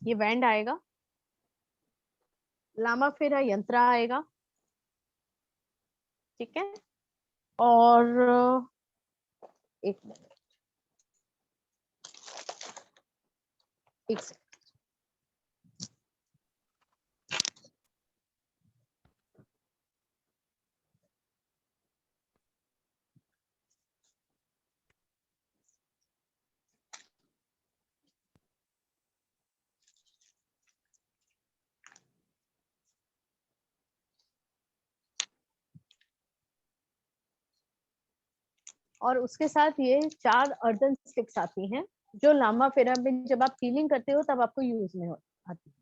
ये बैंड आएगा, लामा फेरा यंत्र आएगा। ठीक है, और एक मिनट, एक सेकंड। और उसके साथ ये 4 अर्दन स्टिक्स आती हैं, जो लामा फेरा में जब आप फीलिंग करते हो तब आपको यूज में आती है।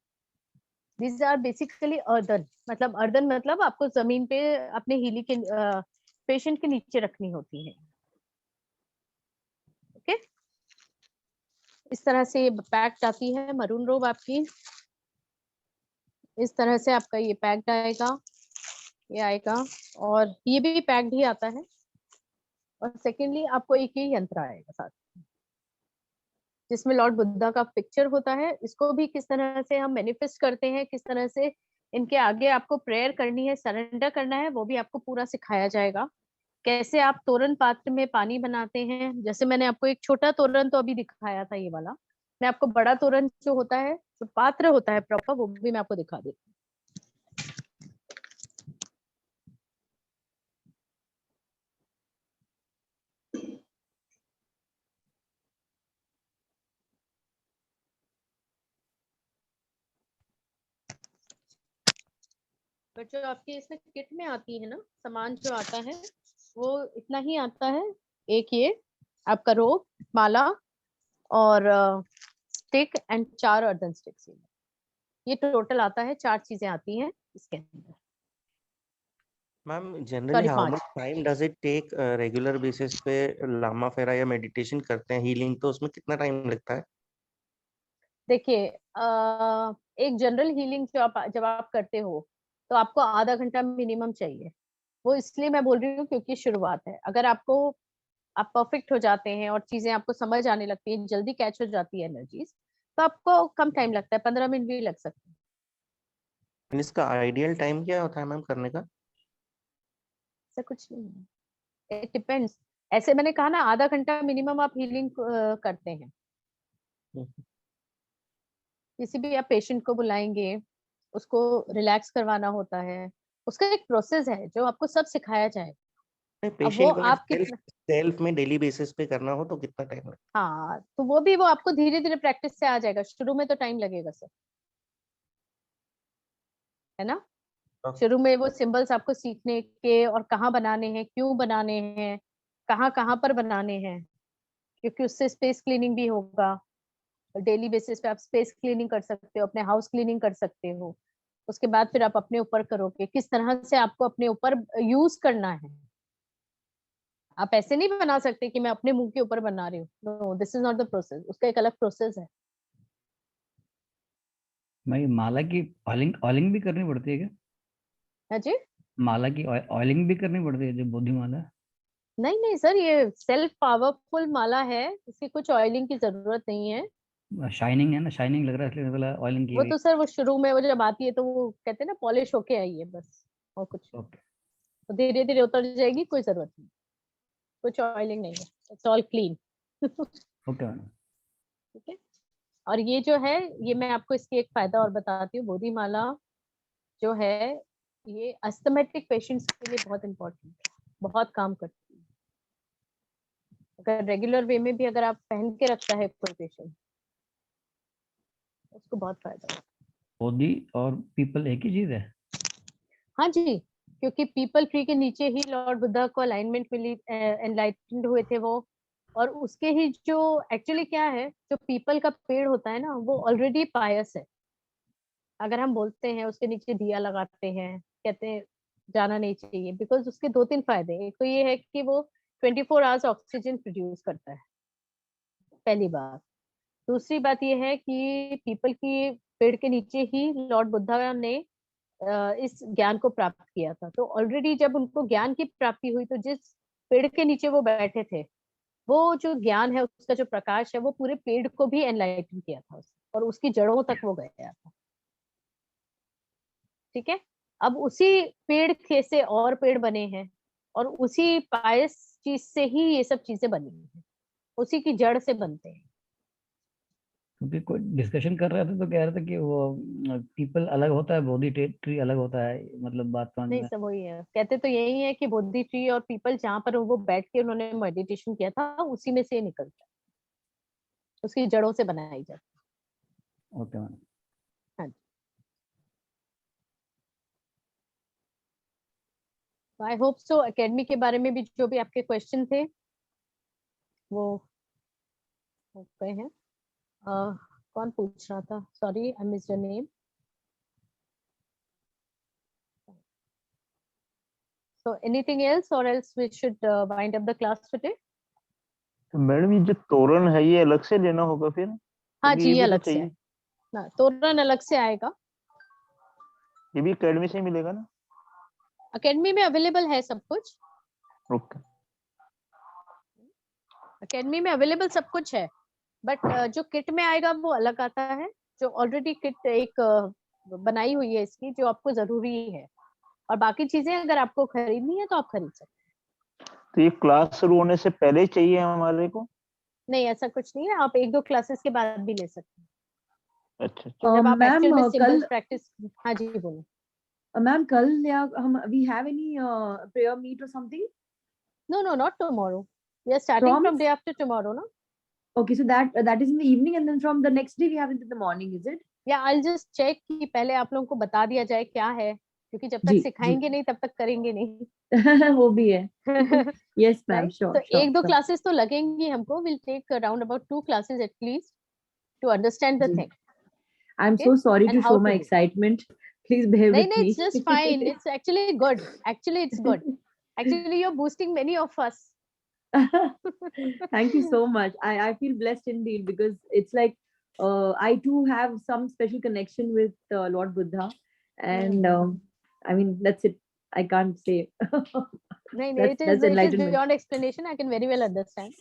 These are basically earthen, मतलब earthen मतलब आपको जमीन पे अपने हीली के पेशेंट के नीचे रखनी होती है। ओके, इस तरह से पैक्ड आती है मरून रोब आपकी। इस तरह से आपका ये पैक्ड आएगा, ये आएगा, और ये भी पैक्ड ही आता है। और सेकेंडली आपको एक ये यंत्र आएगा साथ, जिसमें लॉर्ड बुद्धा का पिक्चर होता है। इसको भी किस तरह से हम मैनिफेस्ट करते हैं, किस तरह से इनके आगे आपको प्रेयर करनी है, सरेंडर करना है, वो भी आपको पूरा सिखाया जाएगा। कैसे आप तोरण पात्र में पानी बनाते हैं, जैसे मैंने आपको एक छोटा तोरण तो अभी दिखाया था ये वाला, मैं आपको बड़ा तोरण जो होता है, जो पात्र होता है प्रॉपर, वो भी मैं आपको दिखा देती हूँ। बट जो आपके इसमें किट में आती है ना, सामान जो आता है वो इतना ही आता है। एक ये आपका रोप, माला और स्टिक एंड 4 अर्दन स्टिक्स, ये टोटल आता है, 4 चीजें आती हैं इसके अंदर। Ma'am generally sorry, how 5। Much time does it take regular basis पे लामा फेरा या मेडिटेशन करते हैं हीलिंग, तो उसमें कितना टाइम लगता है? देखिए, एक जनरल हीलिंग जो जब आप करते हो तो आपको आधा घंटा मिनिमम चाहिए। वो इसलिए मैं बोल रही हूँ क्योंकि शुरुआत है। अगर आपको आप परफेक्ट हो जाते हैं और चीजें आपको समझ आने लगती है, जल्दी कैच हो जाती है एनर्जीज, तो आपको कम टाइम लगता है, 15 मिनट भी लग सकते हैं। इसका आइडियल टाइम क्या होता है मैम करने का? ऐसा कुछ नहीं है, इट डिपेंड्स। ऐसे मैंने कहा ना, आधा घंटा मिनिमम आप हीलिंग करते हैं। किसी भी आप पेशेंट को बुलाएंगे, उसको रिलैक्स करवाना होता है, उसका एक प्रोसेस है जो आपको सब सिखाया जाए। अब वो पेशेंट को आप सेल्फ कितना, सेल्फ में डेली बेसिस पे करना हो तो कितना टाइम लगता हाँ, तो वो भी वो आपको धीरे धीरे प्रैक्टिस से आ जाएगा। शुरू में तो टाइम लगेगा सर, है ना। है? शुरू में वो सिंबल्स आपको सीखने के, और कहाँ बनाने हैं, क्यों बनाने हैं, कहाँ कहाँ पर बनाने हैं, क्योंकि उससे स्पेस क्लीनिंग भी होगा। डेली बेसिस पे आप स्पेस क्लीनिंग कर सकते हो, अपने हाउस क्लीनिंग कर सकते हो। उसके बाद फिर आप अपने ऊपर करोगे, किस तरह से आपको अपने ऊपर यूज करना है। आप ऐसे नहीं बना सकते कि मैं अपने मुंह के ऊपर बना रही हूँ, no, this is not the process, उसका एक अलग प्रोसेस है। भाई माला की ऑयलिंग ऑयलिंग भी करनी पड़ती है क्या? हाँ जी, माला की ऑयलिंग भी करनी पड़ती है जो बोधि माला है? नहीं नहीं सर, ये सेल्फ पावरफुल माला है, इसकी कुछ ऑयलिंग की जरूरत नहीं है। शाइनिंग है ना, शाइनिंग लग रहा है इसलिए मेरे को लगा ऑयलिंग की वो हुई। तो सर वो शुरू में वो जब आती है तो वो कहते हैं ना पॉलिश होके आई है बस, और कुछ नहीं। ओके तो धीरे धीरे उतर जाएगी, कोई जरूरत नहीं, कुछ ऑयलिंग नहीं है, it's all clean. Okay madam. ठीक है। और ये जो है, ये मैं आपको इसकी एक फायदा और बताती हूँ। बोधि माला जो है, ये अस्थमेटिक पेशेंट्स के लिए बहुत इंपॉर्टेंट है, बहुत काम करती है। अगर रेगुलर वे में भी अगर आप पहन के रखता है कोई पेशेंट, उसको बहुत फायदा होता बोधि और पीपल एक ही चीज है? है। हाँ जी, क्योंकि पीपल ट्री के नीचे ही लॉर्ड बुद्धा को अलाइनमेंट मिली, एनलाइटेंड हुए थे वो। और उसके ही जो एक्चुअली क्या है, जो पीपल का पेड़ होता है ना, वो ऑलरेडी पायस है। अगर हम बोलते हैं उसके नीचे दिया लगाते हैं, कहते हैं जाना नहीं चाहिए, बिकॉज उसके 2-3 फायदे हैं। एक तो ये है कि वो 24 आवर्स ऑक्सीजन प्रोड्यूस करता है, पहली बात। दूसरी बात ये है कि पीपल की पेड़ के नीचे ही लॉर्ड बुद्धा ने इस ज्ञान को प्राप्त किया था। तो ऑलरेडी जब उनको ज्ञान की प्राप्ति हुई, तो जिस पेड़ के नीचे वो बैठे थे, वो जो ज्ञान है, उसका जो प्रकाश है, वो पूरे पेड़ को भी एनलाइटन किया था और उसकी जड़ों तक वो गया था। ठीक है। अब उसी पेड़ के से और पेड़ बने हैं, और उसी पायस चीज से ही ये सब चीजें बनी हैं, उसी की जड़ से बनते हैं। क्योंकि कोई डिस्कशन कर रहे थे तो कह रहे थे कि वो पीपल अलग होता है, बोधि ट्री अलग होता है, मतलब बात समझ नहीं, में। सब वही है, कहते तो यही है कि बोधि ट्री और पीपल जहाँ पर वो बैठ के उन्होंने मेडिटेशन किया था, उसी में से निकलता है, उसकी जड़ों से बनाई जाती ओके मैडम। है। हाँ जी, आई होप सो एकेडमी के बारे में भी जो भी आपके क्वेश्चन थे वो हो गए हैं। कौन पूछ रहा था, sorry I miss your name. So anything else, or else we should wind up the class today? तो मैडम ये जो तोरण है ये अलग से लेना होगा फिर? हाँ क्योंकि जी, ये ये भी तो अलग से चाहिए। है ना, तोरण अलग से आएगा। ये भी एकेडमी से ही मिलेगा ना? अकेडमी में अवेलेबल है सब कुछ, ओके। अकेडमी में अवेलेबल सब कुछ है, बट जो किट में आएगा वो अलग आता है। जो ऑलरेडी किट एक बनाई हुई है इसकी, जो आपको जरूरी है, और बाकी चीजें अगर आपको खरीदनी है तो आप खरीद सकते हैं। तो ये क्लास शुरू होने से पहले ही चाहिए हमारे को? नहीं, ऐसा कुछ नहीं है, आप 1-2 क्लासेस के बाद भी ले सकते हैं। अच्छा अच्छा। जब आप मैम एक्चुअल में कल सिंबल्स प्रैक्टिस। हाँ जी, बोलो। मैम कल या हम we have any prayer meet or something? No, not tomorrow. We are starting From from day after tomorrow, no? okay, so that is in the evening, and then from the next day we have it in the morning, is it? Yeah, I'll just check कि पहले आप लोगों को बता दिया जाए क्या है, क्योंकि जब तक जी सिखाएंगे नहीं तब तक करेंगे नहीं। जी वो भी है। Yes ma'am, Right? sure तो sure 1-2 sure. क्लासेस तो लगेंगी हमको। We'll take around about 2 classes at least to understand the ji thing. I'm Okay? so sorry And to how show to my do. excitement. Please bear नहीं with नहीं, me. it's just fine. It's actually good. Actually, it's good. Actually, you're boosting many of us. Thank you so much. I feel blessed indeed, because it's like I too have some special connection with Lord Buddha, and I mean that's it. I can't say. नहीं, That's it is enlightenment. beyond explanation. I can very well understand.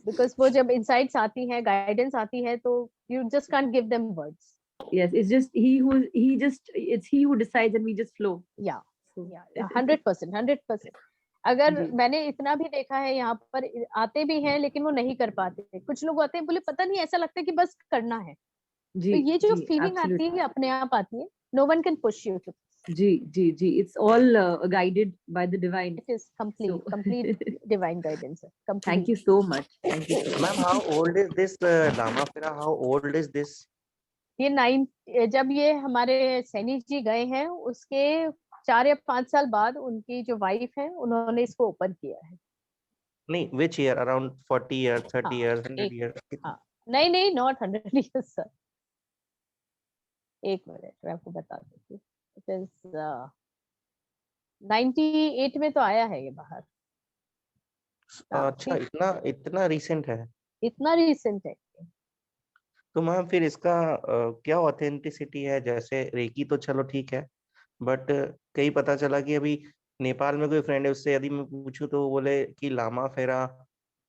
Because वो जब insights आती है, guidance आती है, तो you just can't give them words. Yes, it's just it's he who decides, and we just flow. Yeah, 100%, 100%. अगर जी मैंने इतना भी देखा है, यहाँ पर आते भी हैं लेकिन वो नहीं कर पाते। कुछ लोग आते हैं, बोले पता नहीं, ऐसा लगता है कि बस करना है। तो जी ये जो जी फीलिंग आती absolutely. है अपने आप आती है। No one can push you to. Ji it's all guided by the divine. It is complete divine guidance. Complete. Thank you so much. Thank you so much. Ma'am, how old is this Lama Phira? How old is this? ये 9 जब ये हमारे सैनी जी गए हैं, उसके 4 या 5 साल बाद उनकी जो वाइफ है, उन्होंने इसको ओपन किया है। नहीं, which year? Around 40 years, 30 हाँ, years, 100 एक years? हाँ, नहीं नॉट 100 years सर। एक मिनट मैं आपको बता देती हूँ। इट इज 98 में तो आया है ये बाहर। अच्छा, इतना रिसेंट है? इतना रिसेंट है। तो मैम फिर इसका क्या ऑथेंटिसिटी है? जैसे रेकी तो चलो ठीक है, बट कहीं पता चला कि अभी नेपाल में कोई फ्रेंड है, उससे यदि मैं पूछूं तो वो बोले कि लामा फेरा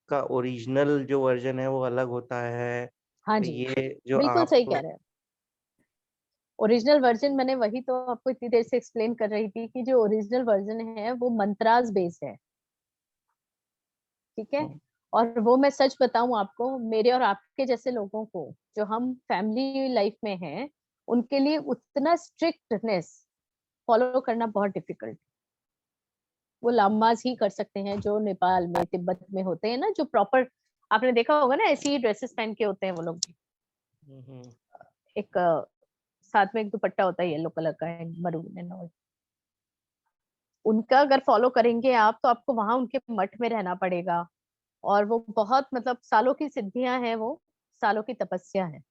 का ओरिजिनल जो वर्जन है वो अलग होता है। हाँ तो जी, ये जो बिल्कुल आप सही कह रहे हैं। ओरिजिनल वर्जन, मैंने वही तो आपको इतनी देर से एक्सप्लेन कर रही थी कि जो ओरिजिनल वर्जन है वो मंत्रास बेस्ड है। ठीक है, और वो मैं सच बताऊं आपको, मेरे और आपके जैसे लोगों को, जो हम फैमिली लाइफ में हैं, उनके लिए उतना स्ट्रिक्टनेस फॉलो करना बहुत डिफिकल्ट। वो लामाज ही कर सकते हैं जो नेपाल में, तिब्बत में होते हैं ना, जो प्रॉपर, आपने देखा होगा ना, ऐसी ड्रेसेस पहन के होते हैं वो लोग। एक साथ में एक दुपट्टा होता है येलो कलर का, मरून एंड ऑल। उनका अगर फॉलो करेंगे आप, तो आपको वहां उनके मठ में रहना पड़ेगा, और वो बहुत मतलब सालों की सिद्धियां हैं, वो सालों की तपस्या है।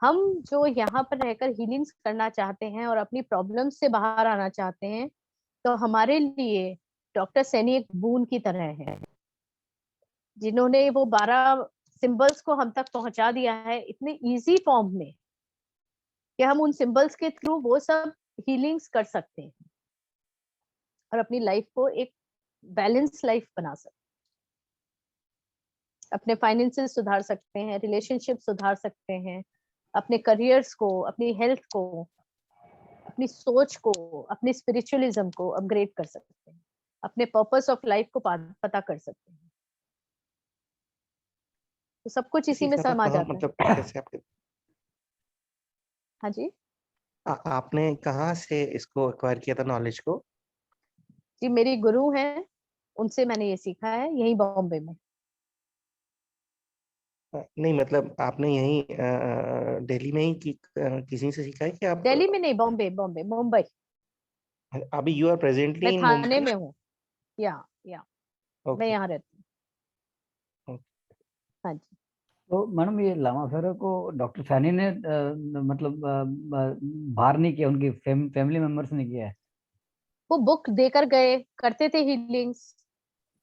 हम जो यहाँ पर रहकर हीलिंग्स करना चाहते हैं और अपनी प्रॉब्लम से बाहर आना चाहते हैं, तो हमारे लिए डॉक्टर सैनी एक बून की तरह है, जिन्होंने वो 12 सिंबल्स को हम तक पहुंचा दिया है इतने इजी फॉर्म में कि हम उन सिंबल्स के थ्रू वो सब हीलिंग्स कर सकते हैं और अपनी लाइफ को एक बैलेंस लाइफ बना सकते हैं। अपने फाइनेंसेस सुधार सकते हैं, रिलेशनशिप सुधार सकते हैं, अपने करियर्स को, अपनी हेल्थ को, अपनी सोच को, अपनी स्पिरिचुअलिज्म को अपग्रेड कर सकते हैं, अपने पर्पस ऑफ लाइफ को पता कर सकते हैं। तो सब कुछ इसी में समा जाता है। मतलब कैसे आपके? हाँ जी, आपने कहाँ से इसको एक्वायर किया था नॉलेज को? जी मेरी गुरु हैं, उनसे मैंने ये सीखा है, यही बॉम्बे में। नहीं मतलब आपने यहीं दिल्ली में ही किसी से सीखा है कि आप? दिल्ली में नहीं, बॉम्बे मुंबई। अभी यू आर प्रेजेंटली मैं इन थाने मुंबई? में हूँ। या मैं यहाँ रहती हूँ। हाँ जी। तो मैडम ये लामा फेरा को डॉक्टर सैनी ने मतलब बाहर नहीं किया, उनकी फैमिली मेंबर्स ने किया है? वो बुक देकर गए, करते थे हीलिंग्स,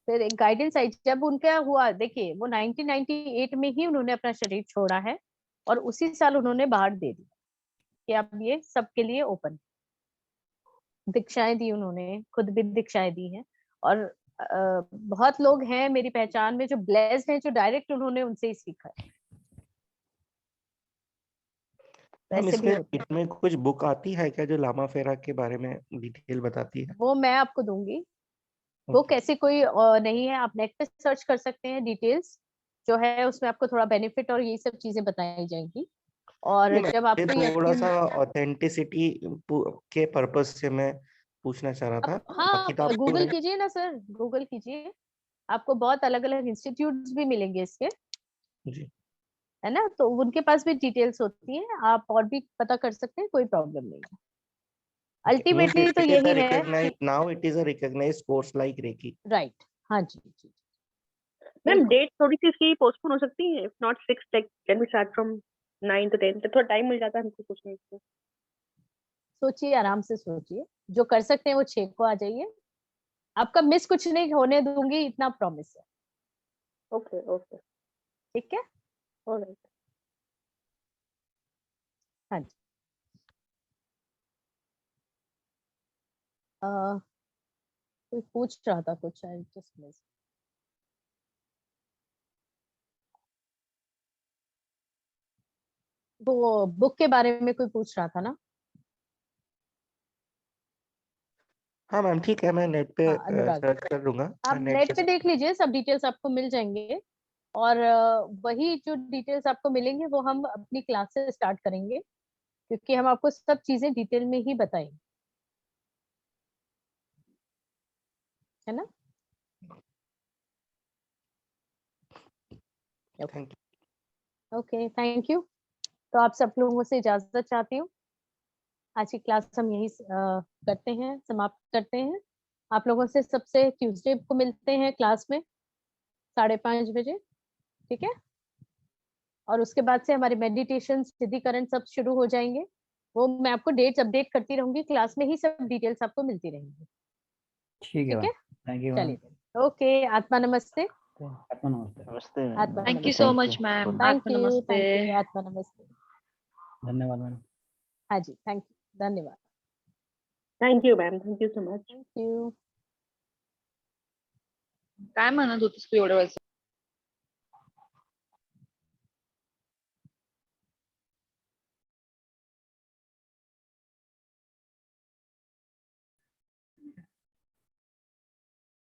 फिर एक गाइडेंस आई। जब उनका हुआ, देखिए वो 1998 में ही उन्होंने अपना शरीर छोड़ा है और उसी साल उन्होंने बाहर दे दिया कि अब ये सबके लिए ओपन। दीक्षाएं दी उन्होंने, खुद भी दीक्षाएं दी हैं। और बहुत लोग हैं मेरी पहचान में जो ब्लेस्ड हैं, जो डायरेक्ट उन्होंने उनसे ही सीखा है। मैम वैसे भी इसमें होता है। इसमें कुछ बुक आती है क्या जो लामा फेरा के बारे में डिटेल बताती है? वो मैं आपको दूंगी। वो कैसे कोई नहीं है, आप नेट पे सर्च कर सकते हैं। डिटेल्स जो है उसमें आपको थोड़ा बेनिफिट और ये सब चीजें बताई जाएंगी। और नहीं, जब मैं आपको थोड़ा यकीन, सा ऑथेंटिसिटी के पर्पस से मैं पूछना चाह रहा था। बाकी तो हाँ आपको गूगल है। कीजिए ना सर, गूगल कीजिए, आपको बहुत अलग अलग इंस्टीट्यूट्स भी मिलेंगे इसके, जी है ना। तो उनके पास भी डिटेल्स होती है, आप और भी पता कर सकते हैं, कोई प्रॉब्लम नहीं है। मींस अल्टीमेटली तो इट इज अ यही है रिकॉग्नाइज्ड, कि now it is a recognised course like Reiki. Right, हाँ जी जी, मैम बिल्कुल। डेट थोड़ी सी इसकी पोस्टपोन हो सकती है, if not 6 like can we start from 9 to 10, तो थोड़ा टाइम मिल जाता है हमको सोचने को। सोचिए, आराम से सोचिए, जो कर सकते हैं वो 6 को आ जाइए। आपका मिस कुछ नहीं होने दूंगी, इतना प्रॉमिस है। ओके ओके, ठीक है, ऑलराइट। हाँ जी। कोई पूछ रहा था कुछ, आई जस्ट मिस। वो बुक के बारे में कोई पूछ रहा था ना। हाँ मैम ठीक है, मैं नेट पे हाँ अनुराग, सर्च कर लूंगा। आप नेट नेट पे पे देख लीजिए, सब डिटेल्स आपको मिल जाएंगे। और वही जो डिटेल्स आपको मिलेंगे वो हम अपनी क्लास से स्टार्ट करेंगे, क्योंकि हम आपको सब चीजें डिटेल में ही बताएंगे, है ना। Thank okay, thank you. तो आप सब लोगों से इजाजत चाहती हूँ। आज की क्लास हम यही करते हैं, समाप्त करते हैं। आप लोगों से सबसे ट्यूसडे को मिलते हैं क्लास में 5:30 बजे, ठीक है। और उसके बाद से हमारे मेडिटेशन, सिद्धिकरण सब शुरू हो जाएंगे। वो मैं आपको डेट्स अपडेट करती रहूंगी, क्लास में ही सब डिटेल्स आपको मिलती रहेंगी। ठीक है ठीक है, थैंक यू मैम। चलिए, ओके, आत्मा नमस्ते। आत्मा नमस्ते। नमस्ते आत्मा थैंक यू नमस्ते। So much ma'am. थैंक आत्मा यू, नमस्ते। थैंक यू, आत्मा नमस्ते। धन्यवाद मैम। हाँ जी, थैंक यू, धन्यवाद। Thank you ma'am, thank you so much. Thank you. काय म्हणत होतीस तू एवढ्या वेळचं?